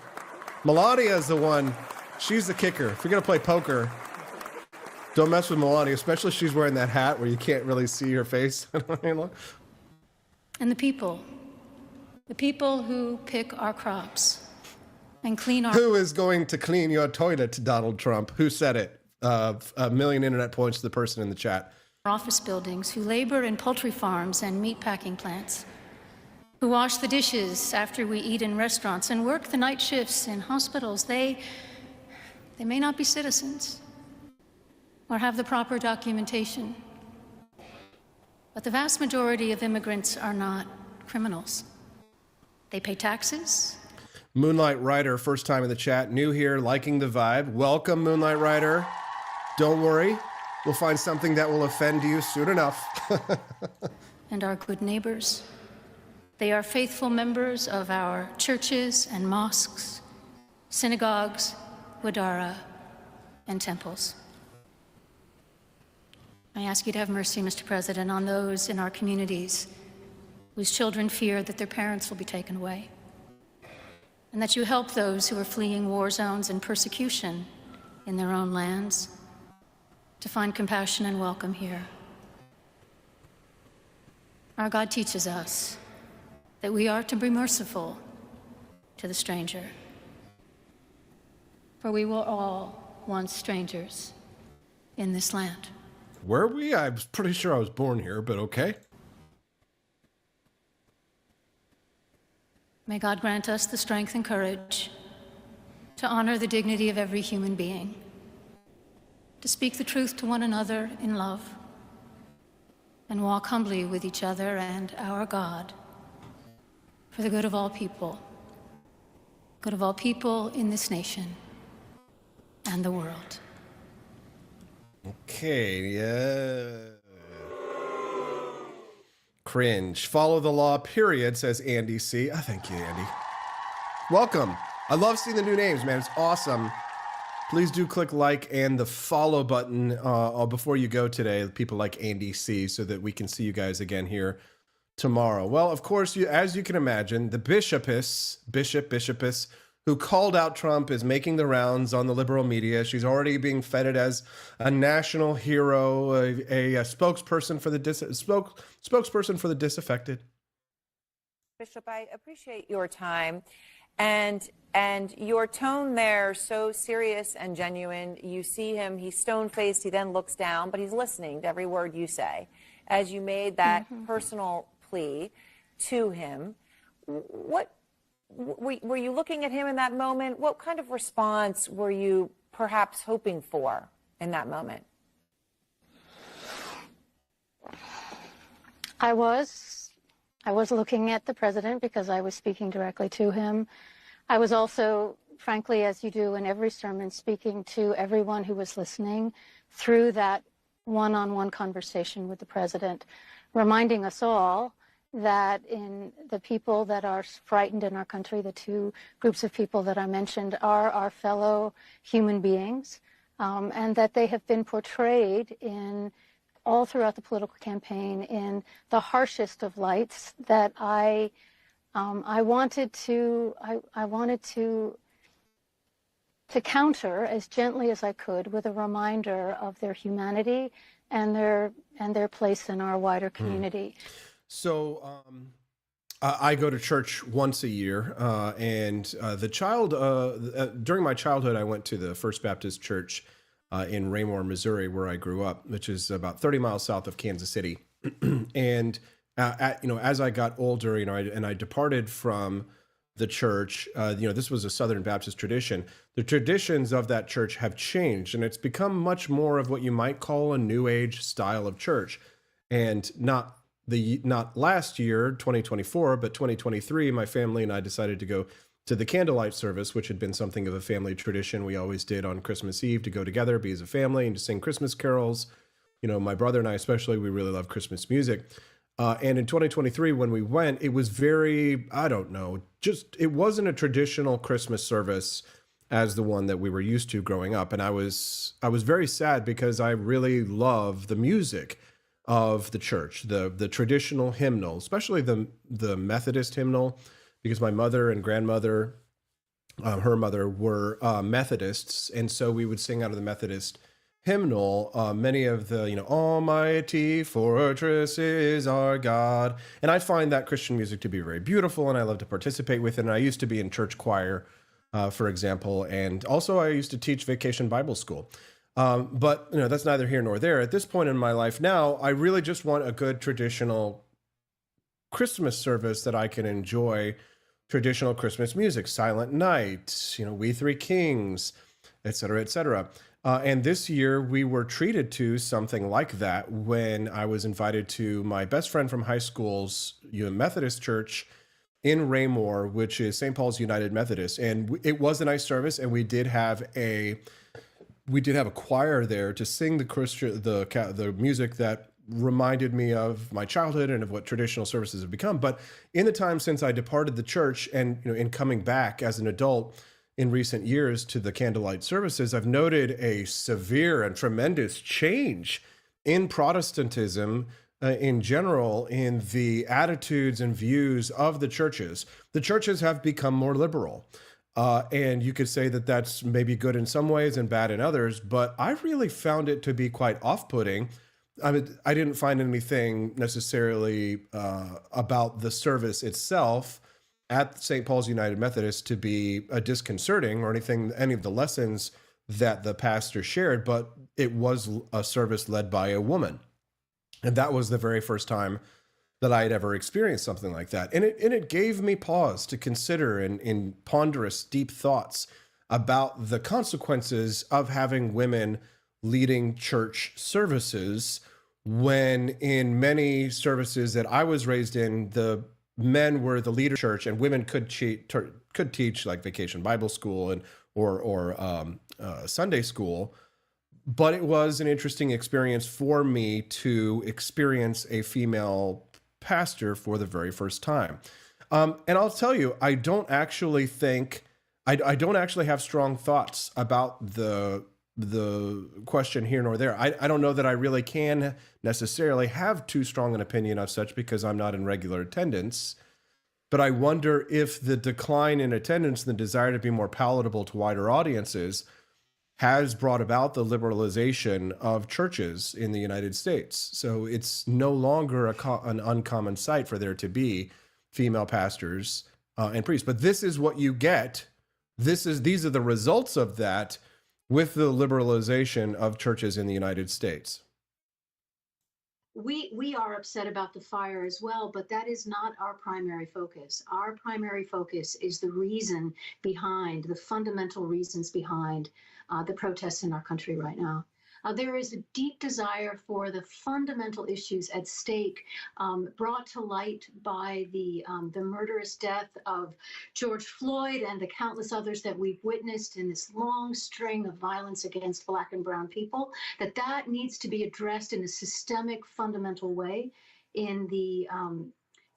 Melania is the one, she's the kicker. If you're going to play poker, don't mess with Melania, especially if she's wearing that hat where you can't really see her face. And the people who pick our crops and clean our... Who is going to clean your toilet, Donald Trump? Who said it? 1 million internet points to the person in the chat. Office buildings, who labor in poultry farms and meat packing plants, who wash the dishes after we eat in restaurants and work the night shifts in hospitals. They may not be citizens or have the proper documentation, but the vast majority of immigrants are not criminals. They pay taxes. Moonlight Rider, first time in the chat, new here, liking the vibe. Welcome, Moonlight Rider. Don't worry, we'll find something that will offend you soon enough. And our good neighbors. They are faithful members of our churches and mosques, synagogues, wadara, and temples. I ask you to have mercy, Mr. President, on those in our communities whose children fear that their parents will be taken away, and that you help those who are fleeing war zones and persecution in their own lands to find compassion and welcome here. Our God teaches us that we are to be merciful to the stranger, for we were all once strangers in this land. Were we? I was pretty sure I was born here, but okay. May God grant us the strength and courage to honor the dignity of every human being, to speak the truth to one another in love, and walk humbly with each other and our God for the good of all people in this nation and the world. Okay, yeah. Cringe. Follow the law, period, says Andy C. Oh, thank you, Andy. Welcome. I love seeing the new names, man. It's awesome. Please do click like and the follow button before you go today, people like Andy C, so that we can see you guys again here tomorrow. Well, of course, as you can imagine, the bishopess, who called out Trump is making the rounds on the liberal media. She's already being feted as a national hero, a spokesperson for the spokesperson for the disaffected. Bishop, I appreciate your time and your tone there, so serious and genuine. You see him, he's stone-faced, he then looks down, but he's listening to every word you say. As you made that personal plea to him, what were you looking at him in that moment? What kind of response were you perhaps hoping for in that moment? I was looking at the president because I was speaking directly to him. I was also, frankly, as you do in every sermon, speaking to everyone who was listening through that one-on-one conversation with the president, reminding us all that in the people that are frightened in our country, the two groups of people that I mentioned are our fellow human beings, and that they have been portrayed in all throughout the political campaign in the harshest of lights that I wanted to counter as gently as I could with a reminder of their humanity and their place in our wider community. So I go to church once a year, and during my childhood, I went to the First Baptist Church in Raymore, Missouri, where I grew up, which is about 30 miles south of Kansas City. And as I got older, and I departed from the church, this was a Southern Baptist tradition. The traditions of that church have changed, and it's become much more of what you might call a New Age style of church, and not last year, 2024, but 2023, my family and I decided to go to the candlelight service, which had been something of a family tradition we always did on Christmas Eve, to go together, be as a family, and to sing Christmas carols. My brother and I especially, we really love Christmas music. And in 2023, when we went, it was very, it wasn't a traditional Christmas service as the one that we were used to growing up. And I was very sad because I really love the music of the church, the traditional hymnal, especially the Methodist hymnal, because my mother and grandmother, her mother, were Methodists, and so we would sing out of the Methodist hymnal many of the Almighty fortress is our God, and I find that Christian music to be very beautiful, and I love to participate with it. And I used to be in church choir, for example, and also I used to teach Vacation Bible School. But that's neither here nor there. At this point in my life now, I really just want a good traditional Christmas service that I can enjoy traditional Christmas music, Silent Night, We Three Kings, et cetera, et cetera. And this year we were treated to something like that when I was invited to my best friend from high school's Methodist church in Raymore, which is St. Paul's United Methodist. And it was a nice service, and we did have a choir there to sing the music that reminded me of my childhood and of what traditional services have become. But in the time since I departed the church and in coming back as an adult in recent years to the candlelight services, I've noted a severe and tremendous change in Protestantism in general, in the attitudes and views of the churches. The churches have become more liberal. And you could say that that's maybe good in some ways and bad in others, but I really found it to be quite off-putting. I didn't find anything necessarily about the service itself at St. Paul's United Methodist to be disconcerting or any of the lessons that the pastor shared, but it was a service led by a woman. And that was the very first time that I had ever experienced something like that. And it gave me pause to consider in ponderous, deep thoughts about the consequences of having women leading church services, when in many services that I was raised in, the men were the leader church and women could teach like Vacation Bible School or Sunday school. But it was an interesting experience for me to experience a female pastor for the very first time. And I'll tell you, I don't actually have strong thoughts about the question here nor there. I don't know that I really can necessarily have too strong an opinion of such because I'm not in regular attendance. But I wonder if the decline in attendance and the desire to be more palatable to wider audiences has brought about the liberalization of churches in the United States. So it's no longer an uncommon sight for there to be female pastors and priests. But this is what you get. These are the results of that with the liberalization of churches in the United States. We are upset about the fire as well, but that is not our primary focus. Our primary focus is the reason behind, the fundamental reasons behind the protests in our country right now. There is a deep desire for the fundamental issues at stake brought to light by the murderous death of George Floyd and the countless others that we've witnessed in this long string of violence against Black and brown people, that needs to be addressed in a systemic, fundamental way in the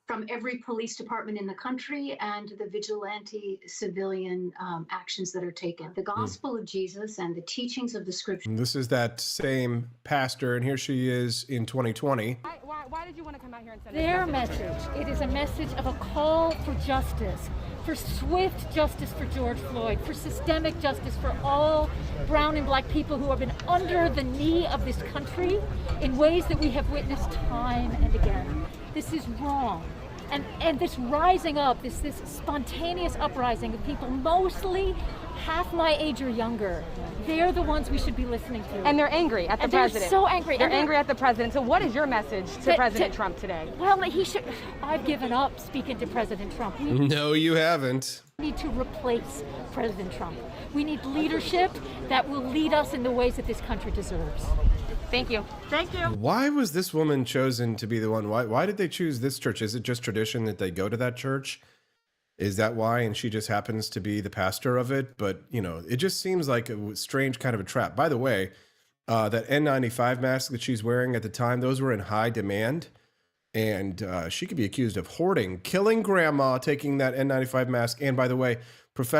from every police department in the country and the vigilante civilian actions that are taken. The gospel of Jesus and the teachings of the scripture. This is that same pastor, and here she is in 2020. Why did you want to come out here and send their message? It is a message of a call for justice, for swift justice for George Floyd, for systemic justice for all brown and Black people who have been under the knee of this country in ways that we have witnessed time and again. This is wrong. And this rising up, this spontaneous uprising of people, mostly half my age or younger, they're the ones we should be listening to. And they're angry at the president. They're so angry. They're angry at the president. So what is your message to President Trump today? Well, I've given up speaking to President Trump. No, you haven't. We need to replace President Trump. We need leadership that will lead us in the ways that this country deserves. Thank you. Thank you. Why was this woman chosen to be the one? Why did they choose this church? Is it just tradition that they go to that church? Is that why? And she just happens to be the pastor of it? But, it just seems like a strange kind of a trap. By the way, that N95 mask that she's wearing at the time, those were in high demand. And she could be accused of hoarding, killing grandma, taking that N95 mask. And by the way,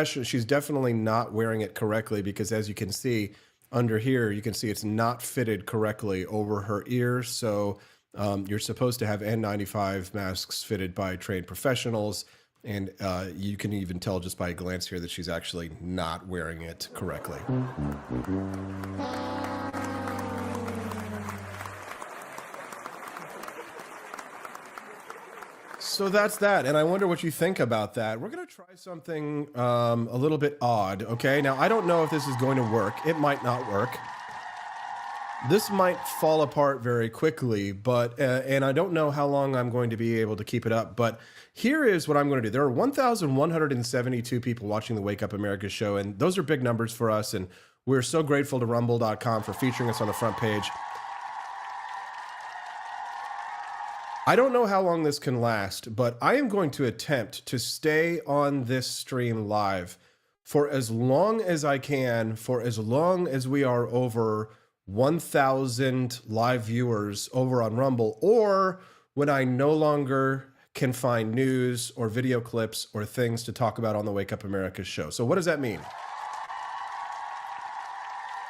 she's definitely not wearing it correctly because as you can see, under here, you can see it's not fitted correctly over her ear. So you're supposed to have N95 masks fitted by trained professionals. And you can even tell just by a glance here that she's actually not wearing it correctly. So that's that, and I wonder what you think about that. We're going to try something a little bit odd, okay? Now, I don't know if this is going to work. It might not work. This might fall apart very quickly, but and I don't know how long I'm going to be able to keep it up, but here is what I'm going to do. There are 1,172 people watching the Wake Up America show, and those are big numbers for us, and we're so grateful to Rumble.com for featuring us on the front page. I don't know how long this can last, but I am going to attempt to stay on this stream live for as long as I can, for as long as we are over 1,000 live viewers over on Rumble, or when I no longer can find news or video clips or things to talk about on the Wake Up America show. So what does that mean?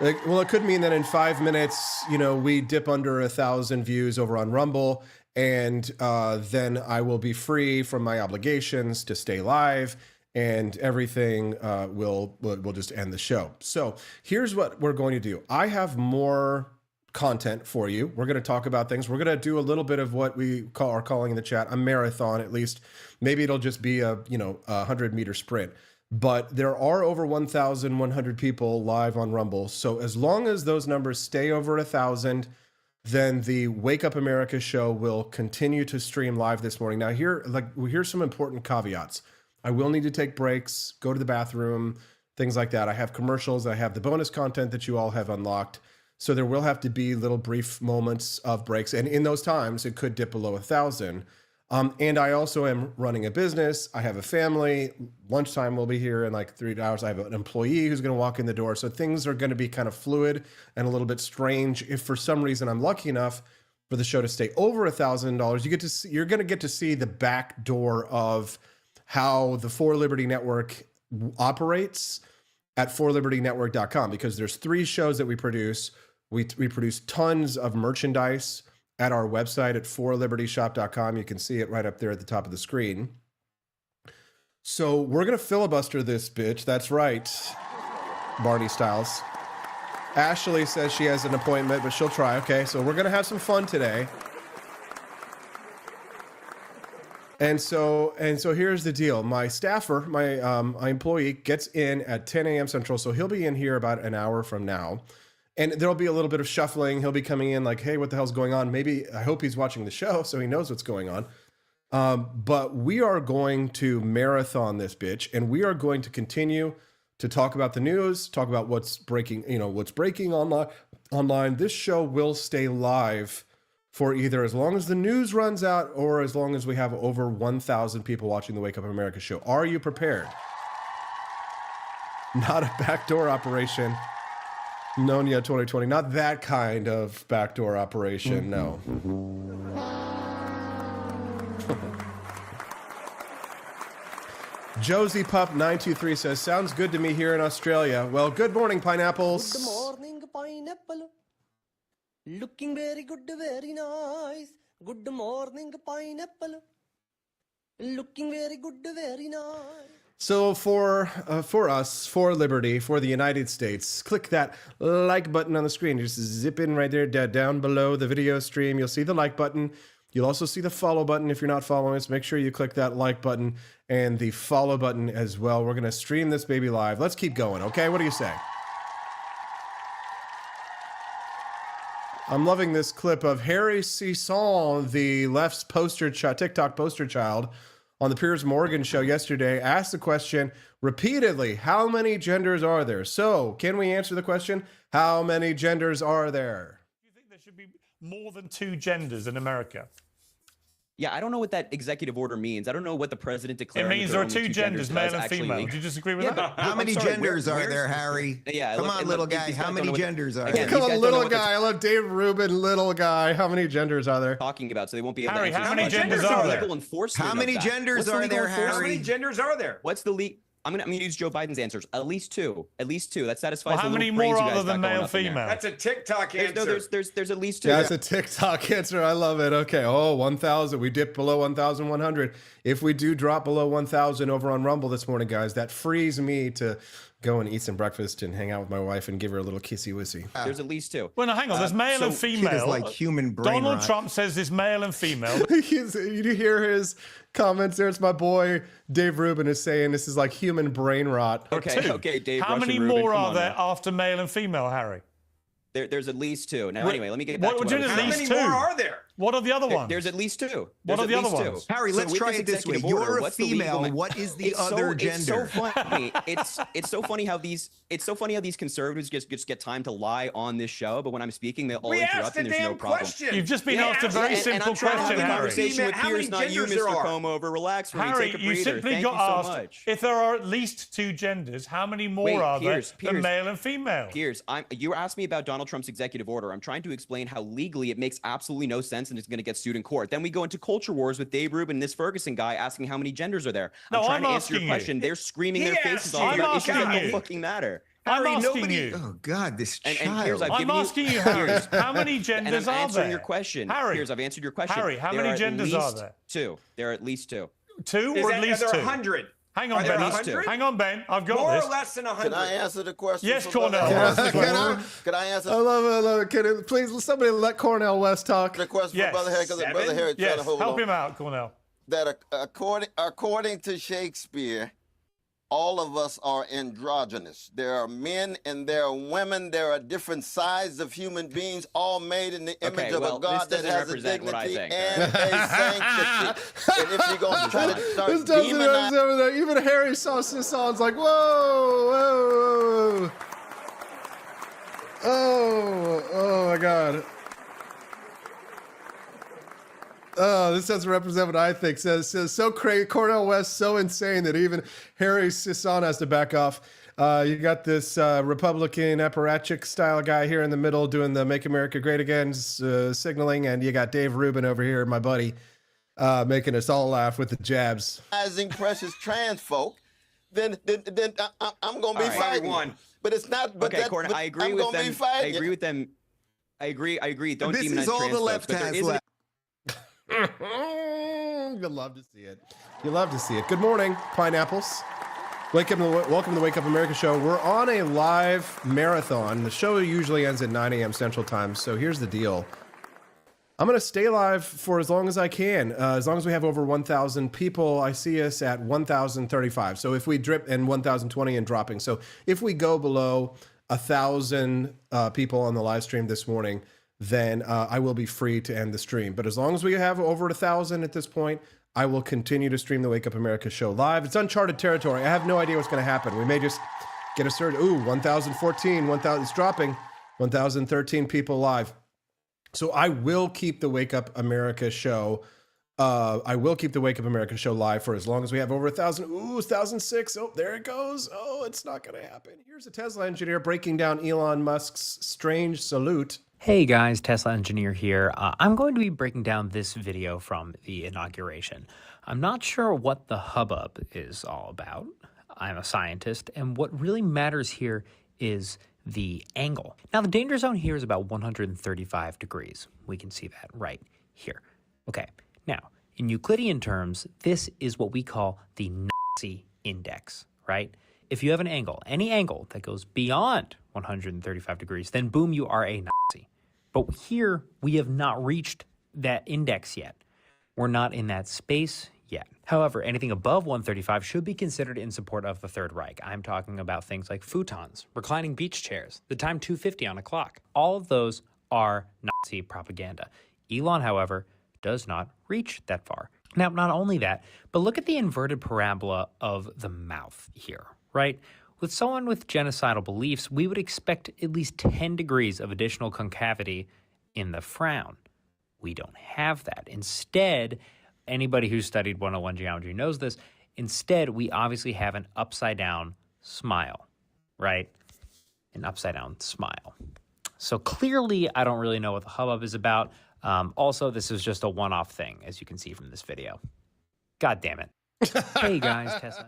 Well, it could mean that in 5 minutes, we dip under 1,000 views over on Rumble, and then I will be free from my obligations to stay live, and everything will just end the show. So here's what we're going to do. I have more content for you. We're going to talk about things. We're going to do a little bit of what we are calling in the chat a marathon, at least. Maybe it'll just be a 100-meter sprint. But there are over 1,100 people live on Rumble. So as long as those numbers stay over 1,000, then the Wake Up America show will continue to stream live this morning. Now, here's some important caveats. I will need to take breaks, go to the bathroom, things like that. I have commercials. I have the bonus content that you all have unlocked. So there will have to be little brief moments of breaks. And in those times, it could dip below 1,000. And I also am running a business. I have a family. Lunchtime will be here in like 3 hours. I have an employee who's going to walk in the door. So things are going to be kind of fluid and a little bit strange. If for some reason I'm lucky enough for the show to stay over $1,000, you're going to get to see the back door of how the For Liberty Network operates at forlibertynetwork.com, because there's 3 shows that we produce. We produce tons of merchandise at our website at forlibertyshop.com. You can see it right up there at the top of the screen. So we're going to filibuster this bitch. That's right, Barney Styles. Ashley says she has an appointment, but she'll try. Okay, so we're going to have some fun today. And so here's the deal. My staffer, my employee gets in at 10 a.m. Central, so he'll be in here about an hour from now. And there'll be a little bit of shuffling. He'll be coming in like, hey, what the hell's going on? Maybe, I hope he's watching the show so he knows what's going on. But we are going to marathon this bitch, and we are going to continue to talk about the news, talk about what's breaking online. This show will stay live for either as long as the news runs out or as long as we have over 1,000 people watching the Wake Up America show. Are you prepared? Not a backdoor operation. Nonia 2020, not that kind of backdoor operation, no. Josie Pup 923 says, sounds good to me here in Australia. Well, good morning, pineapples. Good morning, pineapple. Looking very good, very nice. Good morning, pineapple. Looking very good, very nice. So for us, for liberty, for the United States, click that like button on the screen. Just zip in right there down below the video stream. You'll see the like button. You'll also see the follow button. If you're not following us, make sure you click that like button and the follow button as well. We're going to stream this baby live. Let's keep going, okay? What do you say? I'm loving this clip of Harry Sisson, the left's TikTok poster child, on the Piers Morgan show yesterday, asked the question repeatedly, how many genders are there? So, can we answer the question? How many genders are there? Do you think there should be more than 2 genders in America? Yeah, I don't know what that executive order means. I don't know what the president declared. It means there are 2 genders, male and female. Would you disagree with that? How many genders are there, Harry? Yeah, come on, little guy. How many genders are there? Come on, little guy. I love Dave Rubin, little guy. How many genders are there? Talking about, so they won't be able Harry, to answer. how many genders are there? How many genders are there, Harry? How many genders are there? What's the legal? I'm gonna use Joe Biden's answers. At least 2. At least 2. That satisfies. Well, how many more other than male, female? That's a TikTok answer. There's at least 2. Yeah, that's a TikTok answer. I love it. Okay. Oh, 1,000. We dipped below 1,100. If we do drop below 1,000 over on Rumble this morning, guys, that frees me to go and eat some breakfast and hang out with my wife and give her a little kissy wissy. There's at least 2. Well, no, hang on. There's male and female. Kid is like human brain Donald rot. Trump says there's male and female. You hear his comments there? It's my boy Dave Rubin is saying this is like human brain rot. Okay, Dave. How many more are there after male and female, Harry? There's at least 2. Now, anyway, let me get back to How many more are there? What are the other ones? There's at least 2. What are the other ones? Harry, let's try it this way. You're a female. What is the other gender? It's so funny. It's so funny how these conservatives just get time to lie on this show, but when I'm speaking, they all interrupt and there's no problem. You've just been asked a very simple question, Harry. Conversation with Piers, not you, Mr. Como. Relax, Harry, take a you breather. simply Thank got you so asked much. if there are at least 2 genders, how many more are there than male and female? Piers, you asked me about Donald Trump's executive order. I'm trying to explain how legally it makes absolutely no sense and it's going to get sued in court. Then we go into culture wars with Dave Rubin and this Ferguson guy asking how many genders are there. I'm trying to answer your question. They're screaming their faces off about issues that don't fucking matter. I'm Harry, asking you. Oh God, this child. And Piers, I'm asking you, Harry, how many genders and I'm are answering there? your question. Harry, Piers, I've answered your question. Harry, how many genders are there? 2. There are at least 2. 2 or at least 2? Are there 100? Hang on, Ben. Hang on, Ben. I've got More this. or less than 100. Can I answer the question? Yes, Cornell. Can I answer? I love it. Can it, please, somebody let Cornell West talk. The question for Brother Harry, because Brother Harry trying to hold on. Help him out, Cornell. That according to Shakespeare, all of us are androgynous. There are men and there are women. There are different sides of human beings, all made in the image of a God that has a dignity and a sanctity. And if you're going to try to start demonizing... Even Harry Sison's like, whoa. Oh my God. Oh, this doesn't represent what I think. Says so crazy. Cornel West so insane that even Harry Sisson has to back off. You got this Republican apparatchik style guy here in the middle doing the "Make America Great Again" signaling, and you got Dave Rubin over here, my buddy, making us all laugh with the jabs. Precious trans folk, then I'm going to be fighting. But it's not. But okay, Cornel, I agree with them. I agree with them. I agree. Don't demonize This is all trans the left folks, but there has is left. You'll love to see it. You love to see it. Good morning, pineapples. Welcome to the Wake Up America show. We're on a live marathon. The show usually ends at 9 a.m. Central Time. So here's the deal. I'm going to stay live for as long as I can. As long as we have over 1,000 people, I see us at 1,035. So if we drip and 1,020 and dropping. So if we go below 1,000 people on the live stream this morning, then I will be free to end the stream. But as long as we have over 1,000 at this point, I will continue to stream the Wake Up America show live. It's uncharted territory. I have no idea what's going to happen. We may just get a surge. Ooh, 1,014, 1,000. It's dropping. 1,013 people live. So I will keep the Wake Up America show. I will keep the Wake Up America show live for as long as we have over 1,000. Ooh, 1,006. Oh, there it goes. Oh, it's not going to happen. Here's a Tesla engineer breaking down Elon Musk's strange salute. Hey guys, Tesla Engineer here. I'm going to be breaking down this video from the inauguration. I'm not sure what the hubbub is all about. I'm a scientist, and what really matters here is the angle. Now, the danger zone here is about 135 degrees. We can see that right here. Okay, now, in Euclidean terms, this is what we call the Nazi index, right? If you have an angle, any angle that goes beyond 135 degrees, then boom, you are a Nazi. But here, we have not reached that index yet. We're not in that space yet. However, anything above 135 should be considered in support of the Third Reich. I'm talking about things like futons, reclining beach chairs, the time 250 on a clock. All of those are Nazi propaganda. Elon, however, does not reach that far. Now, not only that, but look at the inverted parabola of the mouth here, right? With someone with genocidal beliefs, we would expect at least 10 degrees of additional concavity in the frown. We don't have that. Instead, anybody who's studied 101 geometry knows this. Instead, we obviously have an upside-down smile, right? An upside-down smile. So clearly, I don't really know what the hubbub is about. Also, this is just a one-off thing, as you can see from this video. God damn it. Hey guys, Tesla.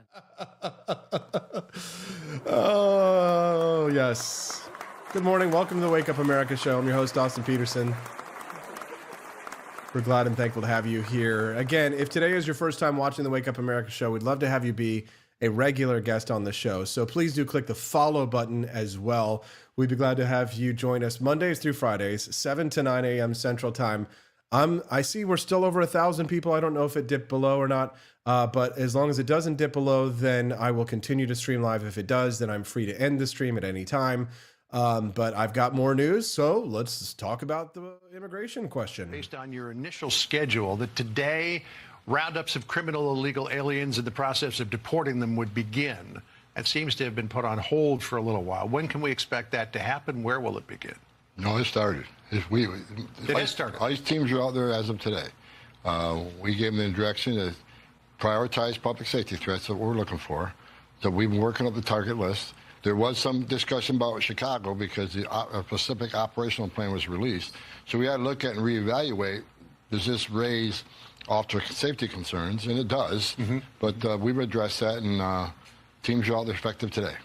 Oh, yes. Good morning. Welcome to the Wake Up America show. I'm your host, Austin Peterson. We're glad and thankful to have you here. Again, if today is your first time watching the Wake Up America show, we'd love to have you be a regular guest on the show. So please do click the follow button as well. We'd be glad to have you join us Mondays through Fridays, 7 to 9 a.m. Central Time. I see we're still over 1,000 people. I don't know if it dipped below or not, but as long as it doesn't dip below, then I will continue to stream live. If it does, then I'm free to end the stream at any time. But I've got more news, so let's talk about the immigration question. Based on your initial schedule, that today roundups of criminal illegal aliens in the process of deporting them would begin. That seems to have been put on hold for a little while. When can we expect that to happen? Where will it begin? No, it started. It started. ICE teams are out there as of today. We gave them the direction to prioritize public safety threats that we're looking for. So we've been working up the target list. There was some discussion about Chicago because the Pacific operational plan was released. So we had to look at and reevaluate, does this raise officer safety concerns? And it does. But we've addressed that, and teams are out there effective today.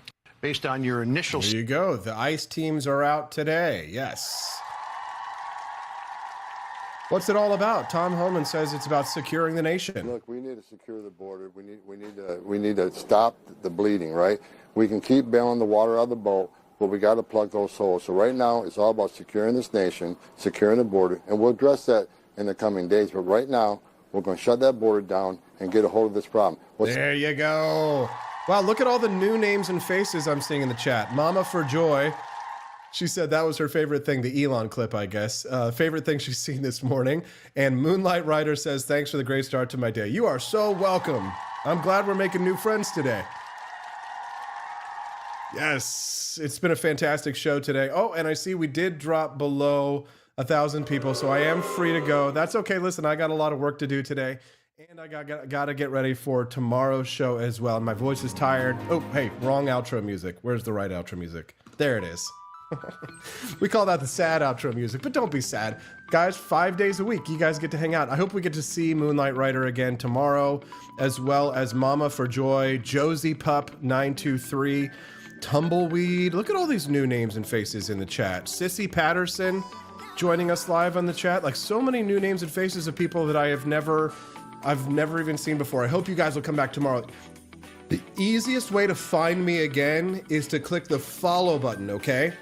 Based on your initial... There you go. The ICE teams are out today. Yes. What's it all about? Tom Homan says it's about securing the nation. Look, we need to secure the border. We need to stop the bleeding, right? We can keep bailing the water out of the boat, but we got to plug those holes. So right now, it's all about securing this nation, securing the border, and we'll address that in the coming days. But right now, we're going to shut that border down and get a hold of this problem. There you go. Wow, look at all the new names and faces I'm seeing in the chat. Mama for Joy. She said that was her favorite thing, the Elon clip, I guess. Favorite thing she's seen this morning. And Moonlight Rider says, thanks for the great start to my day. You are so welcome. I'm glad we're making new friends today. Yes, it's been a fantastic show today. Oh, and I see we did drop below 1,000 people, so I am free to go. That's okay. Listen, I got a lot of work to do today, and I got to get ready for tomorrow's show as well. My voice is tired. Oh, hey, wrong outro music. Where's the right outro music? There it is. We call that the sad outro music, but don't be sad. Guys, 5 days a week, you guys get to hang out. I hope we get to see Moonlight Rider again tomorrow, as well as Mama for Joy, Josie Pup 923, Tumbleweed. Look at all these new names and faces in the chat. Sissy Patterson joining us live on the chat. Like, so many new names and faces of people that I've never even seen before. I hope you guys will come back tomorrow. The easiest way to find me again is to click the follow button, okay?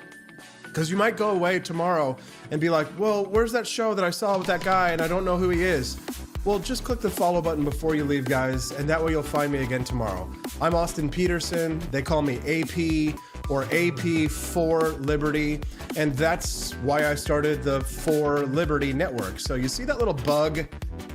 Because you might go away tomorrow and be like, well, where's that show that I saw with that guy and I don't know who he is? Well, just click the follow button before you leave, guys, and that way you'll find me again tomorrow. I'm Austin Peterson. They call me AP or AP for Liberty, and that's why I started the For Liberty Network. So you see that little bug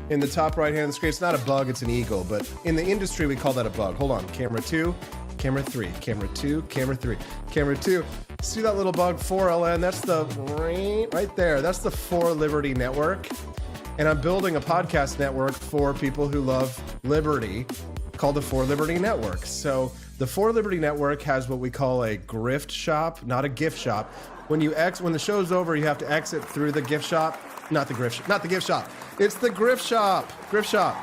in the top right-hand screen? It's not a bug, it's an eagle, but in the industry, we call that a bug. Hold on, camera 2, camera 3, camera 2, camera 3, camera 2. See that little bug, 4LN? That's the, right there, that's the For Liberty Network. And I'm building a podcast network for people who love liberty called the For Liberty Network. So the For Liberty Network has what we call a grift shop, not a gift shop. When the show's over, you have to exit through the gift shop. Not the gift shop. It's the grift shop. Grift shop.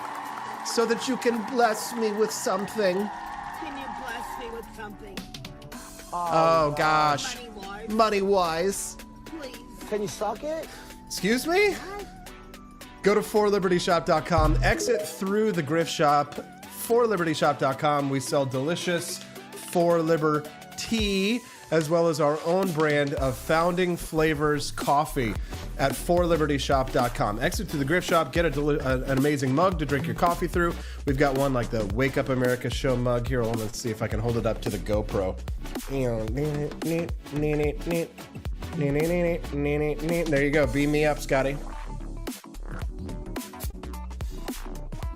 So that you can bless me with something. Can you bless me with something? Oh gosh. Money-wise. Please. Can you suck it? Excuse me? Go to forlibertyshop.com, exit through the grift shop, forlibertyshop.com. We sell delicious For Liberty, as well as our own brand of Founding Flavors coffee at forlibertyshop.com. Exit through the grift shop, get an amazing mug to drink your coffee through. We've got one like the Wake Up America show mug here. Let's see if I can hold it up to the GoPro. There you go. Beam me up, Scotty.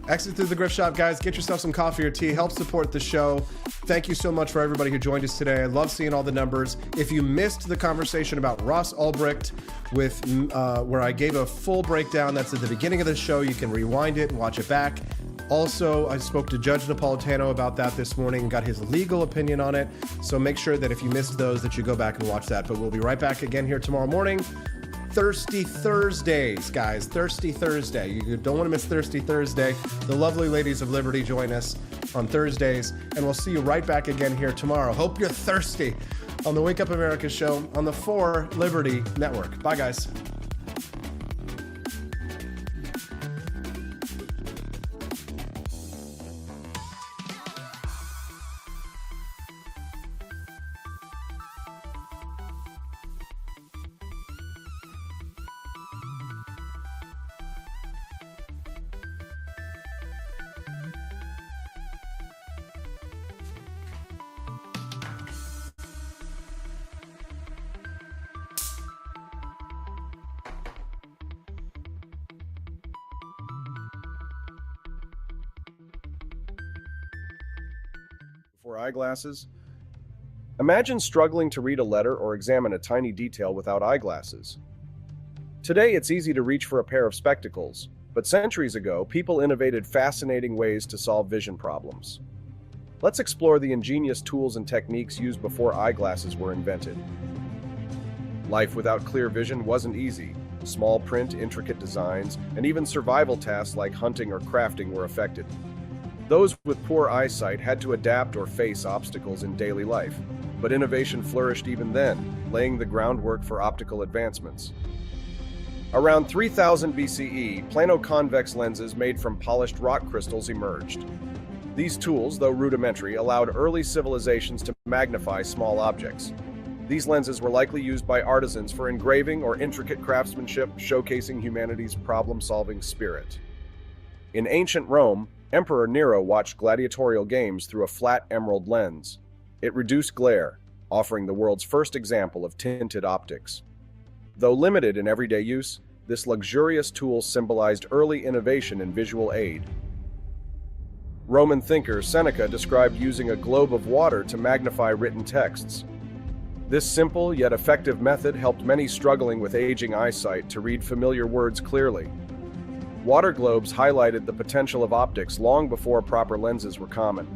Exit through the grift shop, guys. Get yourself some coffee or tea. Help support the show. Thank you so much for everybody who joined us today. I love seeing all the numbers. If you missed the conversation about Ross Ulbricht with where I gave a full breakdown, that's at the beginning of the show. You can rewind it and watch it back. Also, I spoke to Judge Napolitano about that this morning and got his legal opinion on it. So make sure that if you missed those, that you go back and watch that. But we'll be right back again here tomorrow morning. Thirsty Thursdays, guys. Thirsty Thursday. You don't want to miss Thirsty Thursday. The lovely ladies of Liberty join us on Thursdays, and we'll see you right back again here tomorrow. Hope you're thirsty on the Wake Up America show on the For Liberty Network. Bye, guys. For eyeglasses? Imagine struggling to read a letter or examine a tiny detail without eyeglasses. Today, it's easy to reach for a pair of spectacles, but centuries ago, people innovated fascinating ways to solve vision problems. Let's explore the ingenious tools and techniques used before eyeglasses were invented. Life without clear vision wasn't easy. Small print, intricate designs, and even survival tasks like hunting or crafting were affected. Those with poor eyesight had to adapt or face obstacles in daily life, but innovation flourished even then, laying the groundwork for optical advancements. Around 3000 BCE, plano-convex lenses made from polished rock crystals emerged. These tools, though rudimentary, allowed early civilizations to magnify small objects. These lenses were likely used by artisans for engraving or intricate craftsmanship, showcasing humanity's problem-solving spirit. In ancient Rome, Emperor Nero watched gladiatorial games through a flat emerald lens. It reduced glare, offering the world's first example of tinted optics. Though limited in everyday use, this luxurious tool symbolized early innovation in visual aid. Roman thinker Seneca described using a globe of water to magnify written texts. This simple yet effective method helped many struggling with aging eyesight to read familiar words clearly. Water globes highlighted the potential of optics long before proper lenses were common.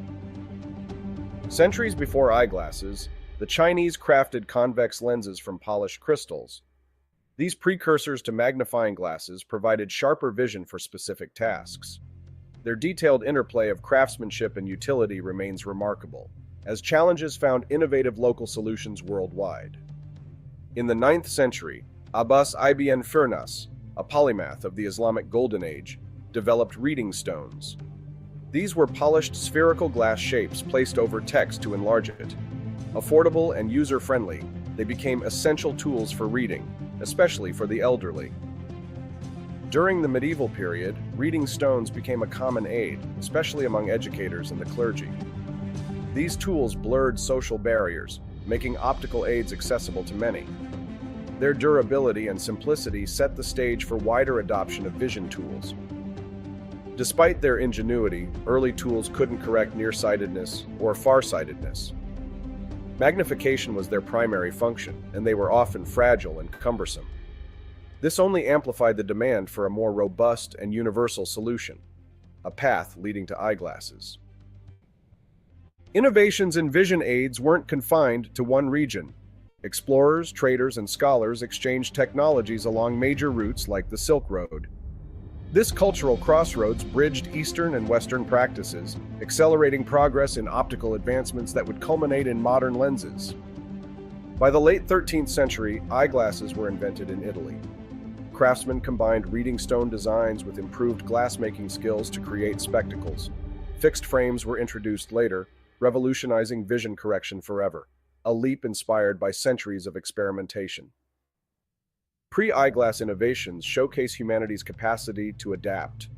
Centuries before eyeglasses, the Chinese crafted convex lenses from polished crystals. These precursors to magnifying glasses provided sharper vision for specific tasks. Their detailed interplay of craftsmanship and utility remains remarkable, as challenges found innovative local solutions worldwide. In the 9th century, Abbas ibn Firnas, a polymath of the Islamic Golden Age, developed reading stones. These were polished spherical glass shapes placed over text to enlarge it. Affordable and user-friendly, they became essential tools for reading, especially for the elderly. During the medieval period, reading stones became a common aid, especially among educators and the clergy. These tools blurred social barriers, making optical aids accessible to many. Their durability and simplicity set the stage for wider adoption of vision tools. Despite their ingenuity, early tools couldn't correct nearsightedness or farsightedness. Magnification was their primary function, and they were often fragile and cumbersome. This only amplified the demand for a more robust and universal solution, a path leading to eyeglasses. Innovations in vision aids weren't confined to one region. Explorers, traders, and scholars exchanged technologies along major routes like the Silk Road. This cultural crossroads bridged Eastern and Western practices, accelerating progress in optical advancements that would culminate in modern lenses. By the late 13th century, eyeglasses were invented in Italy. Craftsmen combined reading stone designs with improved glass-making skills to create spectacles. Fixed frames were introduced later, revolutionizing vision correction forever, a leap inspired by centuries of experimentation. Pre-eyeglass innovations showcase humanity's capacity to adapt.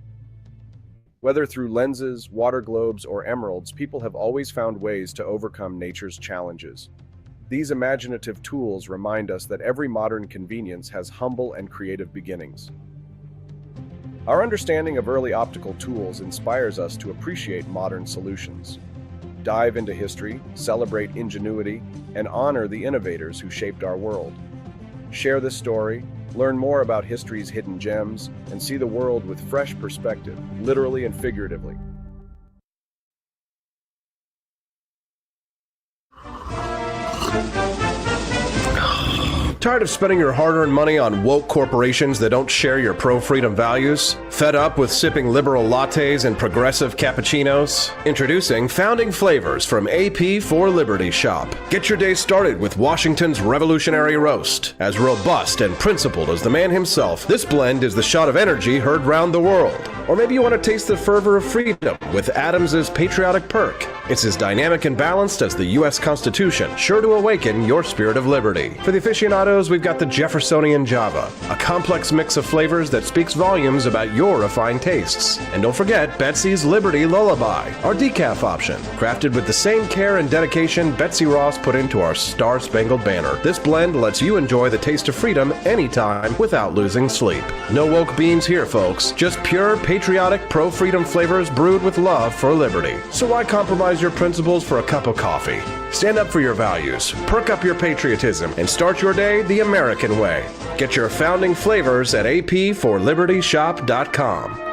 Whether through lenses, water globes, or emeralds, people have always found ways to overcome nature's challenges. These imaginative tools remind us that every modern convenience has humble and creative beginnings. Our understanding of early optical tools inspires us to appreciate modern solutions. Dive into history, celebrate ingenuity, and honor the innovators who shaped our world. Share this story, learn more about history's hidden gems, and see the world with fresh perspective, literally and figuratively. Tired of spending your hard-earned money on woke corporations that don't share your pro-freedom values? Fed up with sipping liberal lattes and progressive cappuccinos? Introducing Founding Flavors from AP for Liberty Shop. Get your day started with Washington's Revolutionary Roast. As robust and principled as the man himself, this blend is the shot of energy heard round the world. Or maybe you want to taste the fervor of freedom with Adams's Patriotic Perk. It's as dynamic and balanced as the U.S. Constitution, sure to awaken your spirit of liberty. For the aficionados, we've got the Jeffersonian Java, a complex mix of flavors that speaks volumes about your refined tastes. And don't forget Betsy's Liberty Lullaby, our decaf option, crafted with the same care and dedication Betsy Ross put into our Star-Spangled Banner. This blend lets you enjoy the taste of freedom anytime without losing sleep. No woke beans here, folks. Just pure, patriotic, pro-freedom flavors brewed with love for liberty. So why compromise your principles for a cup of coffee? Stand up for your values, perk up your patriotism, and start your day the American way. Get your Founding Flavors at apforlibertyshop.com.